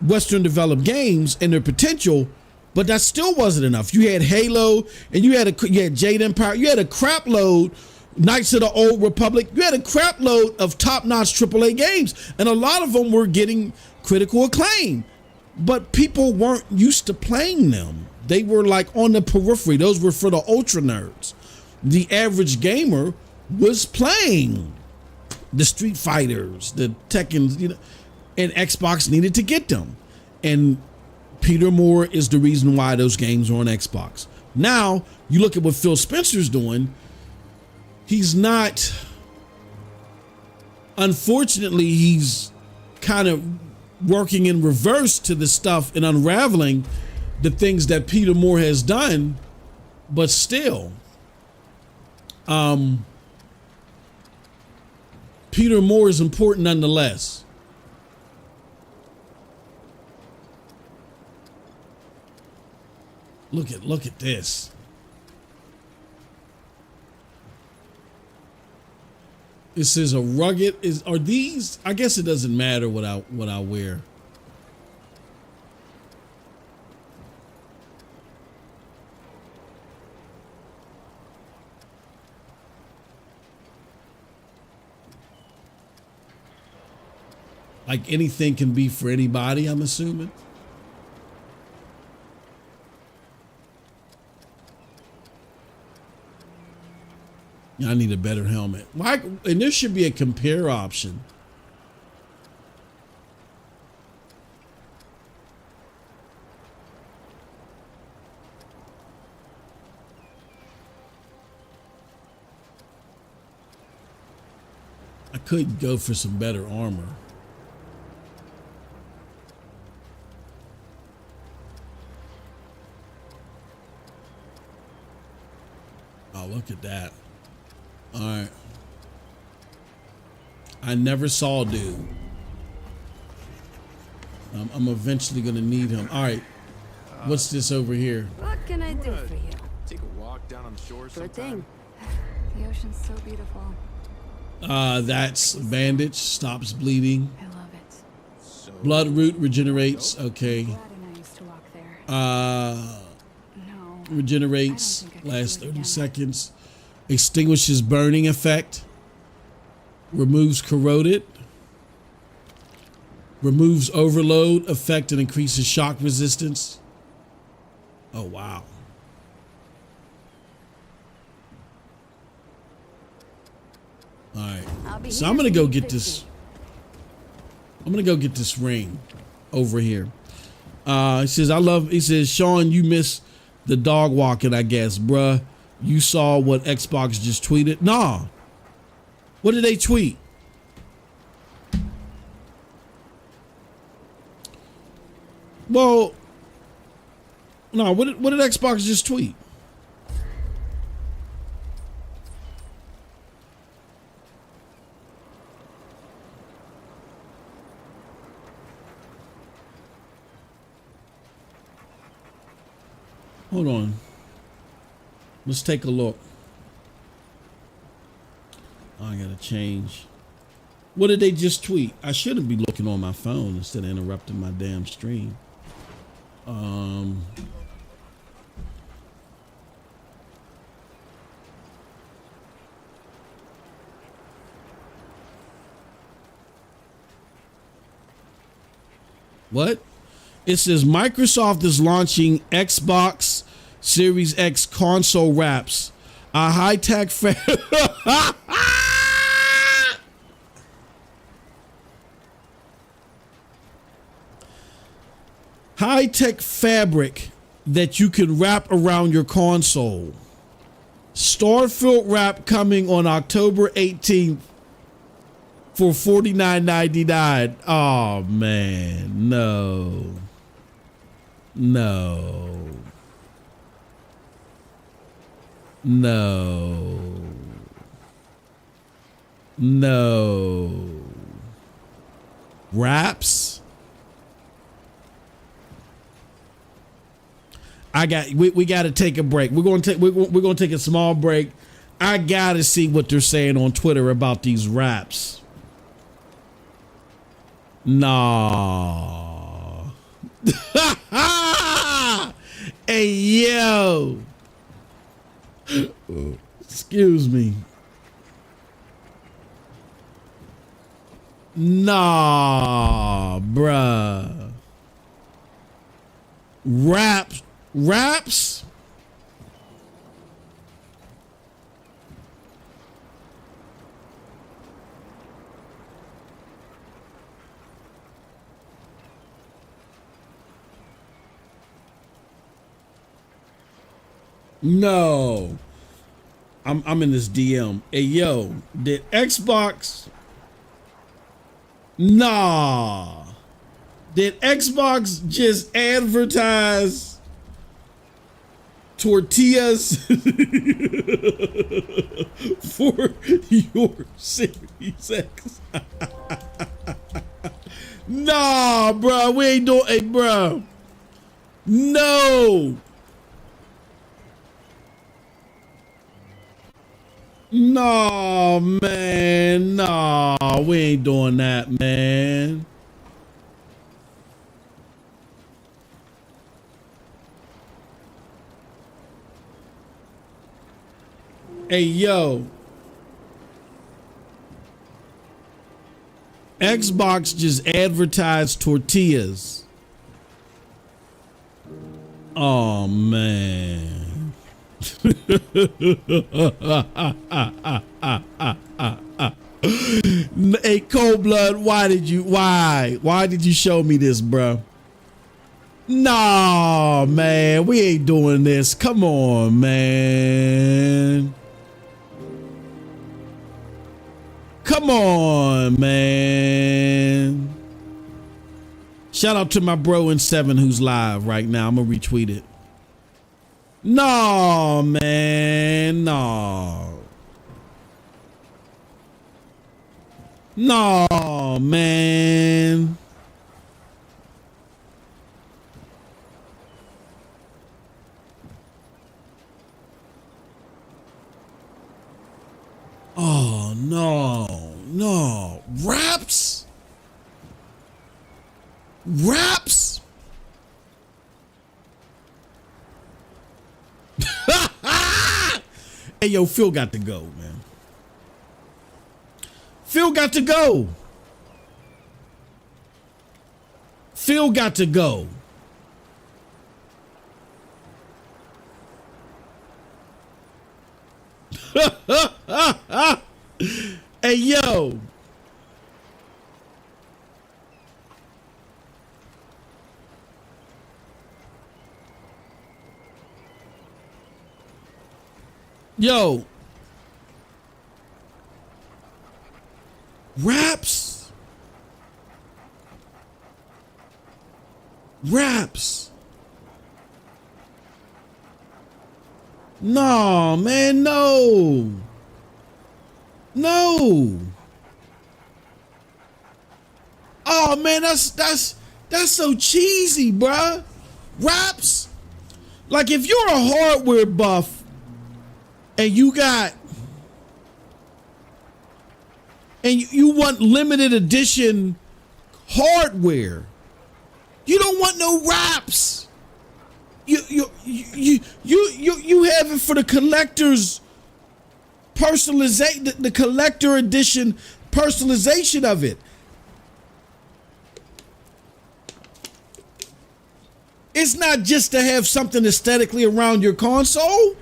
Speaker 1: Western developed games and their potential, but that still wasn't enough. You had Halo and you had Jade Empire. You had a crap load, Knights of the Old Republic. You had a crap load of top-notch AAA games, and a lot of them were getting critical acclaim, but people weren't used to playing them. They were like on the periphery. Those were for the ultra nerds. The average gamer was playing the Street Fighters, the Tekkens, and Xbox needed to get them. And Peter Moore is the reason why those games are on Xbox. Now, you look at what Phil Spencer's doing. He's not, unfortunately, he's kind of working in reverse to the stuff and unraveling the things that Peter Moore has done, but still, Peter Moore is important nonetheless. Look at this. This is a rugged. Are these? I guess it doesn't matter what I wear. Like anything can be for anybody, I'm assuming. I need a better helmet. Why? And there should be a compare option. I could go for some better armor. Oh, look at that. All right. I never saw dude. I'm eventually going to need him. All right. What's this over here?
Speaker 3: What can I do for you?
Speaker 2: Take a walk down on the shore
Speaker 3: Sure
Speaker 2: sometime.
Speaker 3: thing. The ocean's so beautiful.
Speaker 1: That's bandage. Stops bleeding.
Speaker 3: I love it.
Speaker 1: Blood root regenerates. Okay.
Speaker 3: Glad and I used to walk there. No.
Speaker 1: Regenerates.
Speaker 3: I don't think I could
Speaker 1: Lasts
Speaker 3: do it
Speaker 1: 30
Speaker 3: again.
Speaker 1: seconds. Extinguishes burning effect. Removes corroded. Removes overload effect and increases shock resistance. Oh, wow. All right. So I'm going to go get this. I'm going to go get this ring over here. He says, Sean, you missed the dog walking, I guess, bruh. You saw what Xbox just tweeted? Nah. What did they tweet? Well, no, what did Xbox just tweet? Hold on. Let's take a look. Oh, I gotta change. What did they just tweet? I shouldn't be looking on my phone instead of interrupting my damn stream. What? It says Microsoft is launching Xbox Series X console wraps. A high-tech high-tech fabric that you can wrap around your console. Starfield wrap coming on October 18th for $49.99. Oh man, no. No. No. No. Wraps? We got to take a break. We're going to take a small break. I got to see what they're saying on Twitter about these wraps. Nah. Hey, yo. Excuse me. Nah, bruh. Wraps? No. I'm in this DM. Hey yo, did Xbox? Nah. Did Xbox just advertise tortillas for your Series X? Nah, bro, we ain't doing it, bro. No. No, man. Nah, we ain't doing that, man. Hey, yo. Xbox just advertised tortillas. Oh, man. Hey, Cold Blood, why did you show me this, bro? Nah, man, we ain't doing this. Come on, man. Come on, man. Shout out to my bro in 7 who's live right now. I'm gonna retweet it. No, man, no. No, man. Oh, no. Raps? Raps? Hey, yo, Phil got to go, man. Phil got to go. Phil got to go. Hey, yo. Yo. Raps. Raps. No, man, no. No. Oh, man, that's so cheesy, bruh. Raps. Like, if you're a hardware buff and you want limited edition hardware, you don't want no wraps. You have it for the collector's personalization, the collector edition personalization of it. It's not just to have something aesthetically around your console.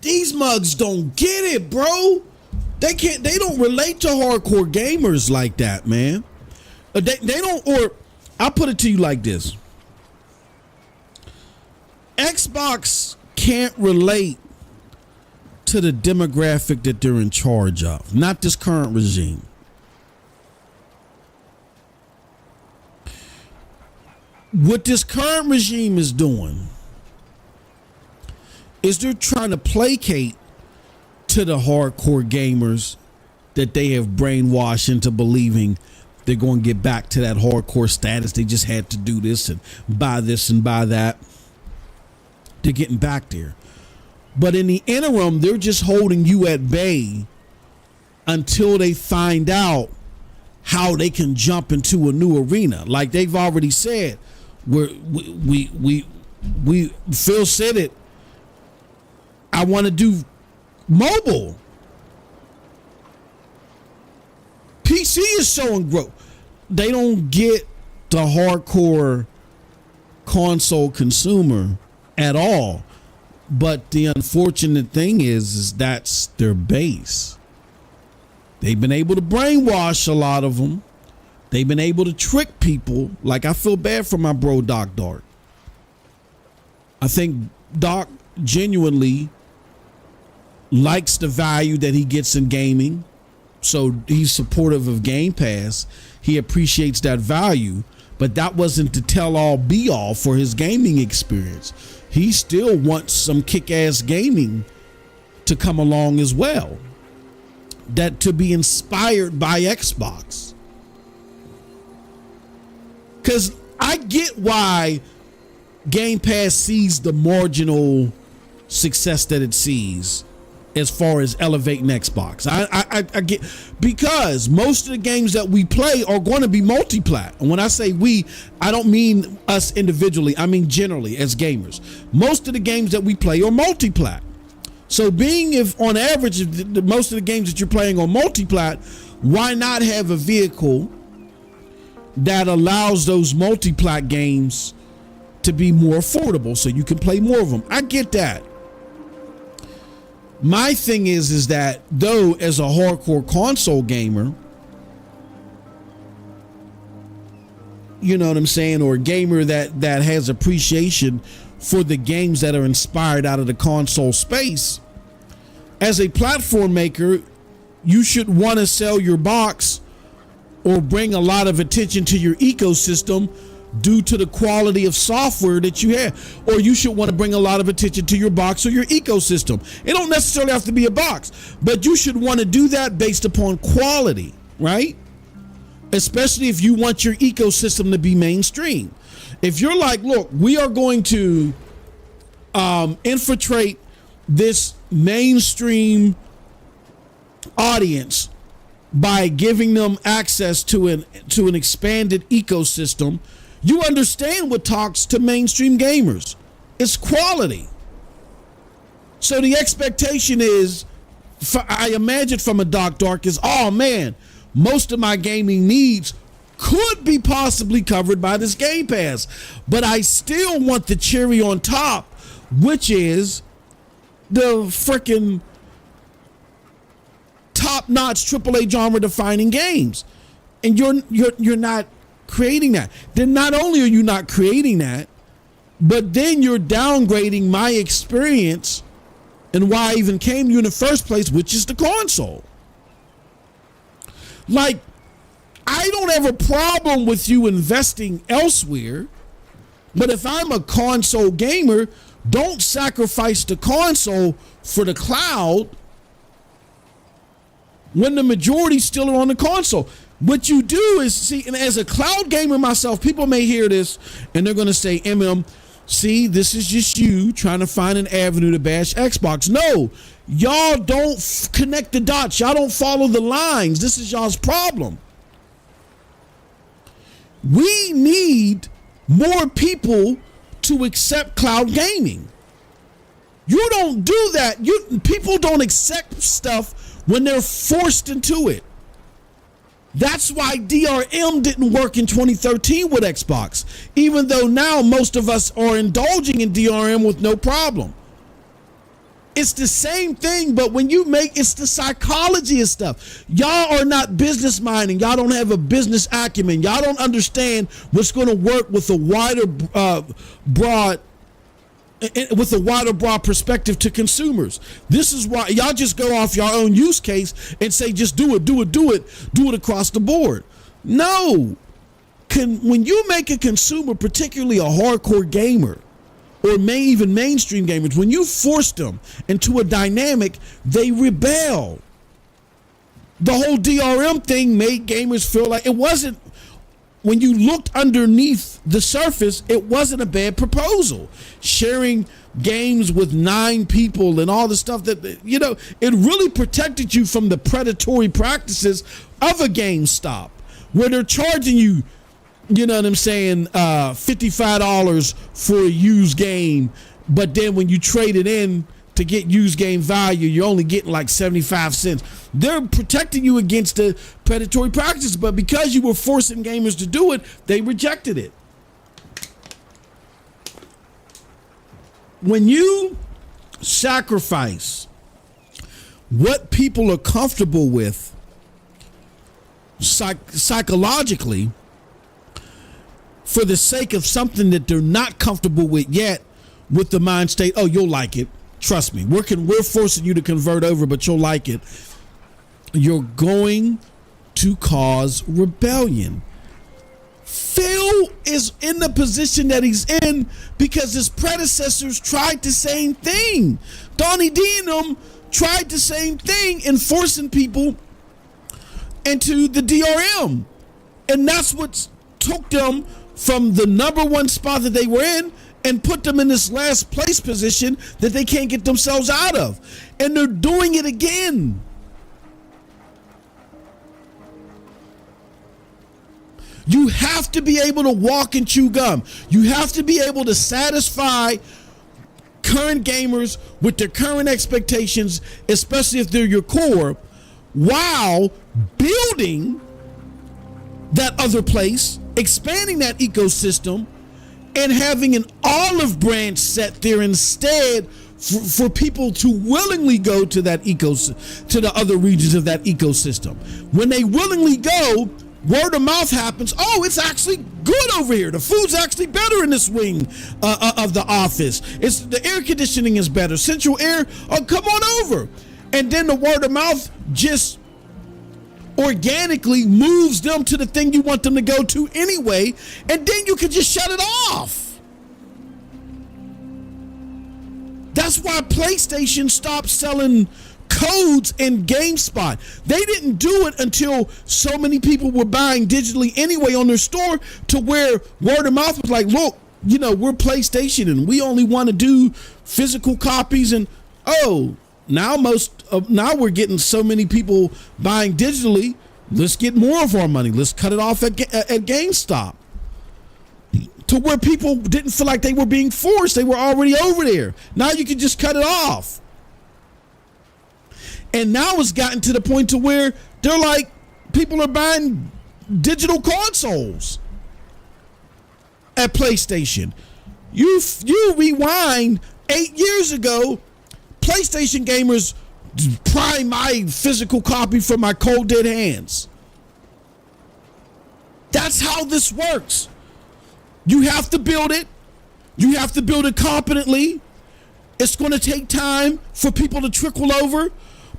Speaker 1: These mugs don't get it, bro. They don't relate to hardcore gamers like that, man. They don't, or I'll put it to you like this. Xbox can't relate to the demographic that they're in charge of, not this current regime. What this current regime is doing is they're trying to placate to the hardcore gamers that they have brainwashed into believing they're going to get back to that hardcore status. They just had to do this and buy that. They're getting back there. But in the interim, they're just holding you at bay until they find out how they can jump into a new arena. Like they've already said, we Phil said it. I want to do mobile. PC is showing growth. They don't get the hardcore console consumer at all. But the unfortunate thing is that's their base. They've been able to brainwash a lot of them. They've been able to trick people. Like, I feel bad for my bro, Doc Dark. I think Doc genuinely likes the value that he gets in gaming. So he's supportive of Game Pass. He appreciates that value, but that wasn't the tell all be all for his gaming experience. He still wants some kick-ass gaming to come along as well. That to be inspired by Xbox. Because I get why Game Pass sees the marginal success that it sees as far as elevating Xbox. I get, because most of the games that we play are going to be multi-plat. And when I say we, I don't mean us individually. I mean generally as gamers. Most of the games that we play are multi-plat. So being if on average, if most of the games that you're playing are multi-plat, why not have a vehicle that allows those multi-plat games to be more affordable so you can play more of them? I get that. My thing is that though, as a hardcore console gamer, you know what I'm saying, or a gamer that has appreciation for the games that are inspired out of the console space, as a platform maker, you should want to sell your box or bring a lot of attention to your ecosystem due to the quality of software that you have. Or you should want to bring a lot of attention to your box or your ecosystem. It don't necessarily have to be a box, but you should want to do that based upon quality, right? Especially if you want your ecosystem to be mainstream. If you're like, look, we are going to infiltrate this mainstream audience by giving them access to an expanded ecosystem, you understand what talks to mainstream gamers. It's quality. So the expectation is, I imagine from a Doc Dark, is, oh man, most of my gaming needs could be possibly covered by this Game Pass, but I still want the cherry on top, which is the freaking top-notch AAA genre-defining games, and you're not creating that. Then not only are you not creating that, but then you're downgrading my experience and why I even came to you in the first place, which is the console. Like, I don't have a problem with you investing elsewhere, but if I'm a console gamer, don't sacrifice the console for the cloud when the majority still are on the console. What you do is, see, and as a cloud gamer myself, people may hear this and they're going to say, MM, see, this is just you trying to find an avenue to bash Xbox. No, y'all don't connect the dots. Y'all don't follow the lines. This is y'all's problem. We need more people to accept cloud gaming. You don't do that. People don't accept stuff when they're forced into it. That's why DRM didn't work in 2013 with Xbox, even though now most of us are indulging in DRM with no problem. It's the same thing, but when you make, it's the psychology of stuff. Y'all are not business minding. Y'all don't have a business acumen. Y'all don't understand what's going to work with a wider, broad perspective to consumers. This is why y'all just go off your own use case and say, just do it across the board. No, when you make a consumer, particularly a hardcore gamer, or even mainstream gamers, when you force them into a dynamic, they rebel. The whole DRM thing made gamers feel like it wasn't, when you looked underneath the surface, it wasn't a bad proposal. Sharing games with 9 people and all the stuff that, you know, it really protected you from the predatory practices of a GameStop, where they're charging you, you know what I'm saying, $55 for a used game, but then when you trade it in to get used game value, you're only getting like 75 cents. They're protecting you against the predatory practices, but because you were forcing gamers to do it, they rejected it. When you sacrifice what people are comfortable with psychologically, for the sake of something that they're not comfortable with yet, with the mind state, oh, you'll like it. Trust me, we're forcing you to convert over, but you'll like it. You're going to cause rebellion. Phil is in the position that he's in because his predecessors tried the same thing. Donnie D and them tried the same thing in forcing people into the DRM. And that's what took them from the number one spot that they were in and put them in this last place position that they can't get themselves out of. And they're doing it again. You have to be able to walk and chew gum. You have to be able to satisfy current gamers with their current expectations, especially if they're your core, while building that other place, expanding that ecosystem, and having an olive branch set there instead for people to willingly go to that to the other regions of that ecosystem. When they willingly go, word of mouth happens. Oh, it's actually good over here. The food's actually better in this wing of the office. The air conditioning is better. Central air. Oh, come on over. And then the word of mouth just organically moves them to the thing you want them to go to anyway. And then you can just shut it off. That's why PlayStation stopped selling codes in GameSpot. They didn't do it until so many people were buying digitally anyway on their store, to where word of mouth was like, look, you know, we're PlayStation and we only want to do physical copies. And now we're getting so many people buying digitally. Let's get more of our money. Let's cut it off at GameStop. To where people didn't feel like they were being forced. They were already over there. Now you can just cut it off. And now it's gotten to the point to where they're like, people are buying digital consoles at PlayStation. You rewind 8 years ago, PlayStation gamers prying my physical copy from my cold dead hands. That's how this works. You have to build it. You have to build it competently. It's going to take time for people to trickle over.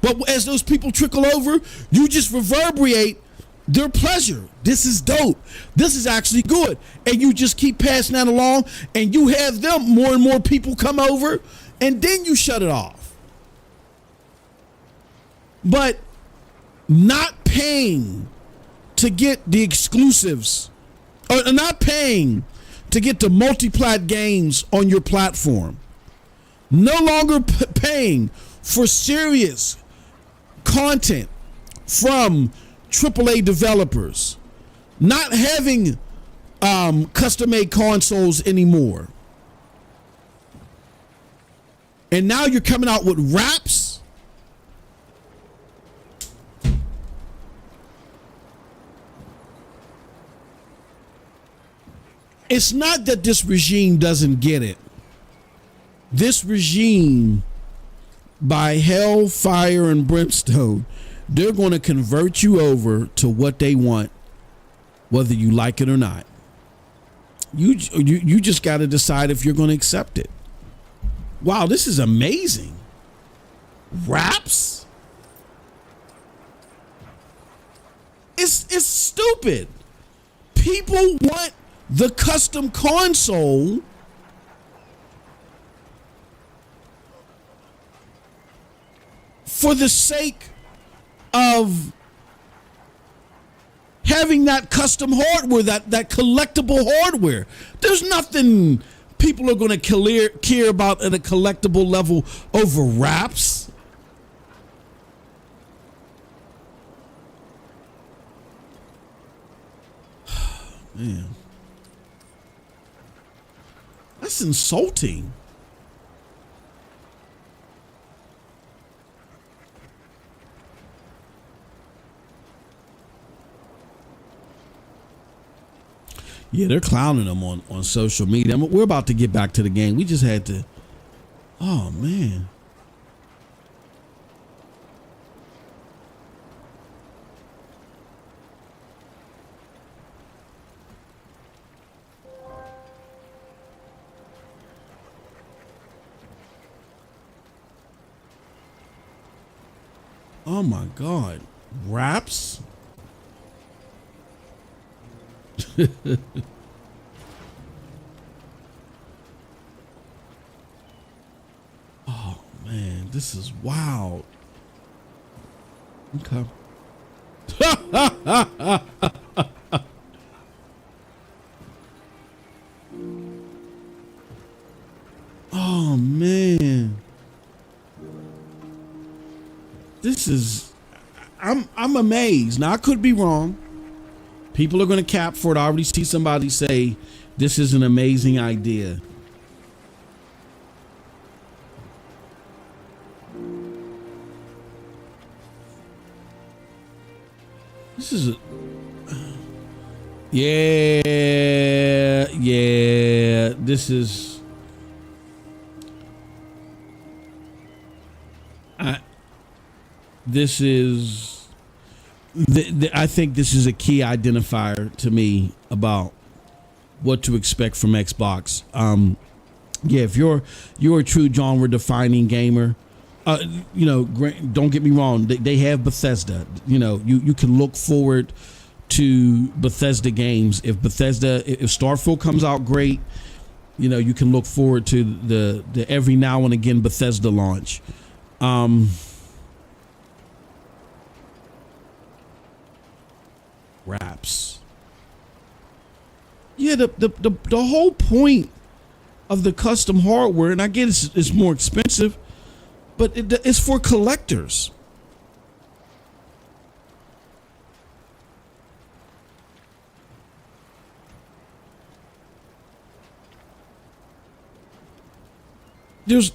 Speaker 1: But as those people trickle over, you just reverberate their pleasure. This is dope. This is actually good. And you just keep passing that along, and you have them, more and more people come over, and then you shut it off. But not paying to get the exclusives, or not paying to get the multi-plat games on your platform, no longer paying for serious content from AAA developers, not having custom-made consoles anymore. And now you're coming out with wraps. It's not that this regime doesn't get it. This regime, by hell, fire, and brimstone, they're going to convert you over to what they want, whether you like it or not. You just got to decide if you're going to accept it. Wow, this is amazing. Wraps? It's stupid. People want the custom console for the sake of having that custom hardware, that collectible hardware. There's nothing people are going to care about at a collectible level over wraps. Man, that's insulting. Yeah, they're clowning them on social media. We're about to get back to the game. We just had to. Oh, man. Oh my God. Wraps? Oh man, this is wild. Okay. Oh man. This is I'm amazed. Now I could be wrong. People are going to cap for it. I already see somebody say this is an amazing idea. This is a yeah. This is I think this is a key identifier to me about what to expect from Xbox. Yeah, if you're a true genre defining gamer, don't get me wrong, they have Bethesda. You can look forward to Bethesda games. If Starfield comes out great, you can look forward to the every now and again Bethesda launch. Wraps. Yeah, the whole point of the custom hardware, and I get it's more expensive, but it's for collectors. There's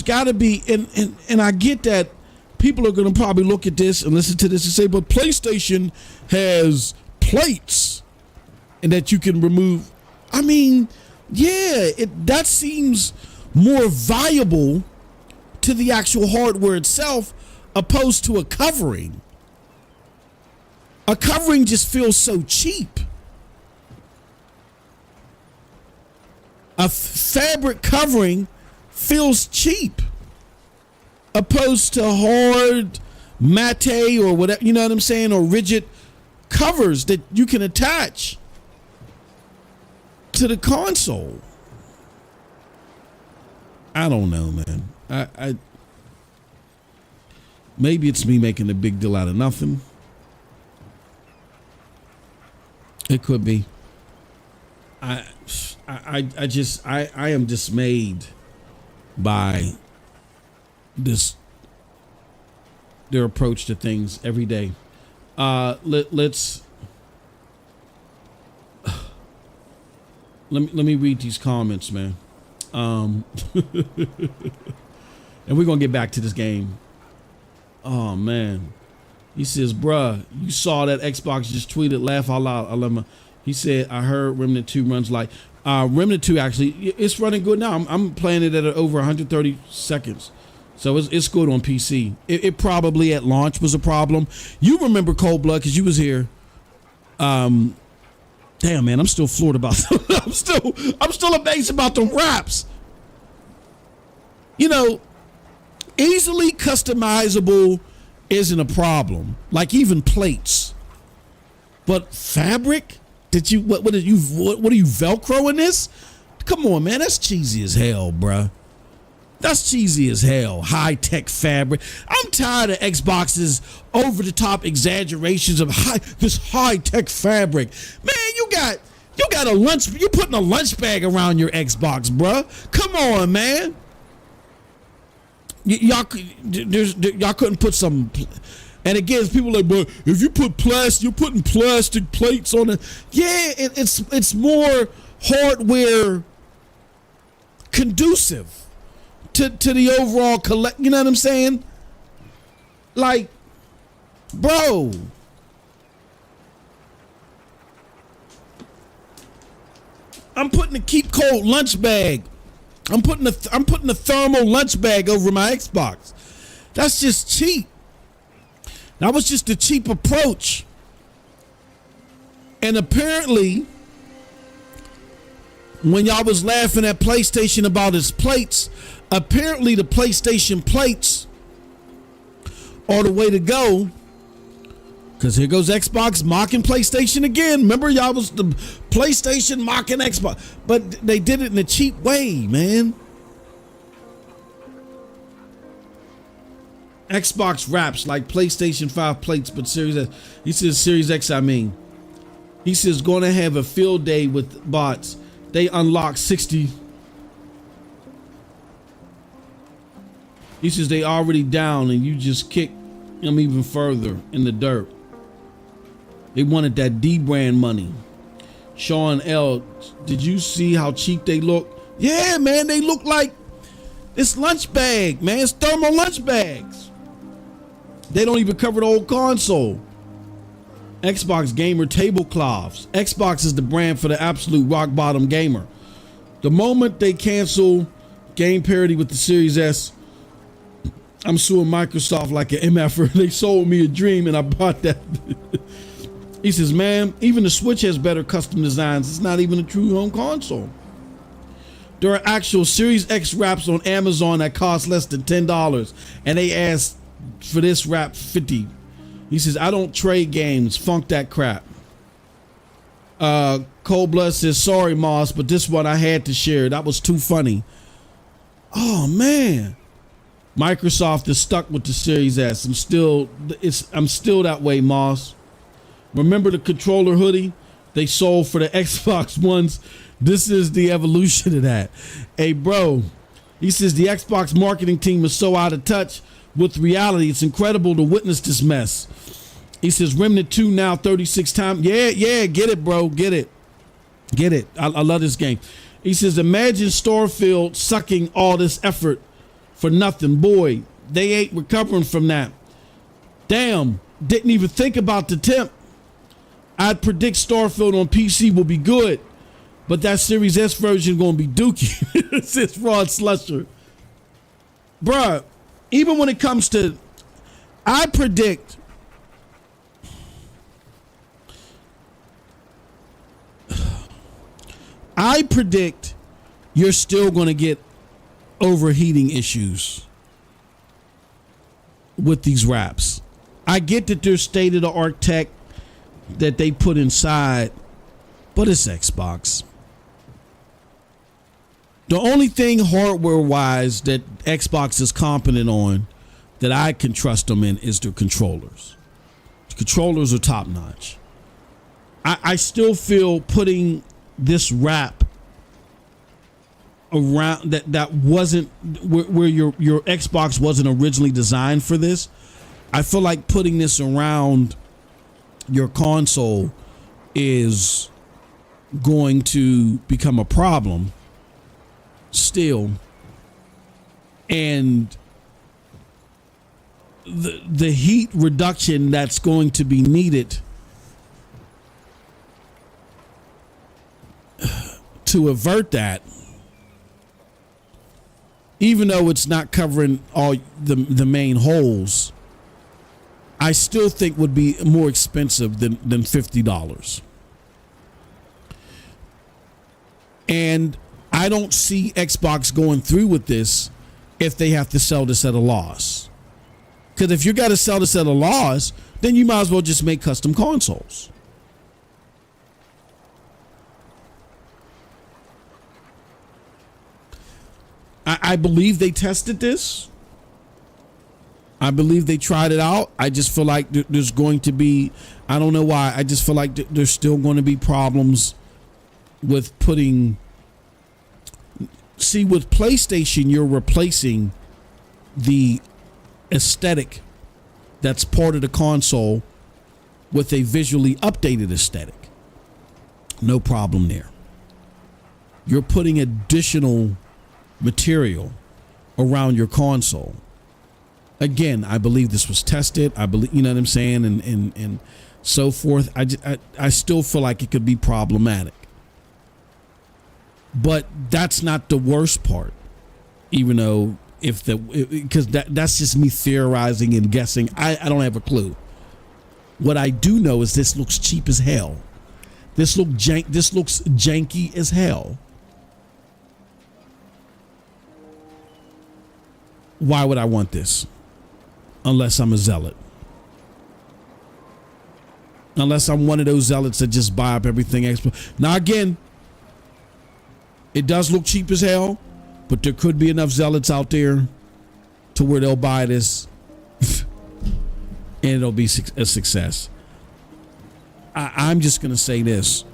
Speaker 1: got to be, and I get that people are going to probably look at this and listen to this and say, but PlayStation has plates and that you can remove. I mean, yeah, that seems more viable to the actual hardware itself opposed to a covering. A covering just feels so cheap. A fabric covering feels cheap opposed to hard matte or whatever, you know what I'm saying, or rigid covers that you can attach to the console. I don't know, man. I maybe it's me making a big deal out of nothing. It could be. I am dismayed by their approach to things every day. Let me read these comments, man. And we're gonna get back to this game. Oh man, he says, bruh, you saw that Xbox just tweeted, laugh out loud. He said, I heard Remnant 2 runs like Remnant 2 actually, it's running good now. I'm playing it at over 130 seconds. So it's good on PC. It probably at launch was a problem. You remember Cold Blood because you was here. Damn man, I'm still floored about I'm still amazed about the wraps. Easily customizable isn't a problem. Like even plates. But fabric? What are you Velcroing this? Come on, man, that's cheesy as hell, bruh. That's cheesy as hell. High-tech fabric. I'm tired of Xbox's over-the-top exaggerations of this high-tech fabric. Man, you got a lunch. You putting a lunch bag around your Xbox, bruh. Come on, man. Y'all couldn't put some. And again, people like, but if you put plastic, you're putting plastic plates on it. Yeah, it's more hardware conducive to the overall collect. You know what I'm saying? Like, bro. I'm putting a keep cold lunch bag. I'm putting a thermal lunch bag over my Xbox. That's just cheap. That was just a cheap approach. And apparently, when y'all was laughing at PlayStation about its plates, apparently the PlayStation plates are the way to go. Because here goes Xbox mocking PlayStation again. Remember, y'all was the PlayStation mocking Xbox. But they did it in a cheap way, man. Xbox raps like PlayStation 5 plates, but Series X. He says Series X, I mean. He says going to have a field day with bots. They unlock 60. He says they already down and you just kick them even further in the dirt. They wanted that D brand money. Sean L, did you see how cheap they look? Yeah, man, they look like it's lunch bag, man. It's thermal lunch bags. They don't even cover the old console. Xbox gamer tablecloths. Xbox is the brand for the absolute rock bottom gamer. The moment they cancel game parity with the Series S, I'm suing Microsoft like an MFer. They sold me a dream and I bought that. He says, man, even the Switch has better custom designs. It's not even a true home console. There are actual Series X wraps on Amazon that cost less than $10 and they asked for this wrap $50. He says, I don't trade games. Funk that crap. Cold Blood says, sorry, Moss, but this one I had to share. That was too funny. Oh, man. Microsoft is stuck with the Series S. I'm still that way, Moss. Remember the controller hoodie they sold for the Xbox Ones? This is the evolution of that. Hey, bro, he says the Xbox marketing team is so out of touch with reality. It's incredible to witness this mess. He says Remnant 2 now 36 times. Yeah, get it, bro. Get it. I love this game. He says, imagine Starfield sucking all this effort for nothing. Boy, they ain't recovering from that. Damn, didn't even think about the temp. I'd predict Starfield on PC will be good, but that Series S version gonna be dookie. Says Fraud Slusher. Bruh, even when it comes to, I predict you're still gonna get overheating issues with these wraps. I get that there's state-of-the-art tech that they put inside, but it's Xbox. The only thing hardware-wise that Xbox is competent on that I can trust them in is their controllers. The controllers are top-notch. I still feel putting this wrap around that wasn't where your Xbox wasn't originally designed for this. I feel like putting this around your console is going to become a problem still, and the heat reduction that's going to be needed to avert that, even though it's not covering all the main holes, I still think would be more expensive than $50. And I don't see Xbox going through with this if they have to sell this at a loss. Because if you got to sell this at a loss, then you might as well just make custom consoles. I believe they tested this. I believe they tried it out. I just feel like there's going to be, I don't know why, I just feel like there's still going to be problems with putting, see, with PlayStation, you're replacing the aesthetic that's part of the console with a visually updated aesthetic. No problem there. You're putting additional material around your console. Again, I believe this was tested. I believe, you know what I'm saying, and so forth. I still feel like it could be problematic, but that's not the worst part. Even though because that's just me theorizing and guessing. I don't have a clue. What I do know is this looks cheap as hell. This looks janky as hell. Why would I want this? unless I'm a zealot. Unless I'm one of those zealots that just buy up everything. Now, again, it does look cheap as hell, but there could be enough zealots out there to where they'll buy this and it'll be a success. I'm just going to say this.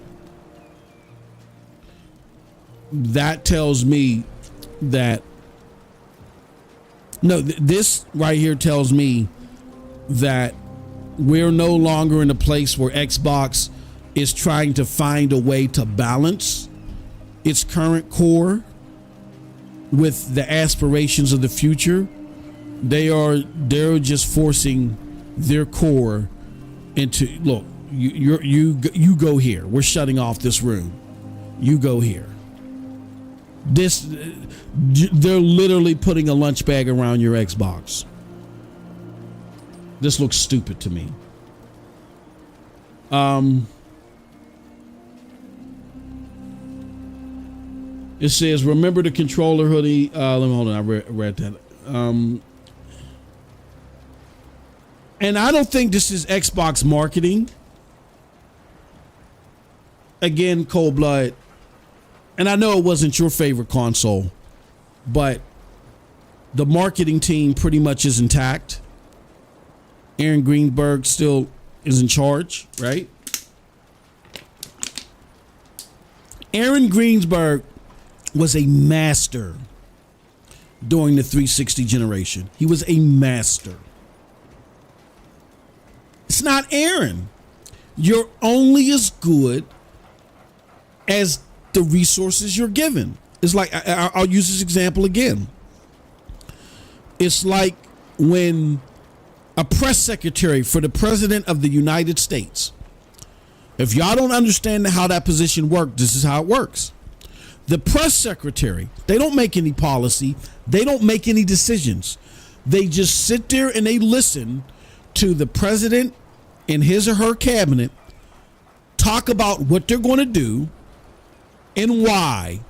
Speaker 1: That tells me that, no, this right here tells me that we're no longer in a place where Xbox is trying to find a way to balance its current core with the aspirations of the future. They're just forcing their core into, look, you go here. We're shutting off this room. You go here. They're literally putting a lunch bag around your Xbox. This looks stupid to me. It says, remember the controller hoodie. Let me hold on. I read that. And I don't think this is Xbox marketing. Again, cold blood. And I know it wasn't your favorite console, but the marketing team pretty much is intact. Aaron Greenberg still is in charge, right? Aaron Greenberg was a master during the 360 generation. He was a master. It's not Aaron. You're only as good as the resources you're given. It's like, I'll use this example again. It's like when a press secretary for the president of the United States, if y'all don't understand how that position works, this is how it works. The press secretary, they don't make any policy. They don't make any decisions. They just sit there and they listen to the president and his or her cabinet talk about what they're going to do and why.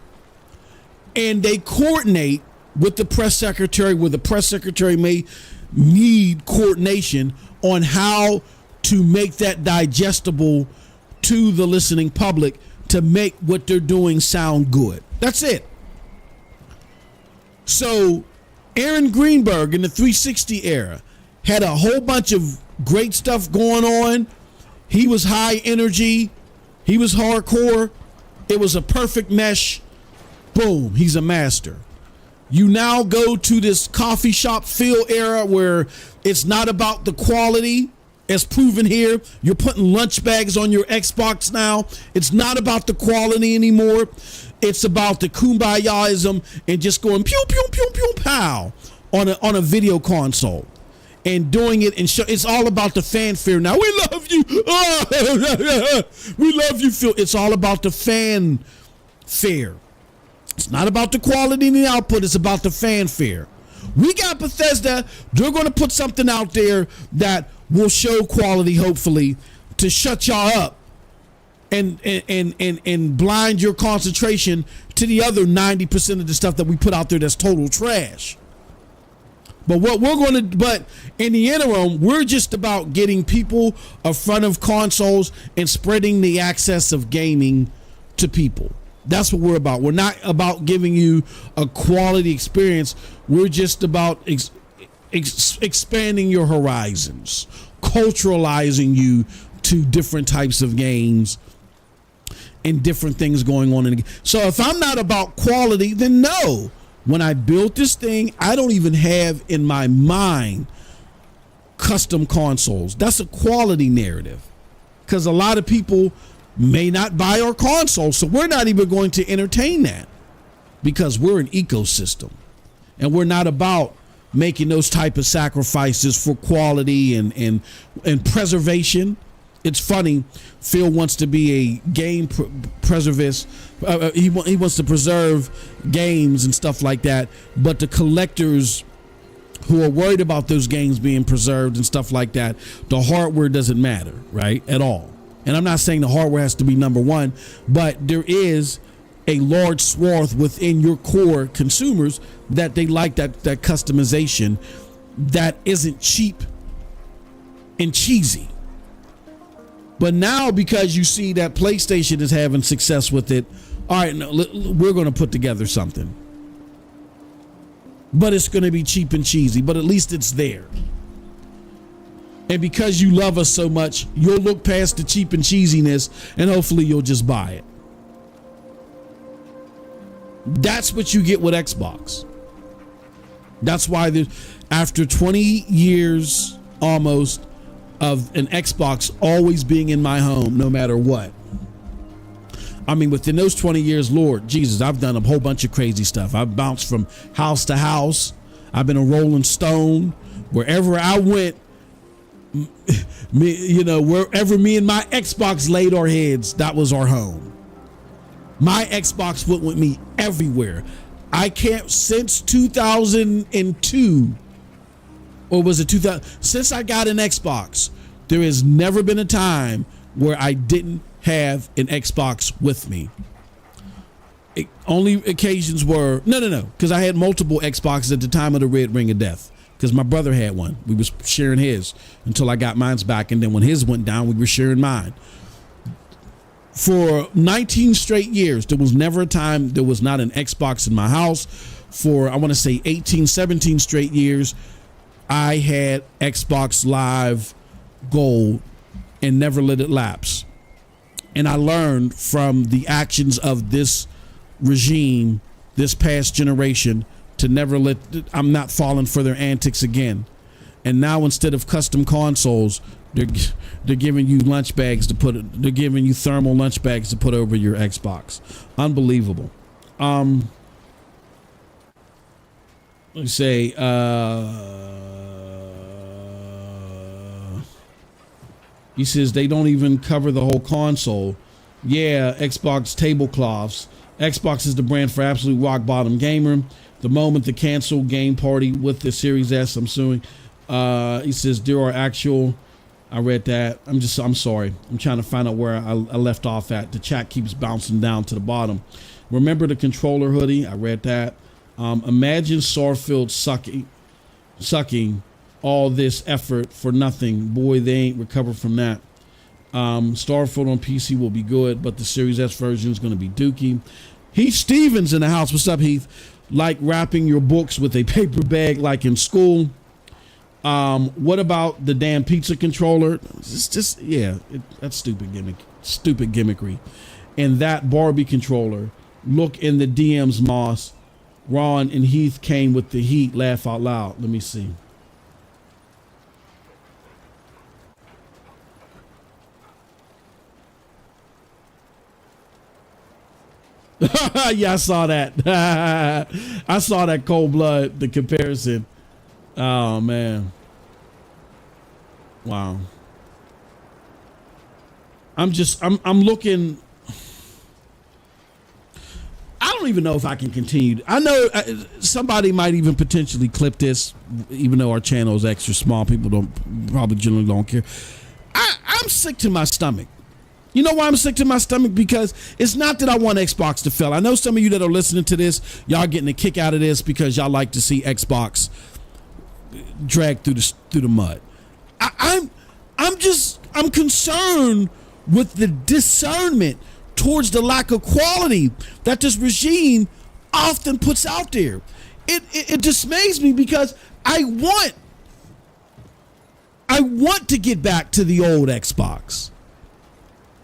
Speaker 1: And they coordinate with the press secretary, where the press secretary may need coordination on how to make that digestible to the listening public to make what they're doing sound good. That's it. So Aaron Greenberg in the 360 era had a whole bunch of great stuff going on. He was high energy. He was hardcore. It was a perfect mesh. Boom, he's a master. You now go to this coffee shop feel era where it's not about the quality, as proven here. You're putting lunch bags on your Xbox now. It's not about the quality anymore. It's about the kumbayaism and just going pew pew pew pew pow on a video console and doing it and show. It's all about the fanfare now. We love you. Oh, we love you, Phil. It's all about the fanfare. It's not about the quality and the output. It's about the fanfare. We got Bethesda. They're going to put something out there that will show quality, hopefully, to shut y'all up and blind your concentration to the other 90% of the stuff that we put out there that's total trash. But in the interim, we're just about getting people in front of consoles and spreading the access of gaming to people. That's what we're about. We're not about giving you a quality experience. We're just about expanding your horizons, culturalizing you to different types of games and different things going on in the game. So if I'm not about quality, then no. When I built this thing, I don't even have in my mind custom consoles. That's a quality narrative, because a lot of people may not buy our console, so we're not even going to entertain that, because we're an ecosystem and we're not about making those type of sacrifices for quality and preservation. It's funny, Phil wants to be a game preservist. He wants to preserve games and stuff like that, but the collectors who are worried about those games being preserved and stuff like that, the hardware doesn't matter, right, at all. And I'm not saying the hardware has to be number one, but there is a large swath within your core consumers that they like that customization that isn't cheap and cheesy. But now, because you see that PlayStation is having success with it, all right, no, we're going to put together something. But it's going to be cheap and cheesy, but at least it's there. And because you love us so much, you'll look past the cheap and cheesiness and hopefully you'll just buy it. That's what you get with Xbox. That's why after 20 years almost of an Xbox always being in my home, no matter what. I mean, within those 20 years, Lord Jesus, I've done a whole bunch of crazy stuff. I've bounced from house to house. I've been a Rolling Stone. Wherever I went, wherever me and my Xbox laid our heads, that was our home. My Xbox went with me everywhere. I can't, since 2002, or was it 2000? Since I got an Xbox, there has never been a time where I didn't have an Xbox with me. Only occasions were, no, because I had multiple Xboxes at the time of the Red Ring of Death. Because my brother had one. We was sharing his until I got mine's back. And then when his went down, we were sharing mine. For 19 straight years, there was never a time there was not an Xbox in my house. For, I want to say 18, 17 straight years, I had Xbox Live Gold and never let it lapse. And I learned from the actions of this regime, this past generation, to never let, I'm not falling for their antics again. And now instead of custom consoles, they're giving you lunch bags to put, they're giving you thermal lunch bags to put over your Xbox. Unbelievable. Let's say, he says they don't even cover the whole console. Yeah, Xbox tablecloths. Xbox is the brand for absolute rock bottom gamer. The moment the cancel game party with the Series S, I'm suing. He says there are actual, I read that. I'm sorry. I'm trying to find out where I left off at. The chat keeps bouncing down to the bottom. Remember the controller hoodie? I read that. Imagine Starfield sucking all this effort for nothing. Boy, they ain't recovered from that. Starfield on PC will be good, but the Series S version is going to be dookie. Heath Stevens in the house. What's up, Heath? Like wrapping your books with a paper bag like in school. What about the damn pizza controller? It's just, yeah, that's stupid gimmickry. And that Barbie controller. Look in the DMs, Moss. Ron and Heath came with the heat. Laugh out loud. Let me see. Yeah, I saw that. I saw that cold blood, the comparison. Oh, man. Wow. I'm looking. I don't even know if I can continue. I know somebody might even potentially clip this, even though our channel is extra small. People probably generally don't care. I'm sick to my stomach. You know why I'm sick to my stomach? Because it's not that I want Xbox to fail. I know some of you that are listening to this, y'all getting a kick out of this because y'all like to see Xbox dragged through the mud. I'm concerned with the discernment towards the lack of quality that this regime often puts out there. It dismays me because I want to get back to the old Xbox.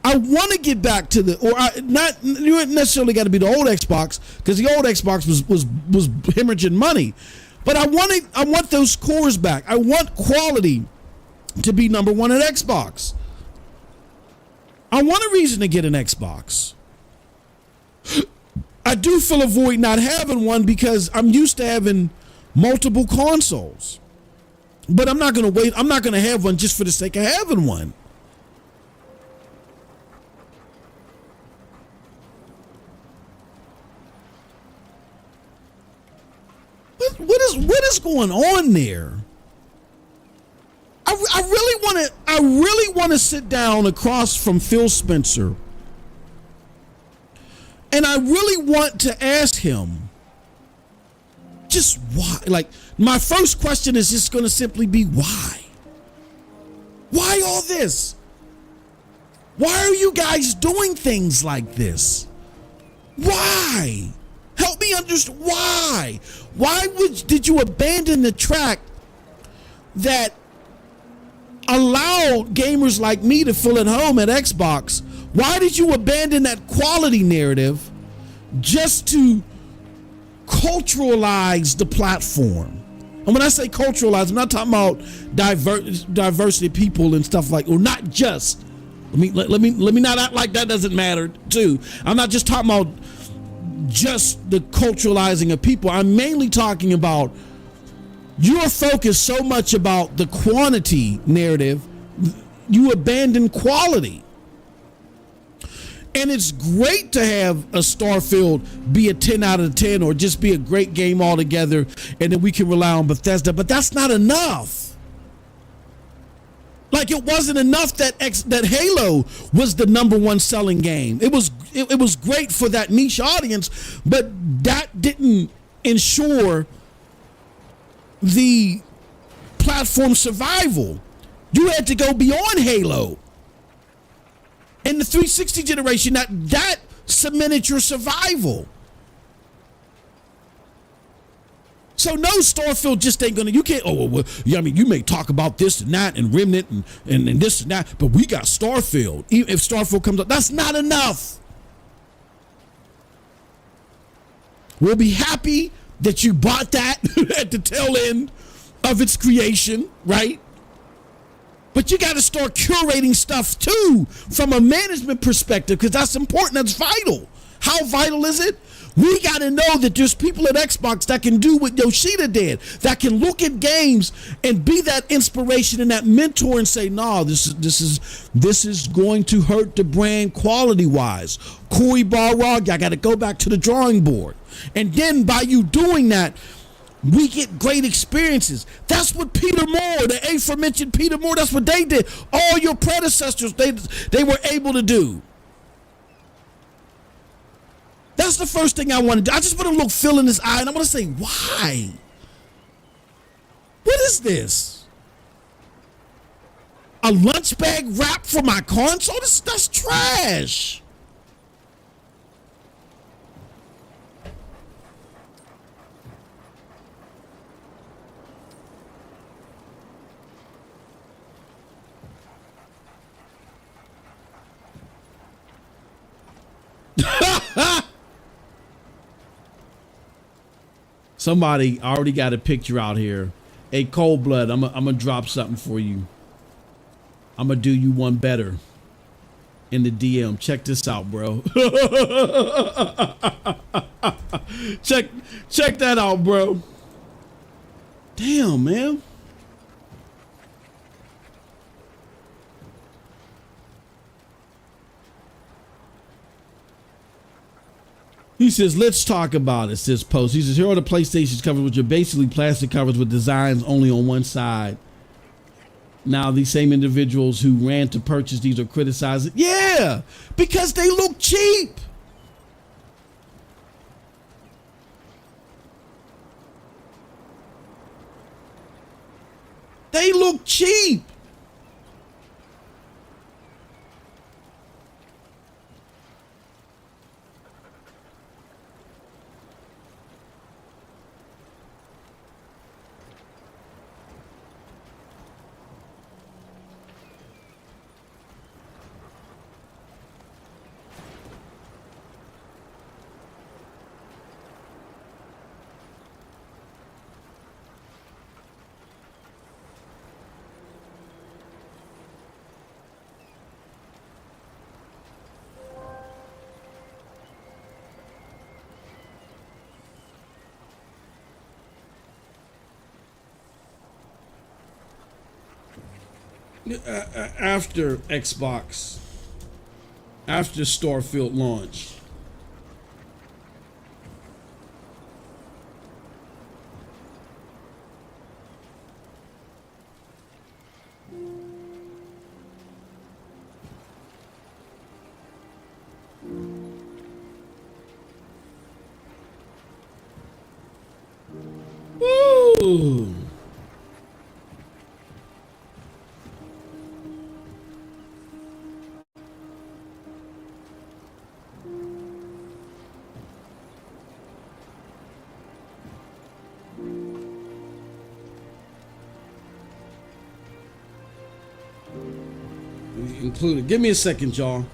Speaker 1: I want to get back to you ain't necessarily got to be the old Xbox, because the old Xbox was hemorrhaging money, but I want those cores back. I want quality to be number one at Xbox. I want a reason to get an Xbox. I do feel a void not having one because I'm used to having multiple consoles, but I'm not going to have one just for the sake of having one. What is going on there? I really want to sit down across from Phil Spencer, and I really want to ask him, just why? Like, my first question is just going to simply be why? Why all this? Why are you guys doing things like this? Why? Help me understand why. Why did you abandon the track that allowed gamers like me to feel at home at Xbox? Why did you abandon that quality narrative just to culturalize the platform? And when I say culturalize, I'm not talking about diversity of people and stuff like, or not just. Let me not act like that doesn't matter too. I'm not just talking about just the culturalizing of people. I'm mainly talking about you're focused so much about the quantity narrative, you abandon quality. And it's great to have a Starfield be a 10 out of 10 or just be a great game altogether, and then we can rely on Bethesda, but that's not enough. Like, it wasn't enough that Halo was the #1 selling game. It was great for that niche audience, but that didn't ensure the platform survival. You had to go beyond Halo. In the 360 generation, that cemented your survival. So no, Starfield just ain't gonna, you can't, I mean, you may talk about this and that and Remnant and this and that, but we got Starfield. Even if Starfield comes up, that's not enough. We'll be happy that you bought that at the tail end of its creation, right? But you got to start curating stuff too from a management perspective, because that's important. That's vital. How vital is it? We got to know that there's people at Xbox that can do what Yoshida did, that can look at games and be that inspiration and that mentor and say, no, this is going to hurt the brand quality wise. Corey Barrog, I got to go back to the drawing board. And then by you doing that, we get great experiences. That's what Peter Moore, the aforementioned Peter Moore, that's what they did. All your predecessors, they were able to do. That's the first thing I want to do. I just want to look Phil in his eye and I want to say, why? What is this? A lunch bag wrap for my console? That's trash. Somebody already got a picture out here. Hey, Cold Blood, I'm gonna drop something for you. I'm gonna do you one better in the DM. Check this out, bro. check that out, bro. Damn, man. He says, let's talk about it, says Post. He says, here are the PlayStation's covers, which are basically plastic covers with designs only on one side. Now, these same individuals who ran to purchase these are criticizing. Yeah, because they look cheap. They look cheap. After Xbox, after Starfield launch, Ooh. Included. Give me a second, y'all.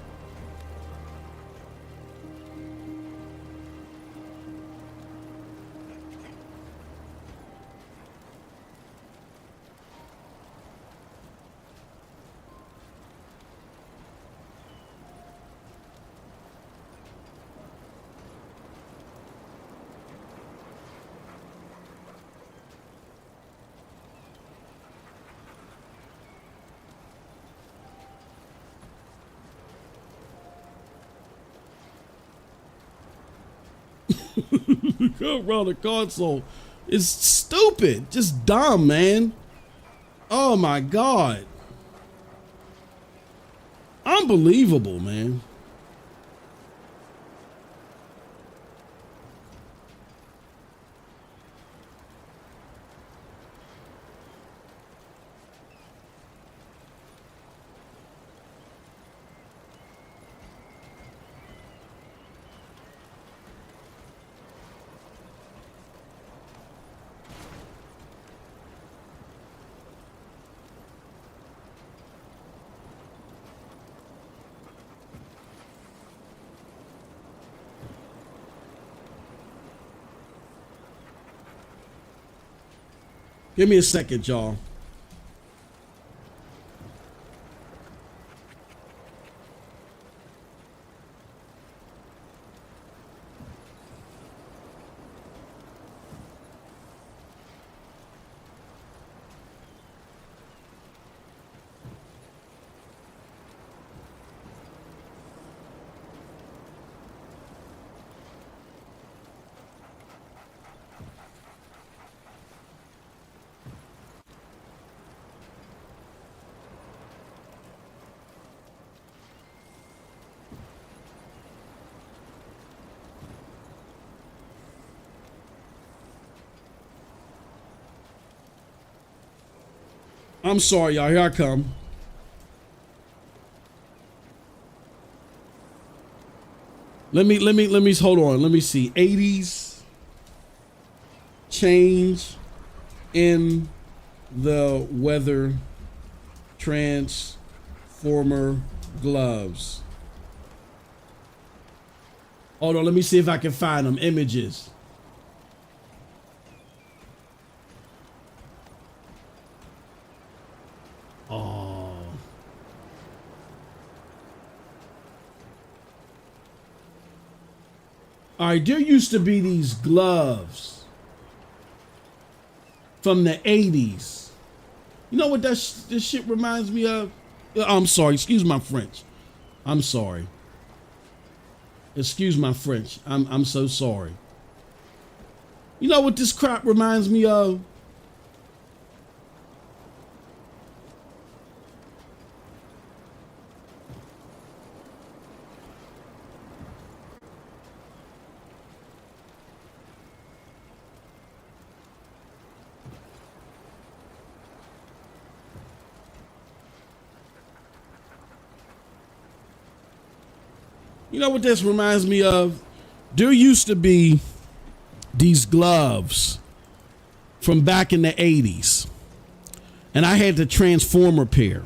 Speaker 1: Go around the console. It's stupid. Just dumb, man. Oh my God. Unbelievable, man. Give me a second, y'all. I'm sorry, y'all. Here I come. Let me hold on. Let me see. 80s change in the weather transformer gloves. Hold on. Let me see if I can find them images. Oh. All right, there used to be these gloves from the 80s. You know what this shit reminds me of? I'm sorry, excuse my French. I'm sorry. Excuse my French. I'm so sorry. You know what this crap reminds me of? You know what this reminds me of? There used to be these gloves from back in the 80s. And I had the Transformer pair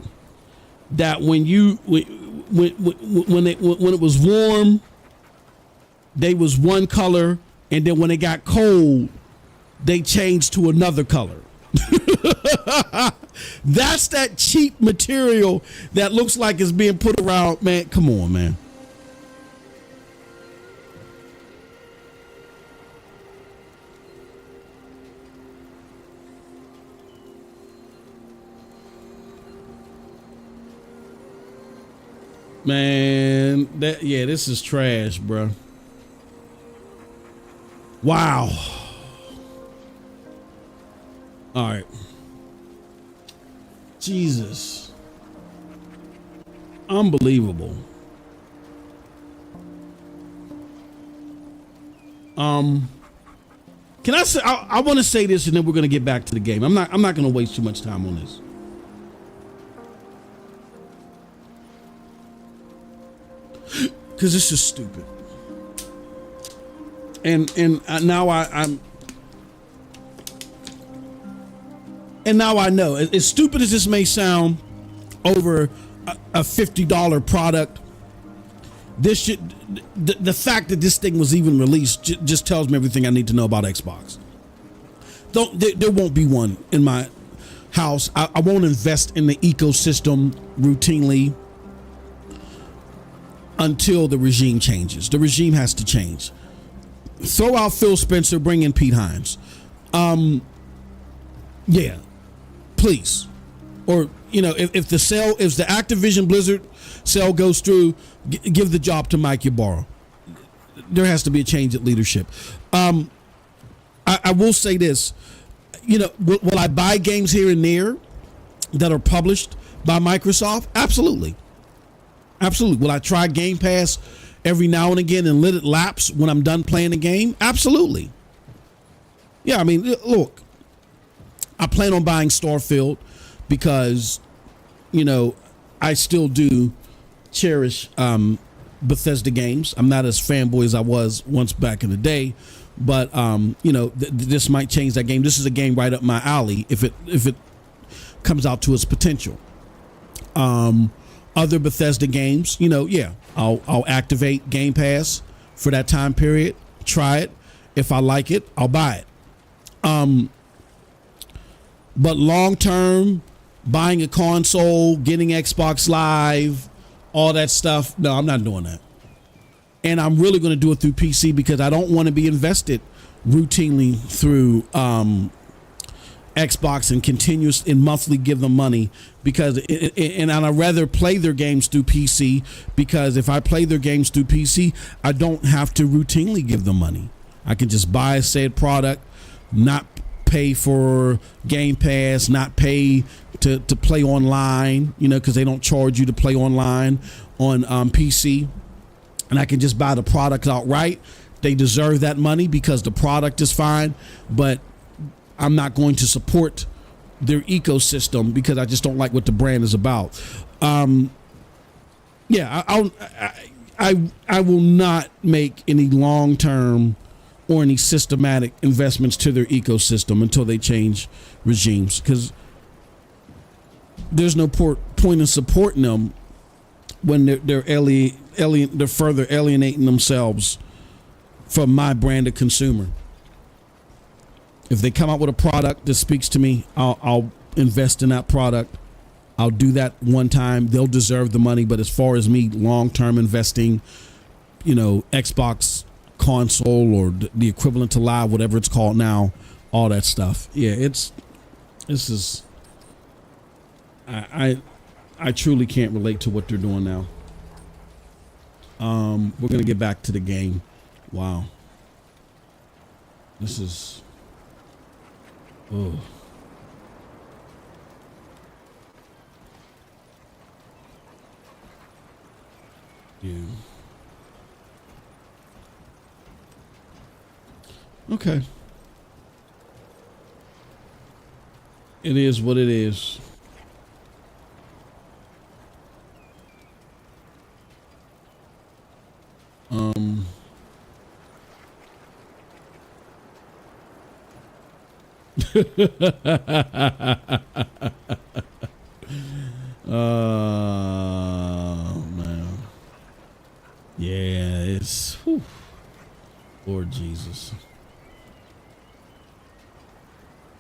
Speaker 1: that when it was warm, they was one color, and then when it got cold, they changed to another color. That's that cheap material that looks like it's being put around. Man, come on, man. Man, this is trash, bro. Wow. All right. Jesus. Unbelievable. Can I say? I want to say this, and then we're going to get back to the game. I'm not going to waste too much time on this. Because this is stupid. And now I'm. And now I know, as stupid as this may sound, over a $50 product, this should, the fact that this thing was even released just tells me everything I need to know about Xbox. There won't be one in my house. I won't invest in the ecosystem routinely until the regime changes. The regime has to change. Throw out Phil Spencer, bring in Pete Hines. Yeah, please. Or, if the Activision Blizzard sale goes through, give the job to Mike Ybarra. There has to be a change at leadership. I will say this, will I buy games here and there that are published by Microsoft? Absolutely. Absolutely. Will I try Game Pass every now and again and let it lapse when I'm done playing the game? Absolutely. Yeah, I mean, look, I plan on buying Starfield because, I still do cherish Bethesda games. I'm not as fanboy as I was once back in the day, but this might change that game. This is a game right up my alley if it comes out to its potential. Other Bethesda games, I'll activate Game Pass for that time period, try it. If I like it, I'll buy it. But long term, buying a console, getting Xbox Live, all that stuff, no, I'm not doing that. And I'm really going to do it through PC because I don't want to be invested routinely through Xbox and continuous and monthly give them money because and I'd rather play their games through PC because if I play their games through PC, I don't have to routinely give them money. I can just buy a said product, not pay for Game Pass, not pay to play online, because they don't charge you to play online on PC. And I can just buy the product outright. They deserve that money because the product is fine, but I'm not going to support their ecosystem because I just don't like what the brand is about. I will not make any long-term or any systematic investments to their ecosystem until they change regimes because there's no point in supporting them when they're further alienating themselves from my brand of consumer. If they come out with a product that speaks to me, I'll invest in that product. I'll do that one time. They'll deserve the money. But as far as me long-term investing, Xbox console or the equivalent to Live, whatever it's called now, all that stuff. Yeah, I truly can't relate to what they're doing now. We're going to get back to the game. Wow. This is... Oh. Yeah. Okay. It is what it is. Oh man. Yeah, it's whew. Lord Jesus.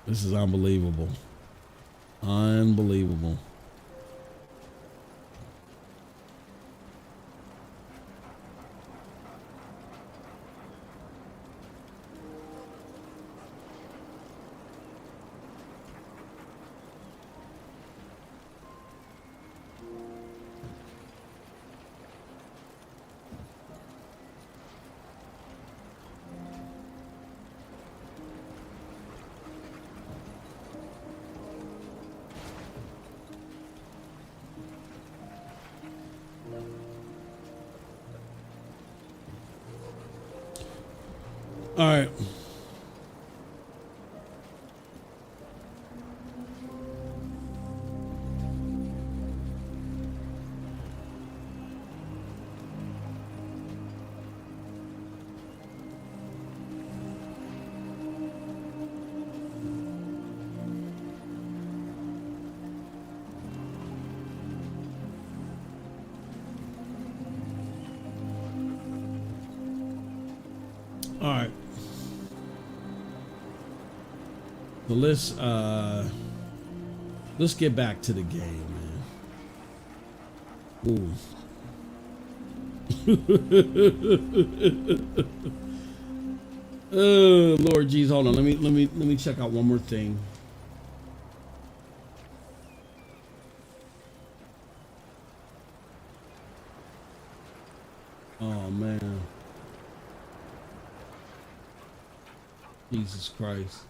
Speaker 1: This is unbelievable. Unbelievable. All right. But let's get back to the game, man. Ooh. Lord jeez, hold on. Let me check out one more thing. Oh man. Jesus Christ.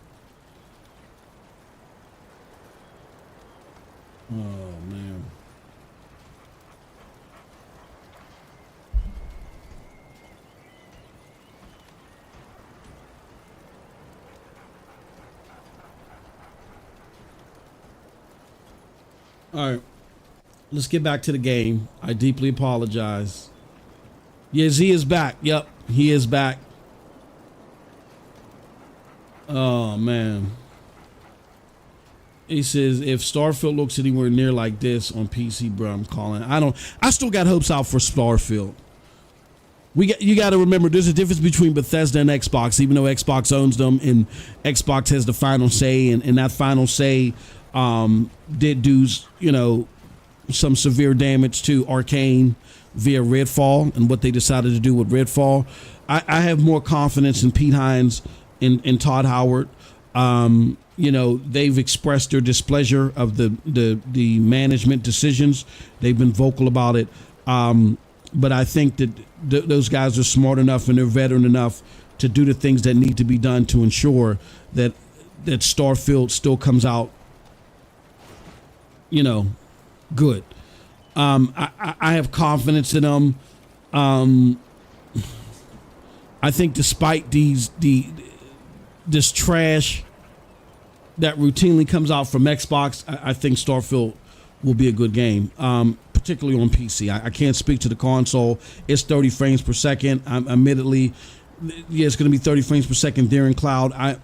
Speaker 1: Oh man. All right, let's get back to the game. I deeply apologize. Yes, he is back. Yep, he is back. Oh man. He says if Starfield looks anywhere near like this on PC, bro, I'm calling. I still got hopes out for Starfield. You got to remember there's a difference between Bethesda and Xbox, even though Xbox owns them and Xbox has the final say, and that final say did do, some severe damage to Arcane via Redfall and what they decided to do with Redfall. I have more confidence in Pete Hines and Todd Howard. They've expressed their displeasure of the management decisions. They've been vocal about it. But I think that those guys are smart enough and they're veteran enough to do the things that need to be done to ensure that Starfield still comes out, good. I have confidence in them. I think despite this trash that routinely comes out from Xbox, I think Starfield will be a good game, particularly on PC. I can't speak to the console. It's 30 frames per second. Admittedly, it's going to be 30 frames per second there in cloud. I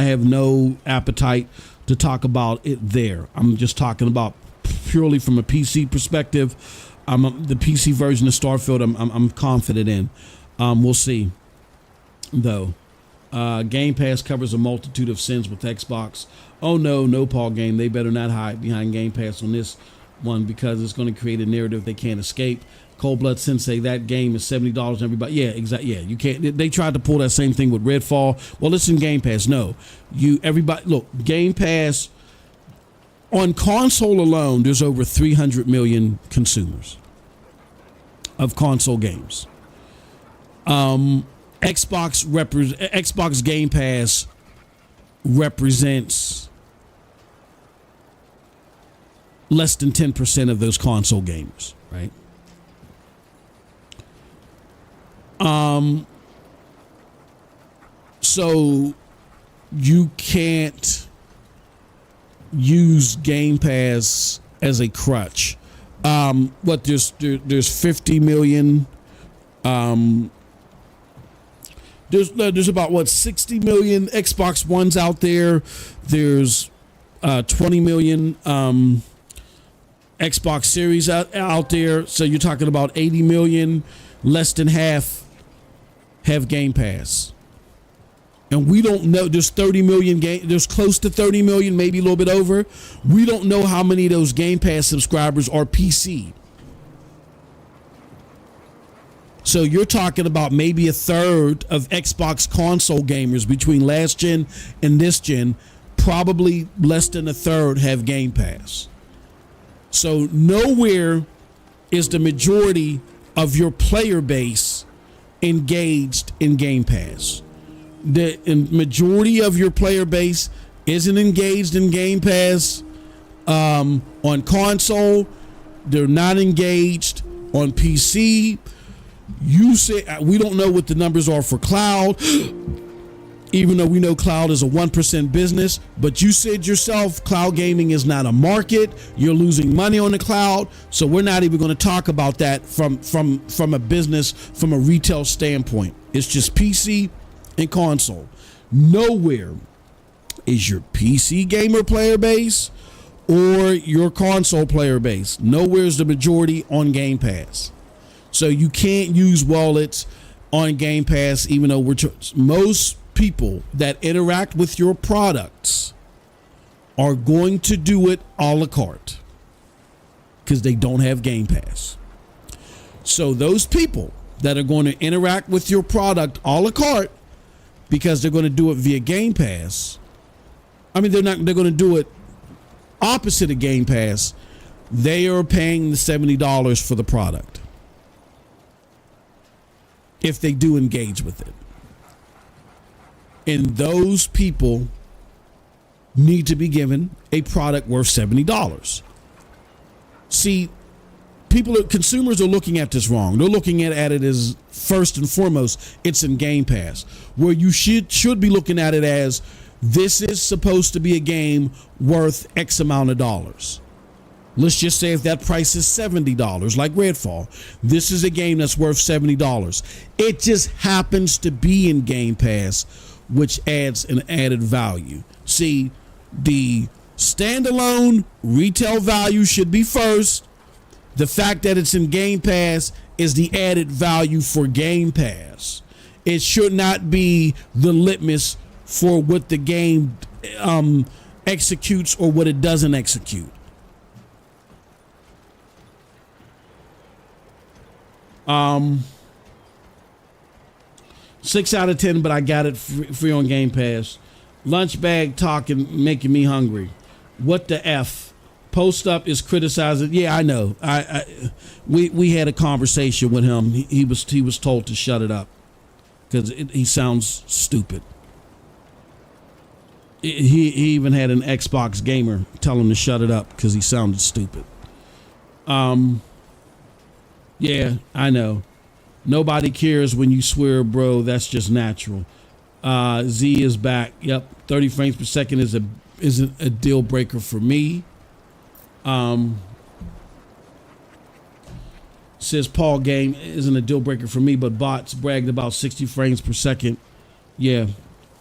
Speaker 1: have no appetite to talk about it there. I'm just talking about purely from a PC perspective. The PC version of Starfield, I'm confident in. We'll see, though. Game Pass covers a multitude of sins with Xbox. Oh no, Paul Game. They better not hide behind Game Pass on this one because it's going to create a narrative they can't escape. Cold Blood Sensei, that game is $70. Everybody, yeah, exactly. Yeah, you can't. They tried to pull that same thing with Redfall. Well, listen, Game Pass. No, everybody, look, Game Pass on console alone. There's over 300 million consumers of console games. Xbox Game Pass represents less than 10% of those console gamers, right? So you can't use Game Pass as a crutch. There's 50 million. There's about 60 million Xbox Ones out there. There's 20 million Xbox Series out there. So you're talking about 80 million. Less than half have Game Pass. And we don't know. There's 30 million there's close to 30 million, maybe a little bit over. We don't know how many of those Game Pass subscribers are PC. So you're talking about maybe a third of Xbox console gamers between last gen and this gen. Probably less than a third have Game Pass. So nowhere is the majority of your player base engaged in Game Pass. The majority of your player base isn't engaged in Game Pass on console. They're not engaged on PC. You say we don't know what the numbers are for cloud, even though we know cloud is a 1% business. But you said yourself, cloud gaming is not a market. You're losing money on the cloud, so we're not even going to talk about that from a business, from a retail standpoint. It's just PC and console. Nowhere is your PC gamer player base or your console player base. Nowhere is the majority on Game Pass. So you can't use wallets on Game Pass, even though most people that interact with your products are going to do it a la carte because they don't have Game Pass. So those people that are going to interact with your product a la carte because they're going to do it via Game Pass. I mean, they're going to do it opposite of Game Pass. They are paying the $70 for the product if they do engage with it. And those people need to be given a product worth $70. See, consumers are looking at this wrong. They're looking at it as, first and foremost, it's in Game Pass, where you should be looking at it as, this is supposed to be a game worth X amount of dollars. Let's just say if that price is $70, like Redfall, this is a game that's worth $70. It just happens to be in Game Pass, which adds an added value. See, the standalone retail value should be first. The fact that it's in Game Pass is the added value for Game Pass. It should not be the litmus for what the game executes or what it doesn't execute. 6 out of 10, but I got it free on Game Pass. Lunch bag talking, making me hungry. What the F? Post Up is criticizing. Yeah, I know. We had a conversation with him. He was told to shut it up because he sounds stupid. He even had an Xbox gamer tell him to shut it up because he sounded stupid. Yeah, I know. Nobody cares when you swear, bro. That's just natural. Z is back. Yep, 30 frames per second isn't a deal breaker for me. Says Paul game isn't a deal breaker for me, but bots bragged about 60 frames per second. Yeah.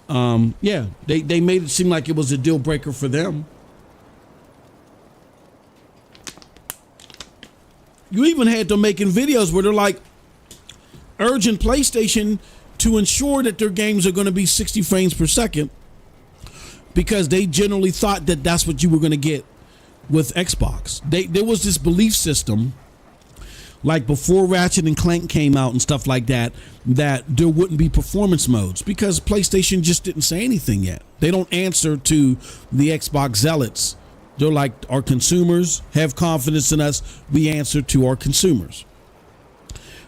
Speaker 1: Yeah, they made it seem like it was a deal breaker for them. You even had them making videos where they're like urging PlayStation to ensure that their games are going to be 60 frames per second because they generally thought that that's what you were going to get with Xbox. There was this belief system, like before Ratchet and Clank came out and stuff like that, that there wouldn't be performance modes because PlayStation just didn't say anything yet. They don't answer to the Xbox zealots. They're like, our consumers have confidence in us. We answer to our consumers.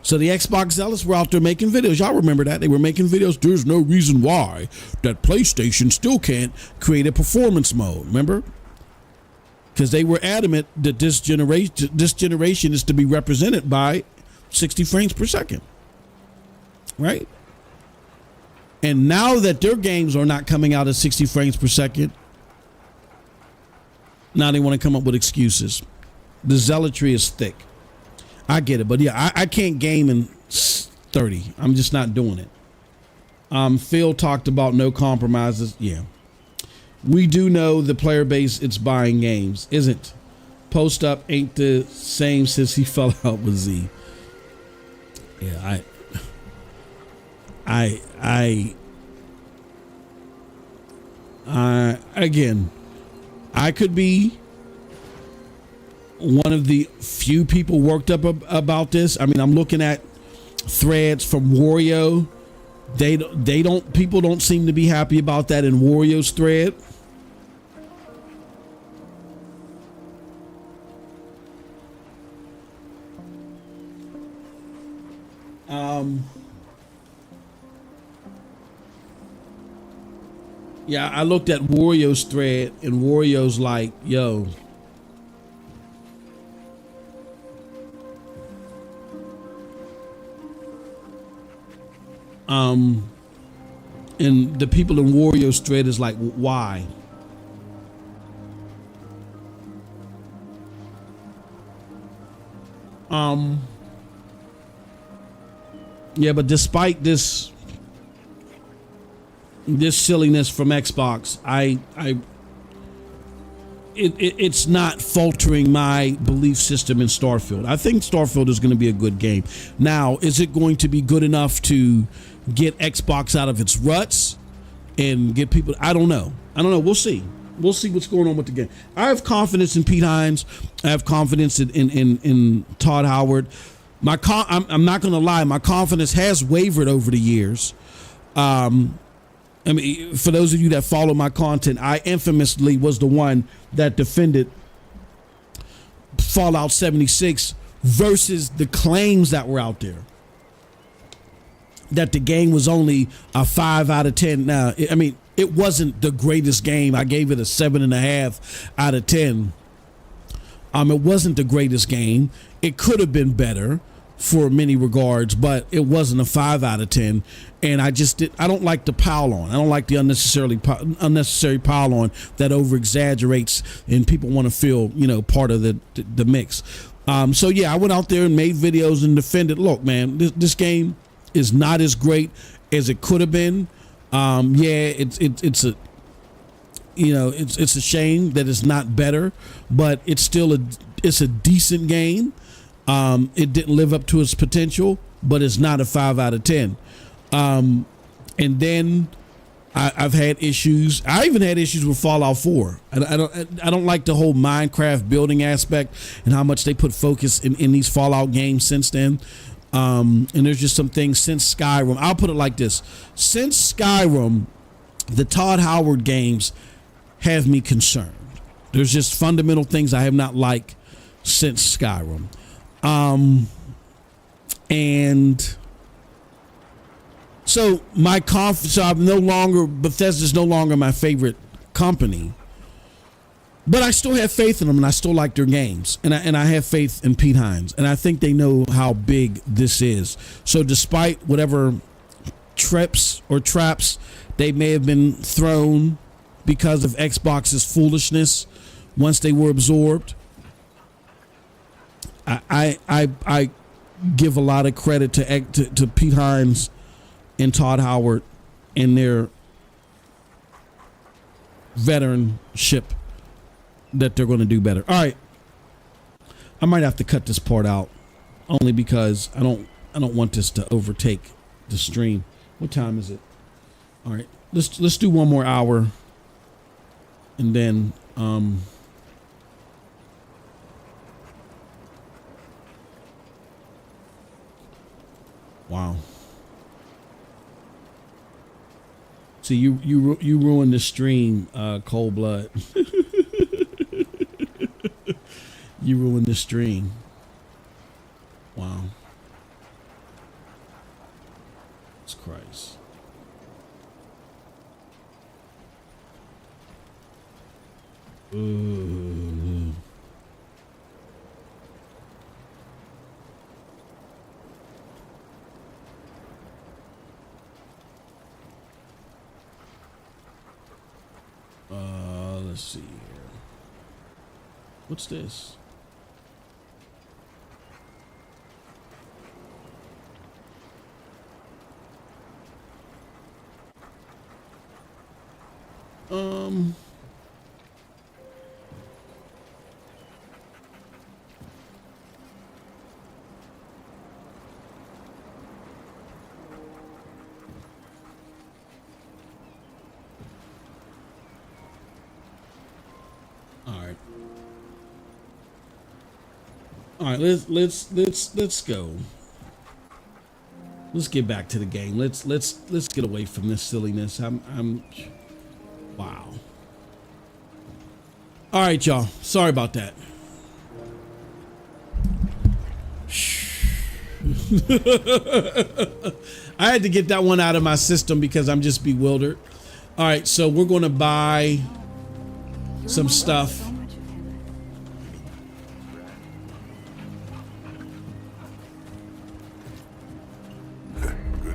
Speaker 1: So the Xbox zealots were out there making videos. Y'all remember that? They were making videos. There's no reason why that PlayStation still can't create a performance mode. Remember? Because they were adamant that this generation is to be represented by 60 frames per second. Right? And now that their games are not coming out at 60 frames per second, now they want to come up with excuses. The zealotry is thick. I get it, but yeah, I can't game in 30. I'm just not doing it. Phil talked about no compromises. Yeah. We do know the player base it's buying games isn't. Post Up ain't the same since he fell out with Z. Yeah, again, I could be one of the few people worked up about this. I mean, I'm looking at threads from Wario. People don't seem to be happy about that in Wario's thread. Yeah, I looked at Wario's thread and Wario's like, yo, and the people in Wario's thread is like, why? Yeah, but despite this silliness from Xbox, it's not faltering my belief system in Starfield. I think Starfield is going to be a good game. Now, is it going to be good enough to get Xbox out of its ruts? and get people. I don't know. We'll see. We'll see what's going on with the game. I have confidence in Pete Hines. I have confidence in Todd Howard. I'm not going to lie. My confidence has wavered over the years. I mean, for those of you that follow my content, I infamously was the one that defended Fallout 76 versus the claims that were out there that the game was only a 5 out of 10. Now, I mean, it wasn't the greatest game. I gave it a 7.5 out of 10. It wasn't the greatest game. It could have been better for many regards, but it wasn't a 5 out of 10. And I don't like the pile on. I don't like the unnecessary pile on that over exaggerates and people want to feel, part of the mix. So yeah, I went out there and made videos and defended. Look, man, this game is not as great as it could have been. It's a shame that it's not better, but it's still a decent game. It didn't live up to its potential, but it's not a 5 out of 10. And then I've had issues. I even had issues with Fallout 4. I don't like the whole Minecraft building aspect and how much they put focus in these Fallout games since then. And there's just some things since Skyrim. I'll put it like this. Since Skyrim, the Todd Howard games have me concerned. There's just fundamental things I have not liked since Skyrim. And so Bethesda's no longer my favorite company, but I still have faith in them and I still like their games. And I have faith in Pete Hines, and I think they know how big this is. So despite whatever traps they may have been thrown because of Xbox's foolishness once they were absorbed, I give a lot of credit to Pete Hines and Todd Howard and their veteranship that they're going to do better. All right, I might have to cut this part out only because I don't want this to overtake the stream. What time is it? All right, let's do one more hour, and then wow. See, you ruined the stream, Cold Blood. You ruined the stream. Wow. Jesus Christ. Ooh. Let's see here. What's this? All right, let's go. Let's get back to the game. Let's get away from this silliness. I'm wow. All right, y'all. Sorry about that. I had to get that one out of my system because I'm just bewildered. All right, so we're going to buy some stuff.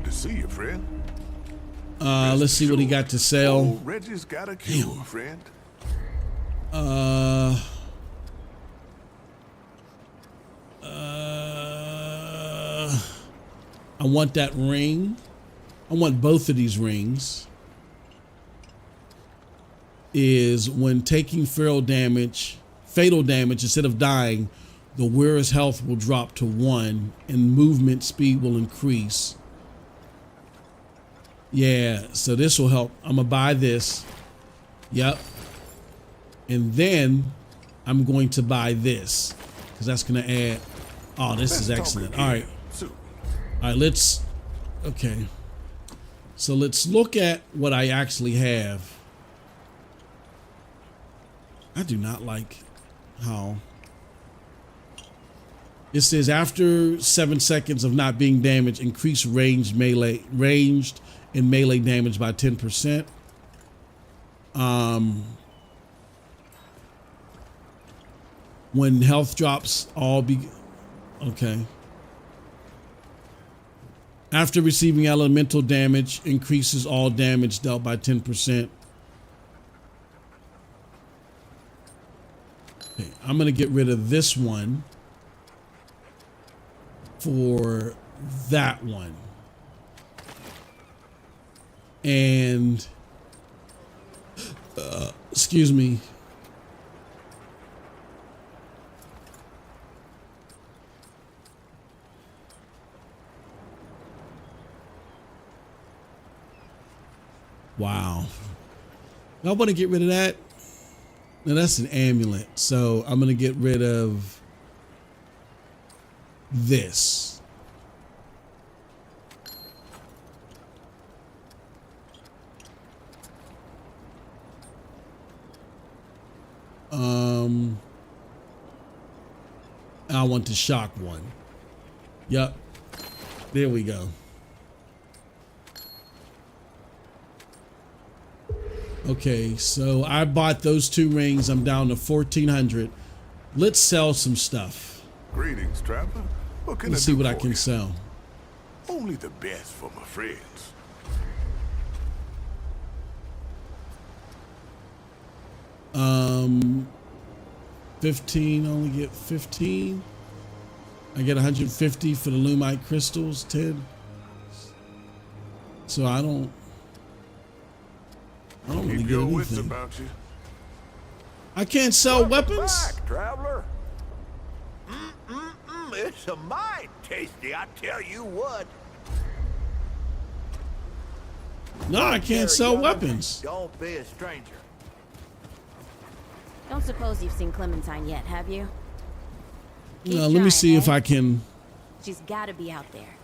Speaker 6: See you, friend.
Speaker 1: Let's see what he got to sell.
Speaker 6: Oh, Reggie's got a cure, friend.
Speaker 1: I want that ring. I want both of these rings. Is when taking fatal damage, instead of dying, the wearer's health will drop to 1 and movement speed will increase. Yeah, so this will help. I'm gonna buy this. Yep. And then I'm going to buy this because that's gonna add. Oh, this is excellent. All right. All right, let's. Okay. So let's look at what I actually have. I do not like how it says after 7 seconds of not being damaged, increase ranged and melee damage by 10%. When health drops, okay. After receiving elemental damage, increases all damage dealt by 10%. Okay, I'm gonna get rid of this one for that one. And excuse me. Wow. I want to get rid of that. Now that's an amulet. So I'm going to get rid of this. I want the shock one. Yep. There we go. Okay, so I bought those 2 rings. I'm down to 1,400. Let's sell some stuff.
Speaker 6: Greetings, traveler. What can
Speaker 1: Let's
Speaker 6: I
Speaker 1: see
Speaker 6: do
Speaker 1: what I
Speaker 6: for
Speaker 1: can
Speaker 6: you?
Speaker 1: sell.
Speaker 6: Only the best for my friends.
Speaker 1: Um, 15, only get 15. I get 150 for the Lumite crystals, 10. So I don't really
Speaker 6: Keep
Speaker 1: get
Speaker 6: your wits
Speaker 1: anything.
Speaker 6: about you.
Speaker 1: I can't sell weapons?
Speaker 7: Back, traveler. It's a mighty tasty, I tell you what.
Speaker 1: No, I can't sell weapons.
Speaker 7: Don't be a stranger.
Speaker 5: Don't suppose you've seen Clementine yet, have you? Keep
Speaker 1: No, let me
Speaker 5: trying,
Speaker 1: see if
Speaker 5: eh?
Speaker 1: I can.
Speaker 5: She's gotta be out there.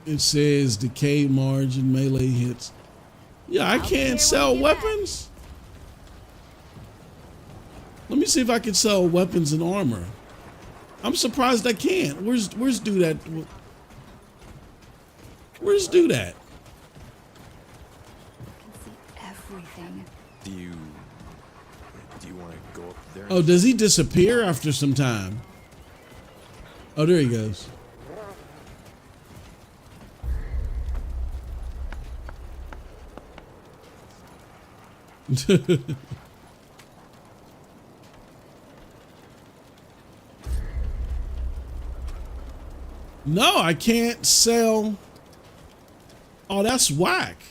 Speaker 1: It says decay margin, melee hits. Yeah, I
Speaker 5: I'll be here when
Speaker 1: can't sell
Speaker 5: you get back.
Speaker 1: weapons. Let me see if I can sell weapons and armor. I'm surprised I can't. Where's do that? Where's do that?
Speaker 3: I can see everything.
Speaker 8: Do you want to go up there?
Speaker 1: Oh, does he disappear after some time? Oh, there he goes. No, I can't sell. Oh, that's whack.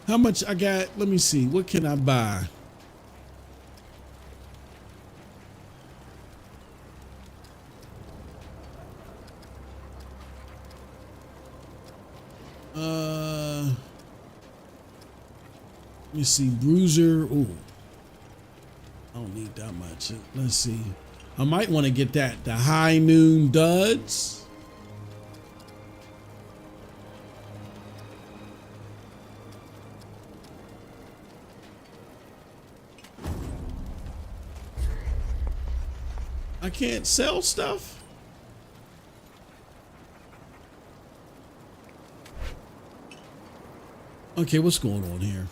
Speaker 1: How much I got? Let me see. What can I buy? Let me see. Bruiser. Ooh. I don't need that much. Let's see. I might want to get that. The High Noon Duds. I can't sell stuff. Okay, what's going on here?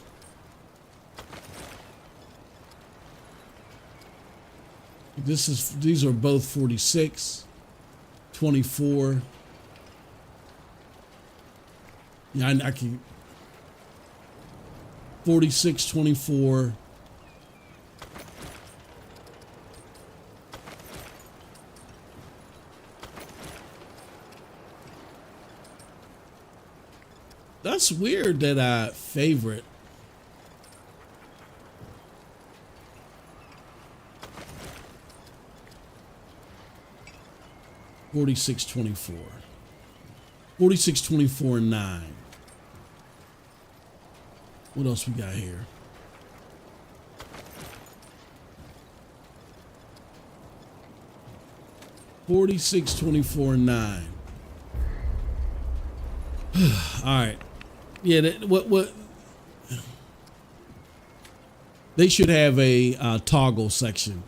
Speaker 1: These are both 46, 24. Yeah, I can 46, 24. That's weird that I favorite. $46.24. $46.24.9. What else we got here? $46.24.9. All right. Yeah. What? They should have a toggle section.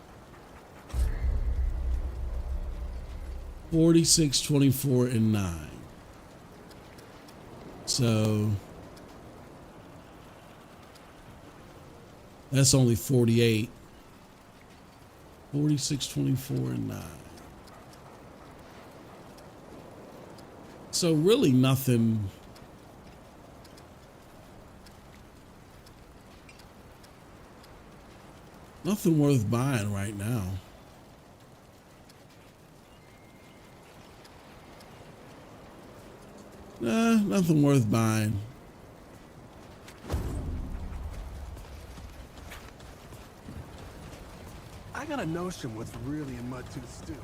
Speaker 1: 46.24.9. So that's only 48. 46.24.9. So really nothing. Nothing worth buying right now. Nah, nothing worth buying.
Speaker 2: I got a notion what's really in Mudtooth's stew.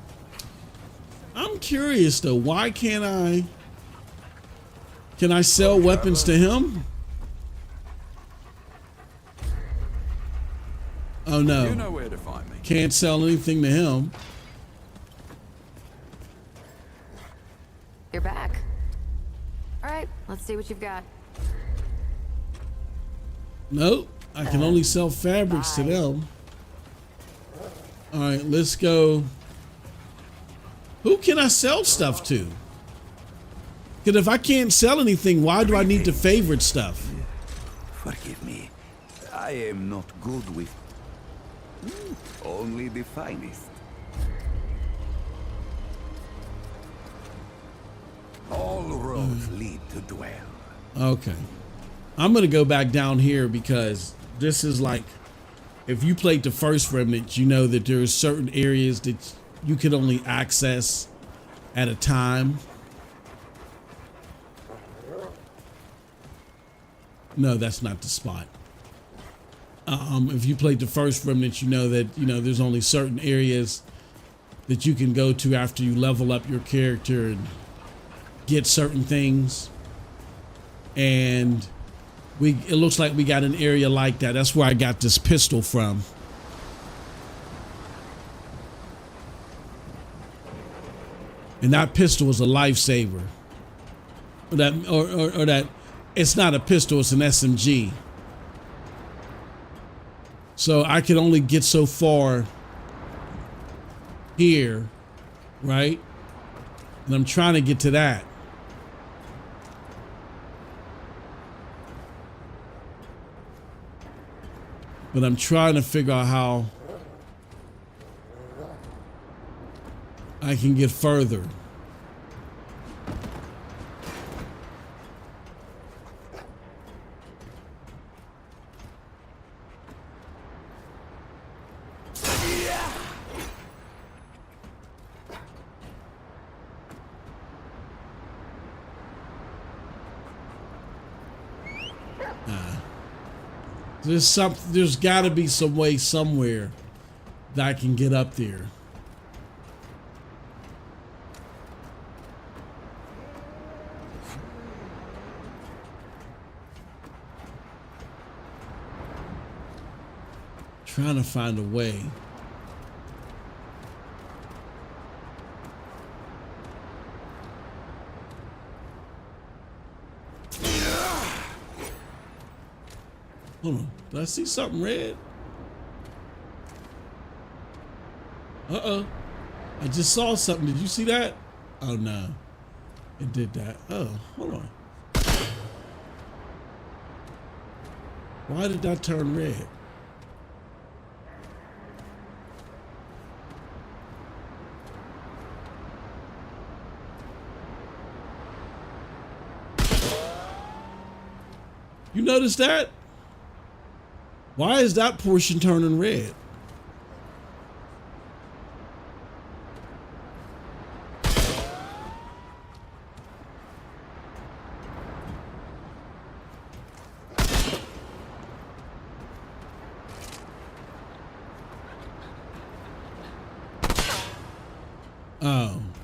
Speaker 1: I'm curious though, why can't I? Can I sell weapons to him? Oh no.
Speaker 8: You know where to find me.
Speaker 1: Can't sell anything to him.
Speaker 3: You're back. All right, let's see what you've got.
Speaker 1: Nope. I can only sell fabrics to them. All right, let's go. Who can I sell stuff to? Because if I can't sell anything, why do I need to favorite stuff?
Speaker 4: Forgive me. I am not good with only the finest. All roads lead to dwell.
Speaker 1: Okay. I'm going to go back down here because this is like, if you played the first Remnant, you know that there are certain areas that you can only access at a time. No, that's not the spot. If you played the first Remnant, you know that, there's only certain areas that you can go to after you level up your character and get certain things. And it looks like we got an area like that. That's where I got this pistol from. And that pistol was a lifesaver. Or that it's not a pistol, it's an SMG. So I can only get so far here, right? And I'm trying to get to that. But I'm trying to figure out how I can get further. There's got to be some way somewhere that I can get up there. Trying to find a way. Hold on. Did I see something red? Uh-oh. I just saw something. Did you see that? Oh, no. It did that. Oh, hold on. Why did that turn red? You notice that? Why is that portion turning red?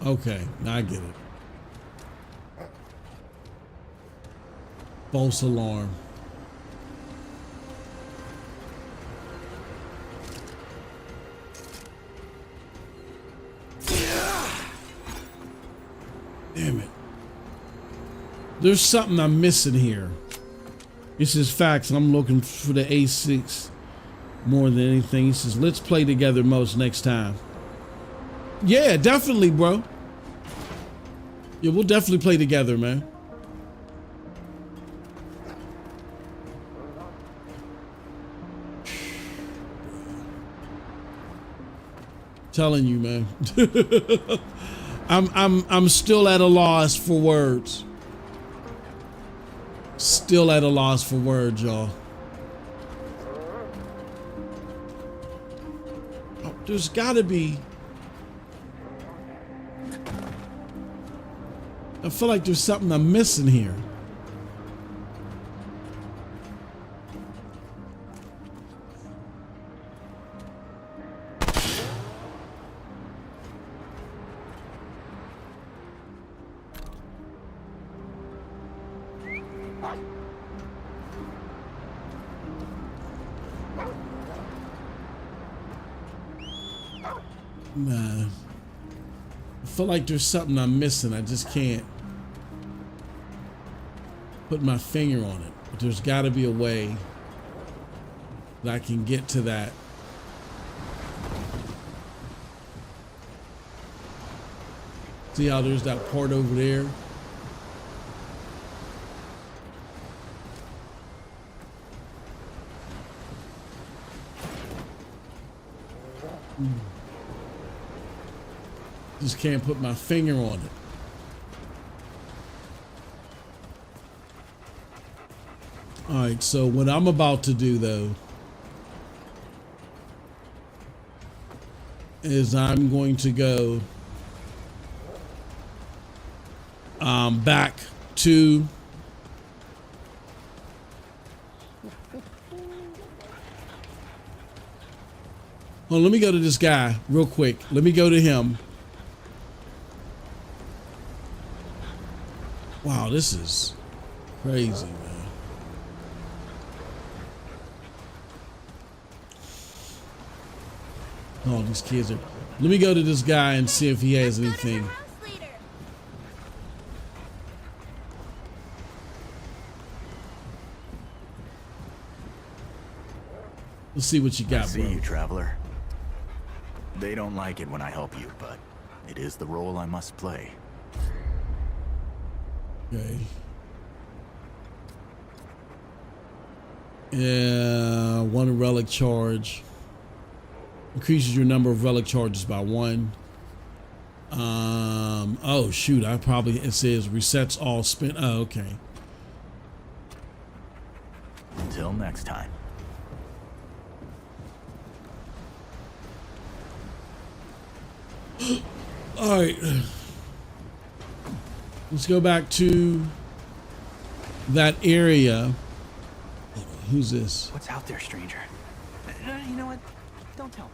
Speaker 1: Okay, I get it. False alarm. Damn it. There's something I'm missing here. This is facts. I'm looking for the A6 more than anything. He says, let's play together most next time. Yeah, definitely, bro. Yeah, we'll definitely play together, man. Telling you, man. I'm still at a loss for words. Still at a loss for words, y'all. Oh, there's gotta be. I feel like there's something I'm missing here. Nah. I feel like there's something I'm missing. I just can't put my finger on it. But there's got to be a way that I can get to that. See how there's that part over there? Just can't put my finger on it. All right, so what I'm about to do though is I'm going to go back to oh, let me go to this guy real quick. Let me go to him. Wow, this is crazy, man. Oh, these kids are. Let me go to this guy and see if he has anything. Let's see what you got,
Speaker 9: See
Speaker 1: bro.
Speaker 9: you, traveler. They don't like it when I help you, but it is the role I must play.
Speaker 1: Okay. Yeah, one relic charge. Increases your number of relic charges by 1. Oh shoot, it says resets all spin. Oh, okay.
Speaker 9: Until next time.
Speaker 1: All right. Let's go back to that area. Who's this?
Speaker 10: What's out there, stranger? You know what? Don't tell me.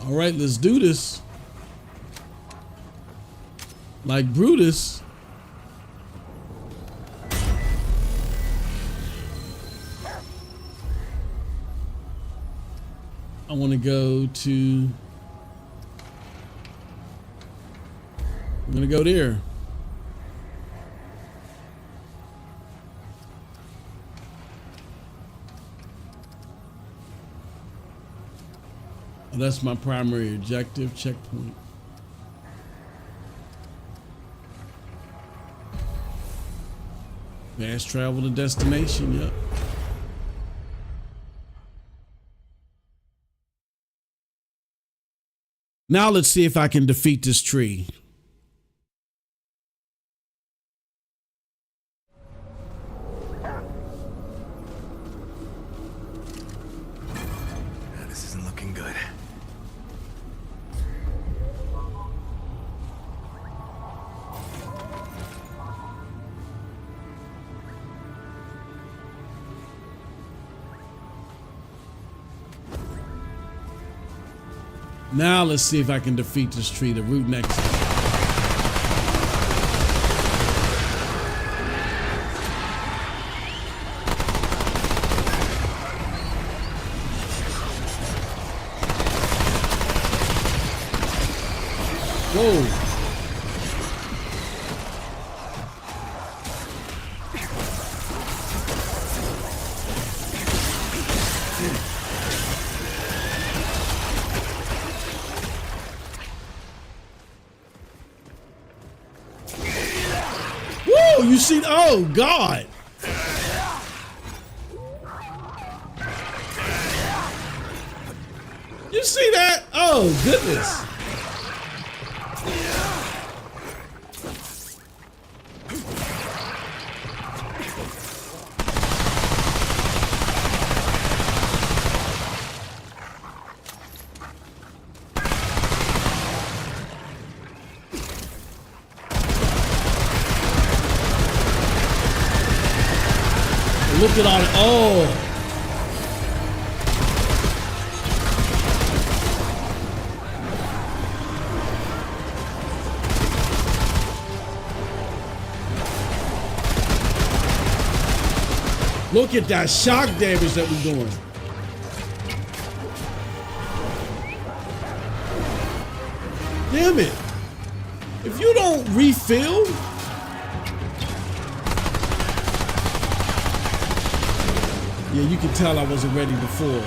Speaker 1: All right, let's do this. Like Brutus. I want to go to. I'm going to go there. That's my primary objective, checkpoint. Fast travel to destination, yep. Now let's see if I can defeat this tree.
Speaker 10: This isn't looking good.
Speaker 1: Now let's see if I can defeat this tree. The root next. Whoa. Whoa, you see, oh God. You see that? Oh goodness. Look at all the, oh. Look at that shock damage that we're doing. Damn it. If you don't refill, yeah, you can tell I wasn't ready before.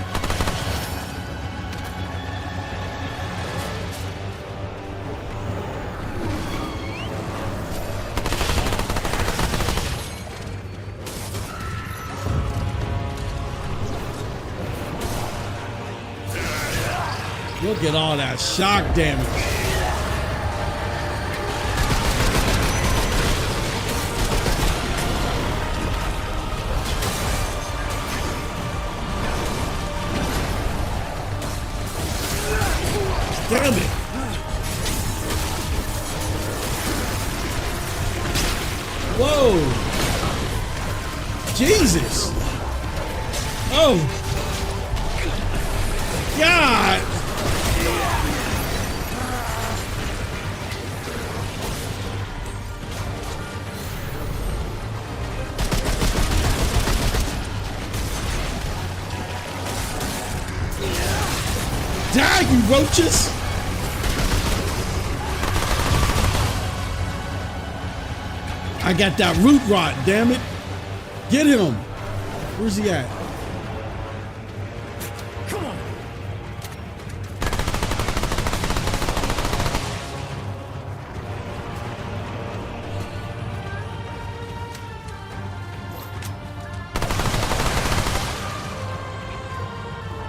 Speaker 1: Look at all that shock damage. Damn it. Whoa. Jesus. Oh. God. Die, you roaches. I got that root rot, damn it. Get him. Where's he at?
Speaker 10: Come on.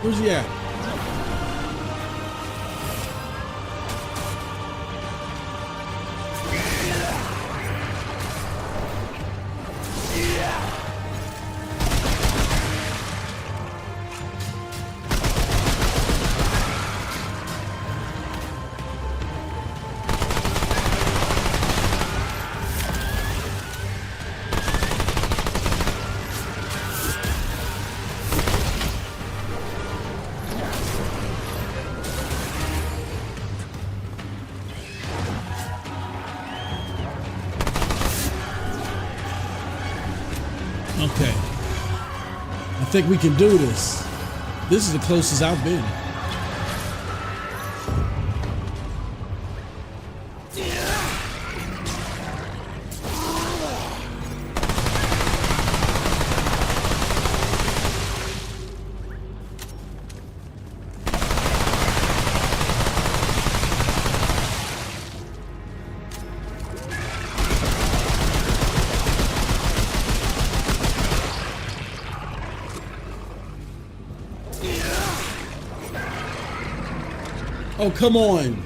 Speaker 1: Where's he at? Okay. I think we can do this. This is the closest I've been. Oh, come on.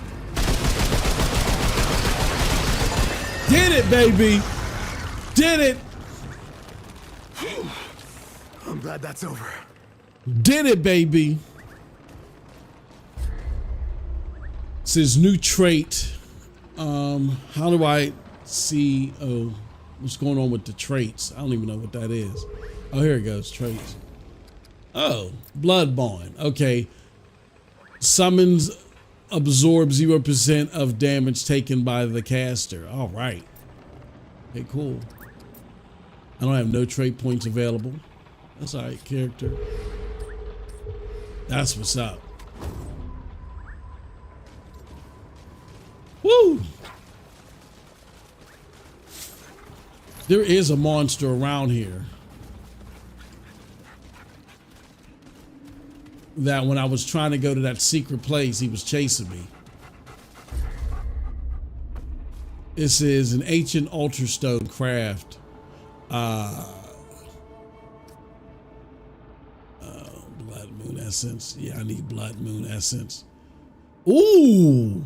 Speaker 1: Did it, baby. Did it.
Speaker 8: I'm glad that's over.
Speaker 1: Did it, baby. Says new trait. How do I see what's going on with the traits? I don't even know what that is. Oh, here it goes, traits. Oh, blood bond. Okay. Summons absorb 0% of damage taken by the caster. All right. Okay, cool. I don't have no trait points available. That's all right, character. That's what's up. Woo! There is a monster around here that when I was trying to go to that secret place, he was chasing me. This is an ancient ultrastone craft. Blood moon essence. Yeah, I need blood moon essence. Ooh.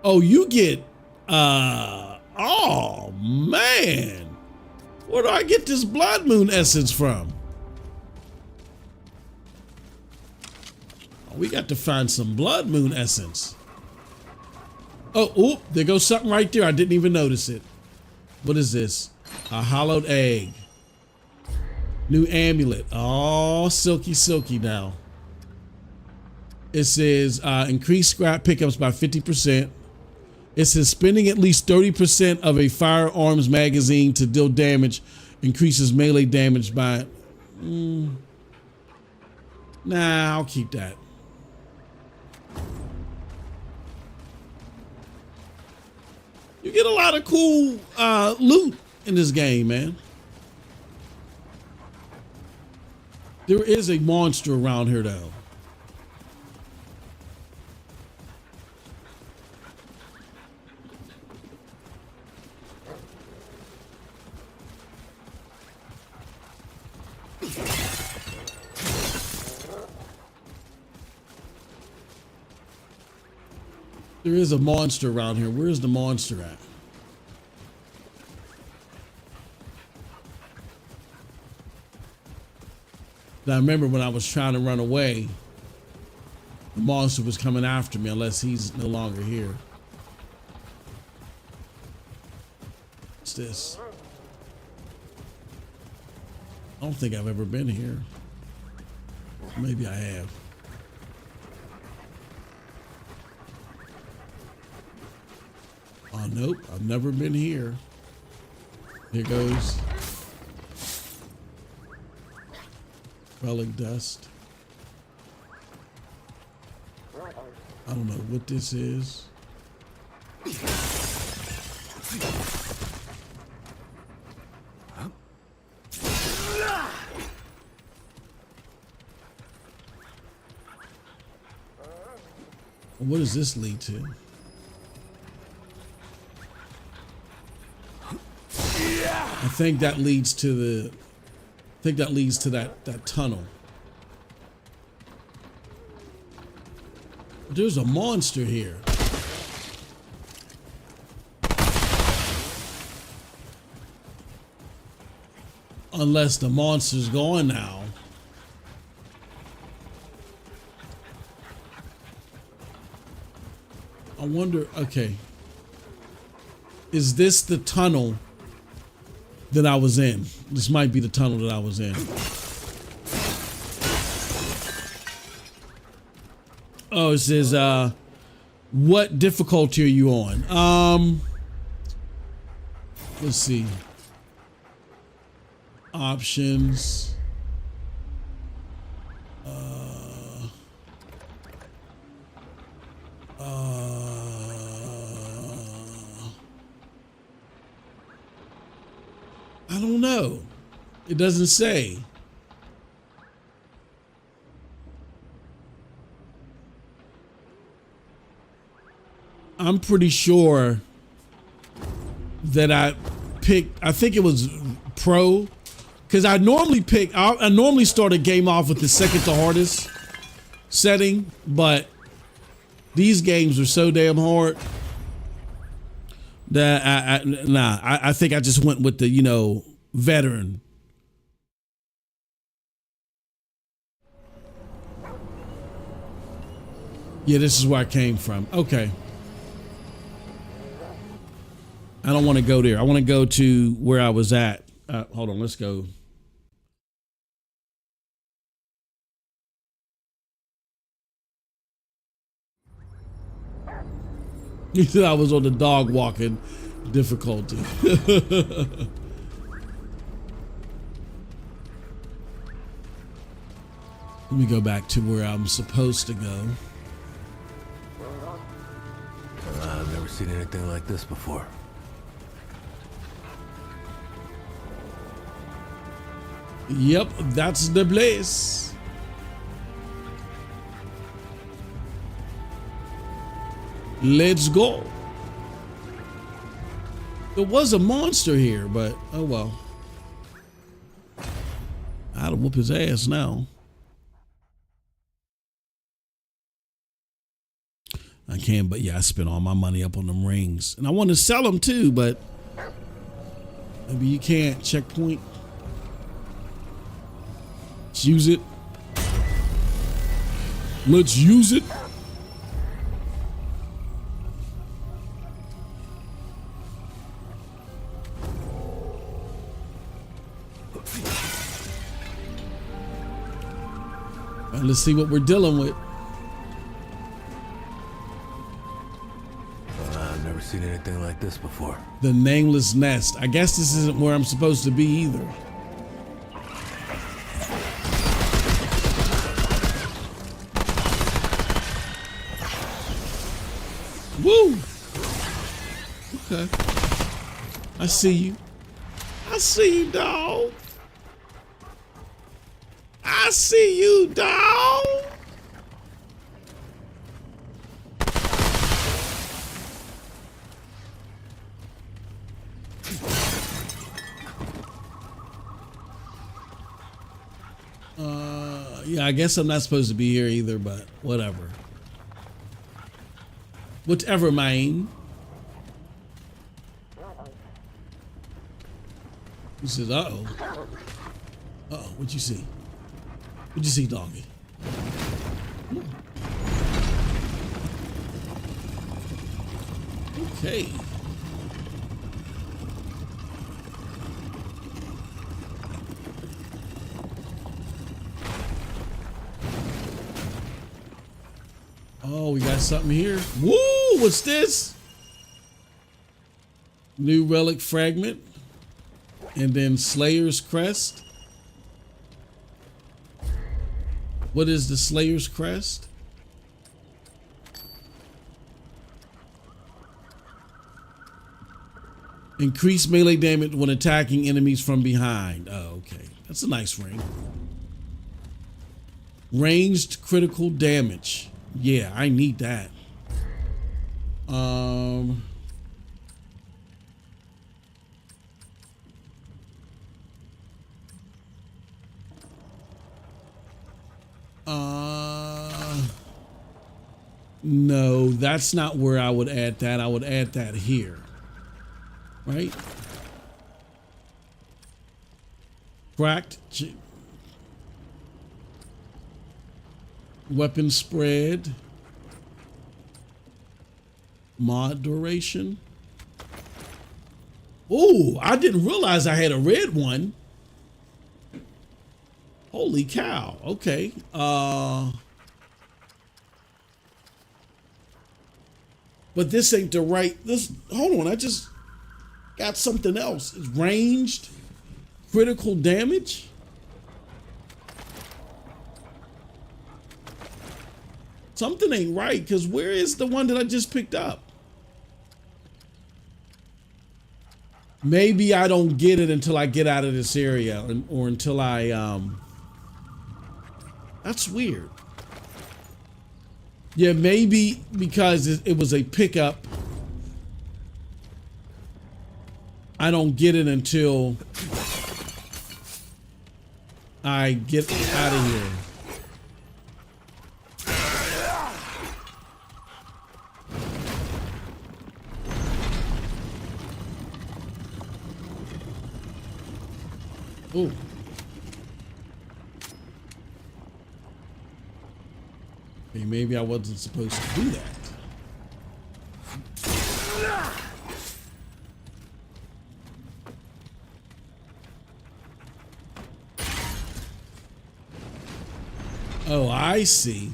Speaker 1: Oh, you get, oh man. Where do I get this blood moon essence from? Oh, we got to find some blood moon essence. Oh, there goes something right there. I didn't even notice it. What is this? A hollowed egg. New amulet. Oh, silky, silky now. It says increase scrap pickups by 50%. It says spending at least 30% of a firearms magazine to deal damage increases melee damage by... Nah, I'll keep that. You get a lot of cool loot in this game, man. There is a monster around here, though. There is a monster around here. Where's the monster at? Now, I remember when I was trying to run away, the monster was coming after me unless he's no longer here. What's this? I don't think I've ever been here. Maybe I have. Oh, nope, I've never been here. Here goes. Relic dust. I don't know what this is. What does this lead to? I think that leads to the. I think that leads to that tunnel. There's a monster here. Unless the monster's gone now. I wonder, okay. Is this the tunnel that I was in? This might be the tunnel that I was in. Oh, it says, what difficulty are you on? Let's see. Options. I don't know. It doesn't say. I'm pretty sure that I picked, I think it was pro, because I normally start a game off with the second to hardest setting, but these games are so damn hard that I think I just went with the, you know, veteran. Yeah, this is where I came from. Okay. I don't want to go there. I want to go to where I was at. Hold on, let's go. You said I was on the dog walking difficulty. Let me go back to where I'm supposed to go.
Speaker 8: I've never seen anything like this before.
Speaker 1: Yep, that's the place. Let's go. There was a monster here, but oh well. I'd whoop his ass now. I can, but yeah, I spent all my money up on them rings. And I want to sell them too, but maybe you can't. Checkpoint. Let's use it. Let's use it. All right, let's see what we're dealing with.
Speaker 8: I've never seen anything like this before.
Speaker 1: The nameless nest. I guess this isn't where I'm supposed to be either. Woo! Okay. I see you. I see you, dog. I see you, dog. Yeah, I guess I'm not supposed to be here either, but whatever. Whatever, man. He says, uh-oh. Uh-oh, what'd you see? What'd you see, doggy? Okay. Oh, we got something here. Woo! What's this? New relic fragment. And then Slayer's crest. What is the Slayer's crest? Increase melee damage when attacking enemies from behind. Oh, okay. That's a nice ring. Ranged critical damage. Yeah, I need that. No, that's not where I would add that. I would add that here. Right? Cracked. Weapon spread. Mod duration. Oh, I didn't realize I had a red one. Holy cow. Okay. But this ain't the right. Hold on. I just got something else. It's ranged critical damage. Something ain't right, because where is the one that I just picked up? Maybe I don't get it until I get out of this area, or until I, that's weird. Yeah, maybe because it was a pickup. I don't get it until I get out of here. Ooh. Okay, maybe I wasn't supposed to do that. Oh, I see.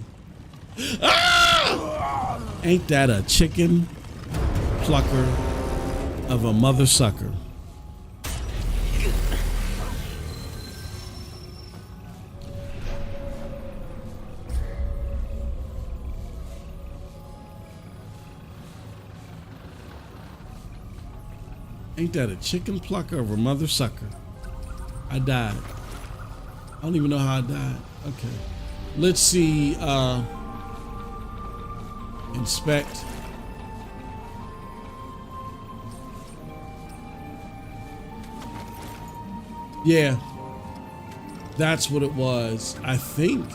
Speaker 1: Ah! Ain't that a chicken? plucker of a mother sucker. Ain't that a chicken plucker of a mother sucker? I died. I don't even know how I died. Okay. Let's see. Inspect. Yeah. That's what it was, I think.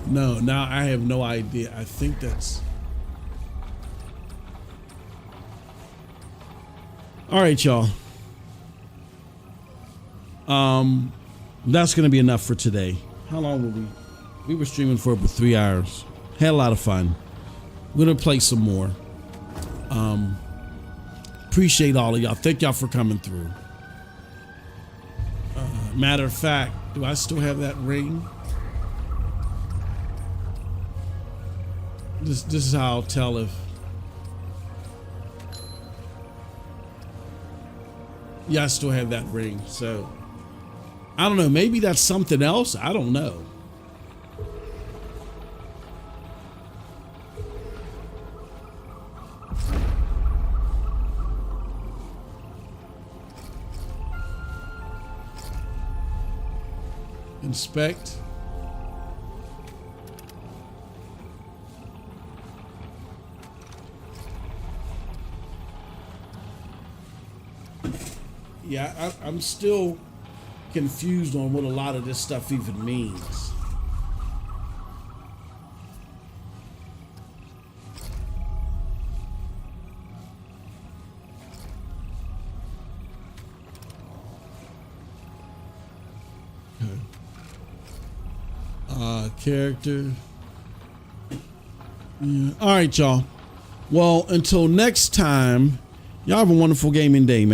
Speaker 1: No, now I have no idea. I think that's... All right, y'all. That's going to be enough for today. How long were we? We were streaming for over 3 hours. Had a lot of fun. We're going to play some more. Appreciate all of y'all. Thank y'all for coming through. Matter of fact, do I still have that ring? This is how I'll tell if... Yeah, I still have that ring, so... I don't know, maybe that's something else? I don't know. Inspect. Yeah, I'm still confused on what a lot of this stuff even means. Character. Yeah. All right, y'all. Well, until next time, y'all have a wonderful gaming day, man.